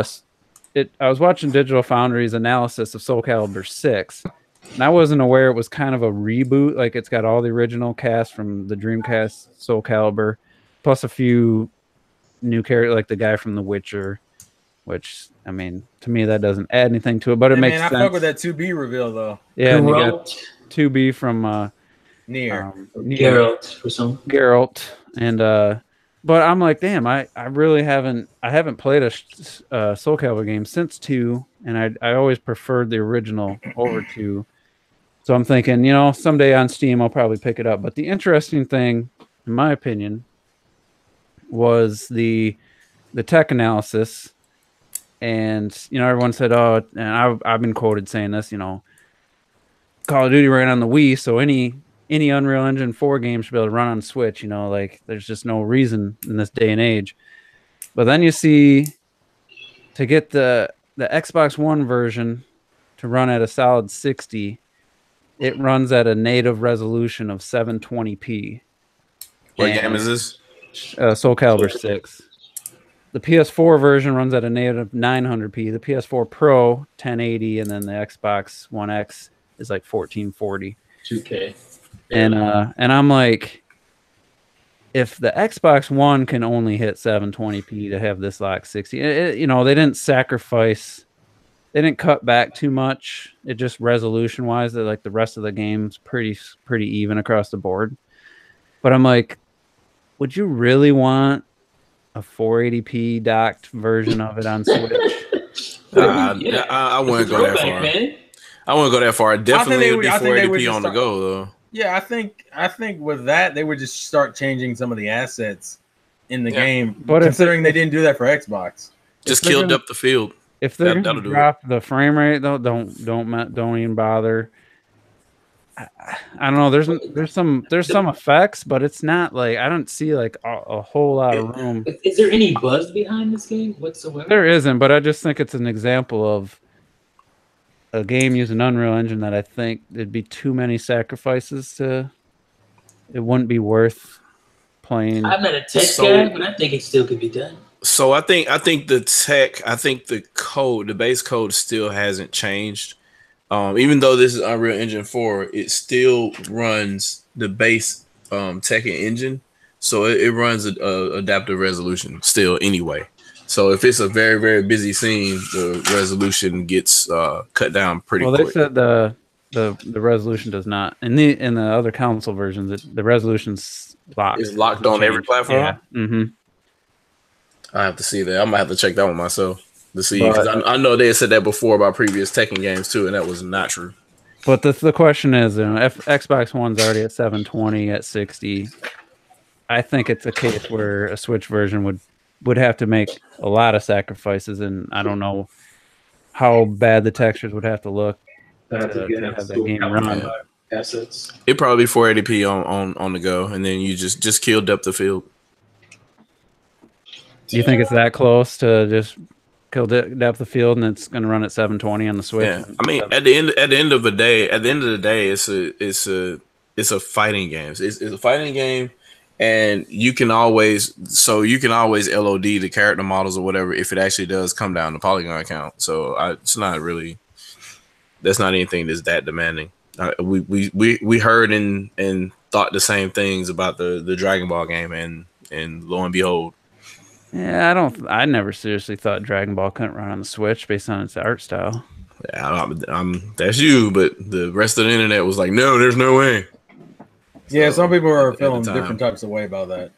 I was watching Digital Foundry's analysis of Soul Calibur 6, and I wasn't aware it was kind of a reboot. Like it's got all the original cast from the Dreamcast Soul Calibur, plus a few new characters, like the guy from The Witcher, which, I mean, to me that doesn't add anything to it, but it makes sense. I fuck with that 2B reveal though. Yeah, and you got 2B from Nier. Geralt or something. Geralt, and but I'm like, damn, I really haven't played a Soul Calibur game since 2, and I always preferred the original over 2. So I'm thinking, someday on Steam I'll probably pick it up. But the interesting thing, in my opinion, was the tech analysis, and everyone said, oh, and I've been quoted saying this, Call of Duty ran on the Wii, so any Unreal Engine 4 game should be able to run on Switch, like there's just no reason in this day and age. But then you see, to get the Xbox One version to run at a solid 60, it runs at a native resolution of 720p. What game is this? Soul Calibur 6. The PS4 version runs at a native 900p. The PS4 Pro 1080, and then the Xbox One X is like 1440. 2K. And I'm like, if the Xbox One can only hit 720p to have this like 60, they didn't sacrifice they didn't cut back too much. It just resolution wise, that like the rest of the game's pretty even across the board. But I'm like, would you really want a 480p docked version of it on Switch? I wouldn't go that far. Man. I wouldn't go that far. Definitely it would be 480p on the go though. Yeah, I think with that they would just start changing some of the assets in the game. But considering they didn't do that for Xbox, just kill depth of field. If they're gonna drop the frame rate though, don't even bother. I don't know. There's some effects, but it's not like I don't see like a whole lot of room. Is there any buzz behind this game whatsoever? There isn't, but I just think it's an example of a game using Unreal Engine that I think it'd be too many sacrifices to. It wouldn't be worth playing. I'm not a tech guy, but I think it still could be done. So I think the code, the base code still hasn't changed. Even though this is Unreal Engine 4, it still runs the base Tekken engine. So it runs adaptive resolution still anyway. So if it's a very, very busy scene, the resolution gets cut down pretty quick. Well, they said the resolution does not. In the other console versions, the resolution's locked. It's locked on every platform? Yeah. Mm-hmm. I have to see that. I might have to check that one myself to see, because I know they had said that before about previous Tekken games too, and that was not true. But the question is, if Xbox One's already at 720 at 60, I think it's a case where a Switch version would have to make a lot of sacrifices, and I don't know how bad the textures would have to look to have that game run. Assets. It'd probably be 480p on the go, and then you just kill depth of field. Do you think it's that close to just kill depth of field, and it's going to run at 720 on the Switch? Yeah, I mean, at the end of the day, it's a fighting game. It's a fighting game, and you can always LOD the character models or whatever if it actually does come down to polygon count. So it's not really. That's not anything that's that demanding. We heard and thought the same things about the Dragon Ball game, and lo and behold. Yeah, I never seriously thought Dragon Ball couldn't run on the Switch based on its art style. Yeah, that's you, but the rest of the internet was like, no, there's no way. Yeah, some people are feeling different types of way about that.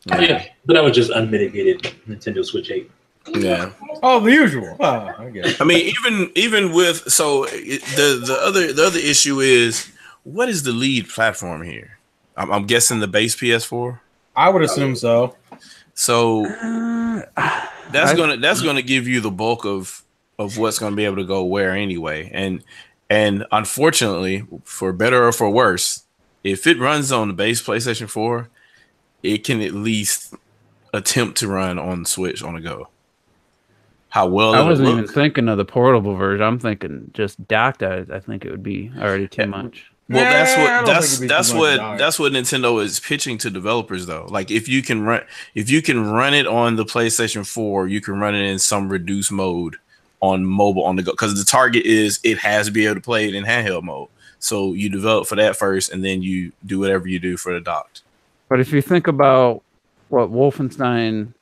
Yeah, but that was just unmitigated Nintendo Switch 8. Yeah. Oh, the usual. I guess. I mean, even with the other issue is, what is the lead platform here? I'm guessing the base PS4. I would assume so. So that's gonna give you the bulk of what's gonna be able to go where anyway. And unfortunately, for better or for worse, if it runs on the base PlayStation 4, it can at least attempt to run on Switch on the go. How well I wasn't even thinking of the portable version. I'm thinking just docked. I think it would be already too much. Well, that's what Nintendo is pitching to developers though. Like if you can run it on the PlayStation 4, you can run it in some reduced mode on mobile on the go, because the target is it has to be able to play it in handheld mode. So you develop for that first, and then you do whatever you do for the docked. But if you think about what Wolfenstein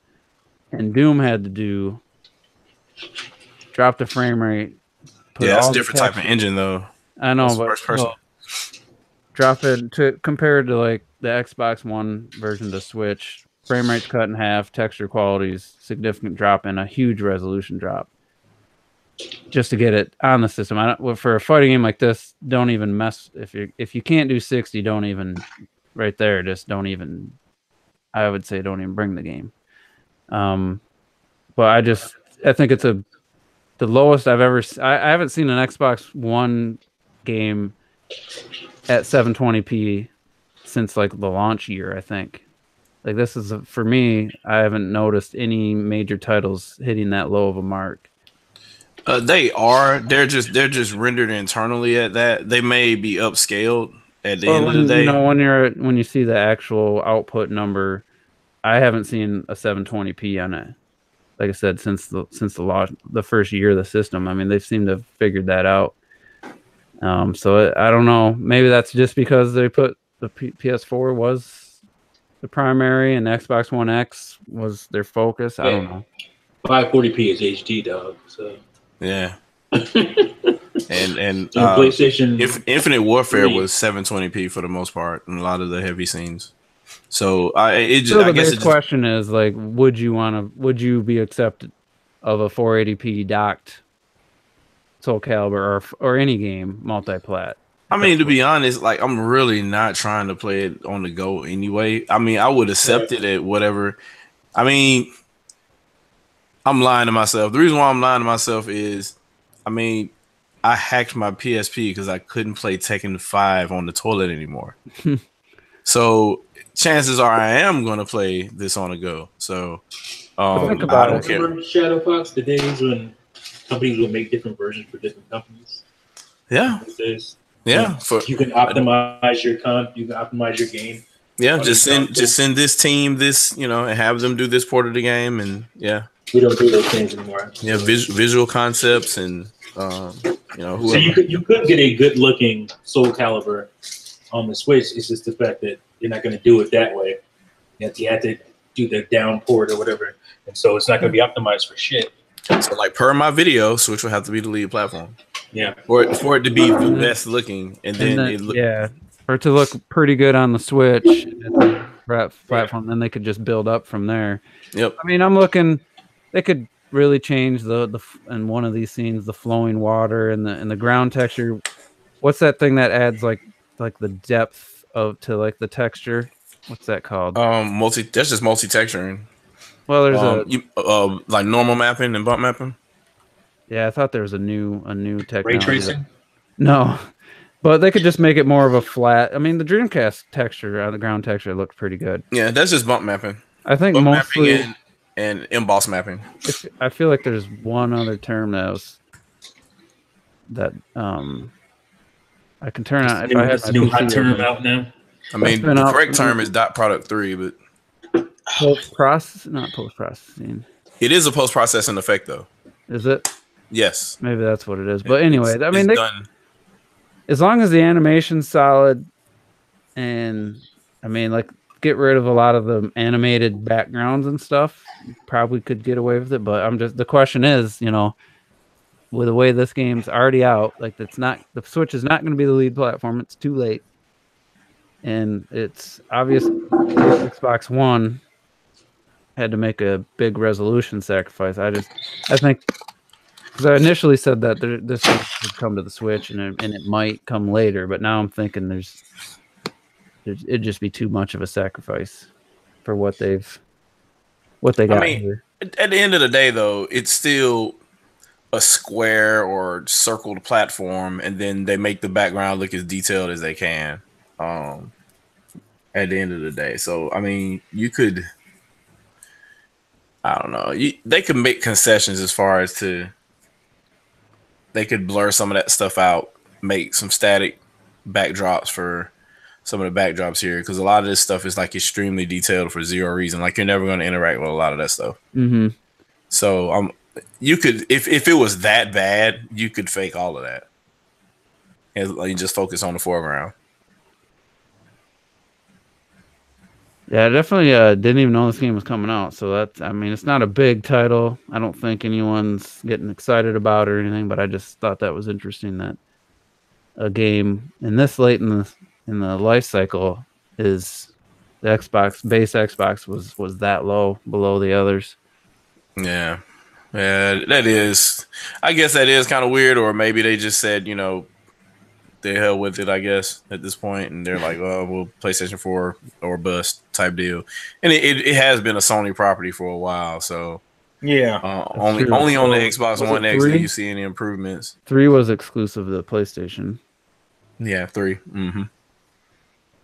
and Doom had to do, drop the frame rate. Yeah, that's a different type of engine though. I know, but first person. Drop it to compared to like the Xbox One version to Switch, frame rate's cut in half, texture quality's significant drop, and a huge resolution drop. Just to get it on the system. For a fighting game like this, don't even mess. If you can't do 60, don't even. Right there, just don't even. I would say don't even bring the game. But I think it's the lowest I've ever. I haven't seen an Xbox One game at 720p since like the launch year. I think like this is for me. I haven't noticed any major titles hitting that low of a mark. They're just rendered internally at that. They may be upscaled at the end of the day. You know, when you see the actual output number, I haven't seen a 720p on it. Like I said, since the launch, the first year of the system. I mean, they seem to have figured that out. So I don't know. Maybe that's just because they put the PS4 was the primary and the Xbox One X was their focus. I don't know. 540p is HD, dog. So yeah. and PlayStation Infinite Warfare 3 was 720p for the most part, and a lot of the heavy scenes. So I guess the question is like, would you be accepted of a 480p docked Soul Calibur or any game multi-plat? I mean, to be honest, like I'm really not trying to play it on the go anyway. I mean, I would accept it at whatever. I mean, I'm lying to myself. The reason why I'm lying to myself is, I mean, I hacked my PSP because I couldn't play Tekken 5 on the toilet anymore. So chances are I am going to play this on the go. So think about I don't care. Shadow Fox, the days when companies would make different versions for different companies. Yeah. Yeah. You can optimize your you can optimize your game. Yeah, just send this team this, and have them do this port of the game, and yeah. We don't do those things anymore. Yeah, visual concepts and whoever. So you could get a good looking Soul Calibur on the Switch. It's just the fact that you're not going to do it that way. You have to do the down port or whatever, and so it's not going to be optimized for shit. So, like per my video, Switch will have to be the lead platform. Yeah, for it to be the best looking, and then for it to look pretty good on the Switch platform, then they could just build up from there. Yep. I mean, I'm looking. They could really change the in one of these scenes, the flowing water and the ground texture. What's that thing that adds like the depth to like the texture? What's that called? That's just multi-texturing. Well, there's like normal mapping and bump mapping. Yeah, I thought there was a new technology. Ray tracing? No, but they could just make it more of a flat. I mean, the Dreamcast texture, the ground texture, looked pretty good. Yeah, that's just bump mapping. I think bump mostly mapping and emboss mapping. I feel like there's one other term that I can turn on if I have a new hot term out now. I mean, the correct term is dot product 3, but not post processing. It is a post processing effect, though. Is it? Yes. Maybe that's what it is. But anyway, I mean, done. As long as the animation's solid, and I mean, like, get rid of a lot of the animated backgrounds and stuff, you probably could get away with it. But the question is, with the way this game's already out, like the Switch is not going to be the lead platform. It's too late. And it's obvious Xbox One had to make a big resolution sacrifice. I think, because I initially said that this would come to the Switch and it might come later, but now I'm thinking it'd just be too much of a sacrifice for what they got here. At the end of the day, though, it's still a square or circled platform, and then they make the background look as detailed as they can. At the end of the day, so I mean, you could, I don't know, they could make concessions as far as they could blur some of that stuff out, make some static backdrops for some of the backdrops here, because a lot of this stuff is like extremely detailed for zero reason. Like you're never going to interact with a lot of that stuff. Mm-hmm. So you could, if it was that bad, you could fake all of that and like, just focus on the foreground. Yeah, I definitely didn't even know this game was coming out. So it's not a big title. I don't think anyone's getting excited about it or anything, but I just thought that was interesting that a game in this late in the life cycle is the base Xbox was that low below the others. Yeah, that is. I guess that is kind of weird, or maybe they just said, the hell with it, I guess, at this point, and they're like, "Oh, well, PlayStation 4 or bust" type deal. And it has been a Sony property for a while, so yeah. Only on the Xbox One X do you see any improvements. 3 was exclusive to the PlayStation. Yeah, 3. Mm-hmm.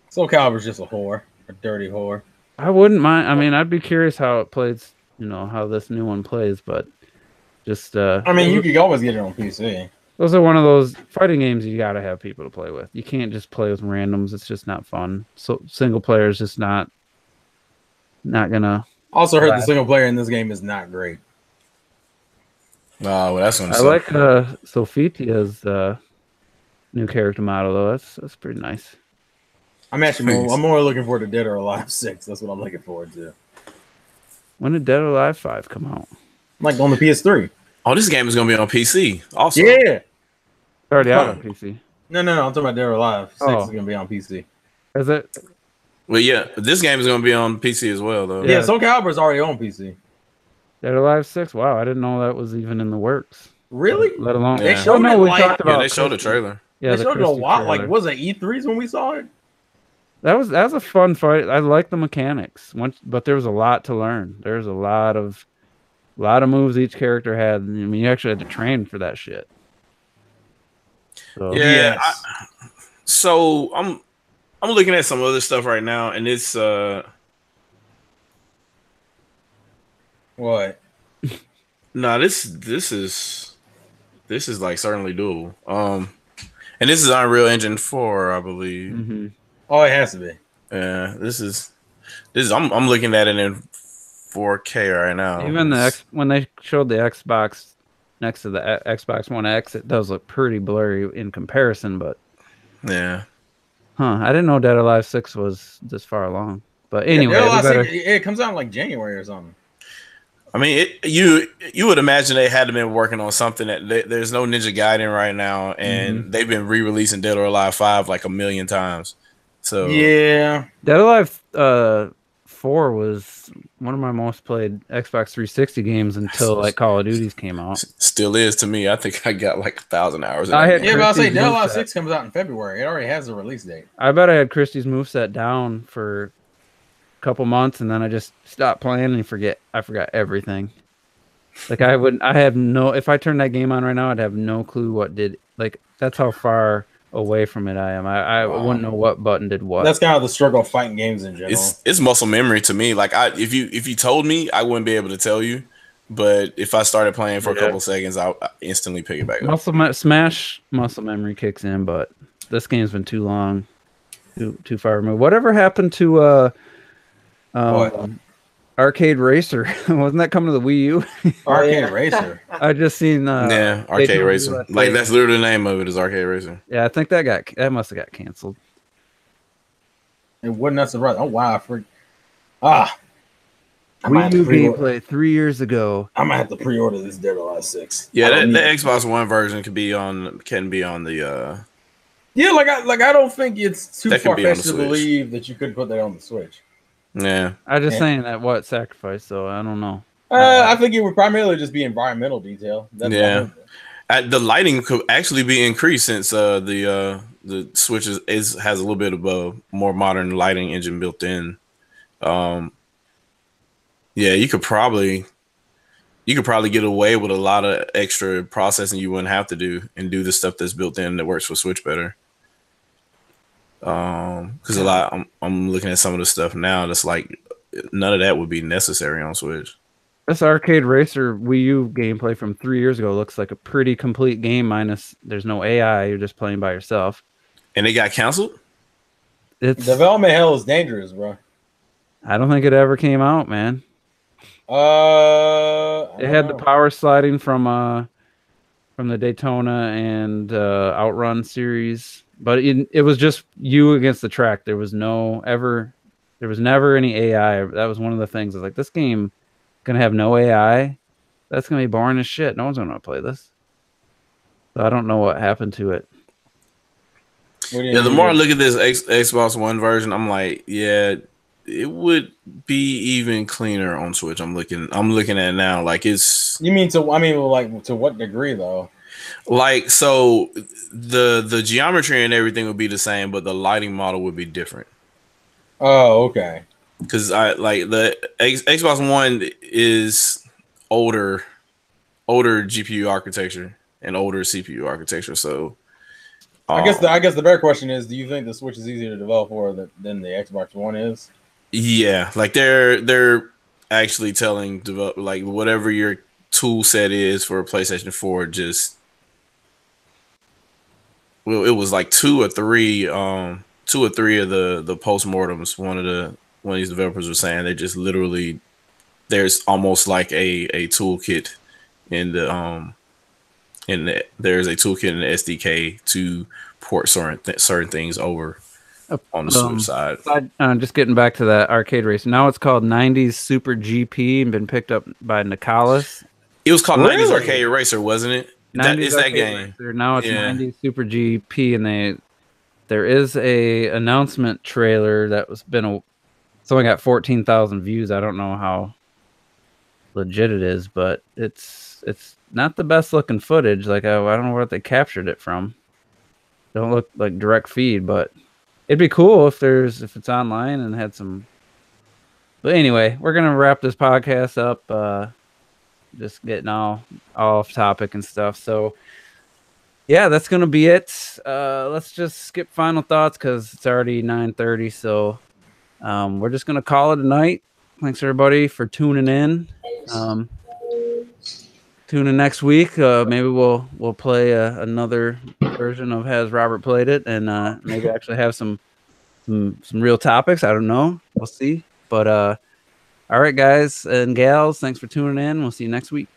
Soul Calibur's just a whore, a dirty whore. I wouldn't mind. I mean, I'd be curious how it plays. How this new one plays, but just. I mean, you could always get it on PC. Those are one of those fighting games you got to have people to play with. You can't just play with randoms. It's just not fun. So single player is just not gonna. Also heard the single player in this game is not great. Oh, well, that's what I like Sophitia's new character model though. That's pretty nice. I'm more looking forward to Dead or Alive 6. That's what I'm looking forward to. When did Dead or Alive 5 come out? Like on the PS3. Oh, this game is gonna be on PC also. Yeah, it's already out on PC. No. I'm talking about Dead or Alive 6 is gonna be on PC. Is it? Well, yeah, this game is gonna be on PC as well, though. Yeah, Soul Calibur's already on PC. Dead or Alive 6. Wow, I didn't know that was even in the works. Really? Let alone they showed no, it we like, talked about. Yeah, they showed the trailer. Yeah, they showed it a while. Like, was it E3s when we saw it? That was a fun fight. I like the mechanics. But there was a lot to learn. There's a lot of moves each character had. I mean, you actually had to train for that shit. So, Yeah. So I'm looking at some other stuff right now, and it's what? No, this is like certainly doable. And this is Unreal Engine 4, I believe. Mm-hmm. Oh, it has to be. Yeah, this is. I'm looking at it in 4K right now. Even when they showed the Xbox next to the Xbox One X, it does look pretty blurry in comparison. But yeah, I didn't know Dead or Alive 6 was this far along. But anyway, it comes out in like January or something. I mean, you would imagine they had to been working on something that there's no Ninja Gaiden right now, and they've been re-releasing Dead or Alive 5 like 1,000,000 times. So yeah, Dead or Alive 4 was one of my most played Xbox 360 games until like Call of Duties came out. Still is to me. I think I got like 1,000 hours. But I'll say Dead or Alive 6 comes out in February. It already has a release date. I bet I had Christie's moveset down for couple months, and then I just stopped playing and I forgot everything. Like if I turned that game on right now, I'd have no clue what did, like, that's how far away from it I am. I wouldn't know what button did what. That's kind of the struggle of fighting games in general. It's muscle memory to me. Like if you told me, I wouldn't be able to tell you, but if I started playing for a couple seconds, I instantly pick it back up. Smash muscle memory kicks in, but this game's been too long, too far removed. Whatever happened to Arcade Racer? Wasn't that coming to the Wii U? Arcade Racer. I just seen Arcade Racer. Like that's literally the name of it, is Arcade Racer. Yeah, I think that must have got canceled. It wouldn't have surprised. Oh wow, Wii U gameplay 3 years ago. I'm gonna have to pre-order this Dead or Alive 6. Yeah, the Xbox One version can be on the Yeah, I don't think it's too far-fetched to believe that you could put that on the Switch. Yeah, I'm just saying that sacrifice, so I don't know. I think it would primarily just be environmental detail. The lighting could actually be increased since the Switch has a little bit of a more modern lighting engine built in. Yeah, you could probably get away with a lot of extra processing you wouldn't have to do and do the stuff that's built in that works for Switch better. Because I'm looking at some of the stuff now that's like none of that would be necessary on Switch. This Arcade Racer Wii U gameplay from 3 years ago looks like a pretty complete game, minus there's no AI, you're just playing by yourself. And it got canceled? Development hell is dangerous, bro. I don't think it ever came out, man. It had the power sliding from the Daytona and Outrun series. But it was just you against the track. There was never any AI. That was one of the things. It's like, this game gonna have no AI. That's gonna be boring as shit. No one's gonna play this. So I don't know what happened to it. Yeah, the more I look at this Xbox One version, I'm like, yeah, it would be even cleaner on Switch. I'm looking at it now. Like it's. You mean to what degree though? Like, so the geometry and everything would be the same, but the lighting model would be different. Oh, okay. Because I like the Xbox One is older GPU architecture and older CPU architecture. So I guess the better question is, do you think the Switch is easier to develop for than the Xbox One is? Yeah, like they're actually telling like whatever your tool set is for a PlayStation 4, just it was like two or three of the postmortems. One of these developers was saying they just literally there's almost like a toolkit in the there's a toolkit in the SDK to port certain things over on the Switch side. Just getting back to that Arcade Race. Now it's called 90s Super GP and been picked up by Nicalis. It was called 90s Arcade Racer, wasn't it? 90s it's that game. Racer. Now it's 90s Super GP, and there is a announcement trailer that was it's only got 14,000 views. I don't know how legit it is, but it's not the best looking footage. Like I don't know what they captured it from. Don't look like direct feed, but it'd be cool if it's online and had some. But anyway, we're gonna wrap this podcast up. Just getting all off topic and stuff. So yeah, that's gonna be it. Let's just skip final thoughts because it's already 9:30. So we're just gonna call it a night. Thanks everybody for tuning in. Tune in next week. Maybe we'll play another version of Has Robert Played It, and maybe actually have some real topics. I don't know. We'll see. But all right, guys and gals, thanks for tuning in. We'll see you next week.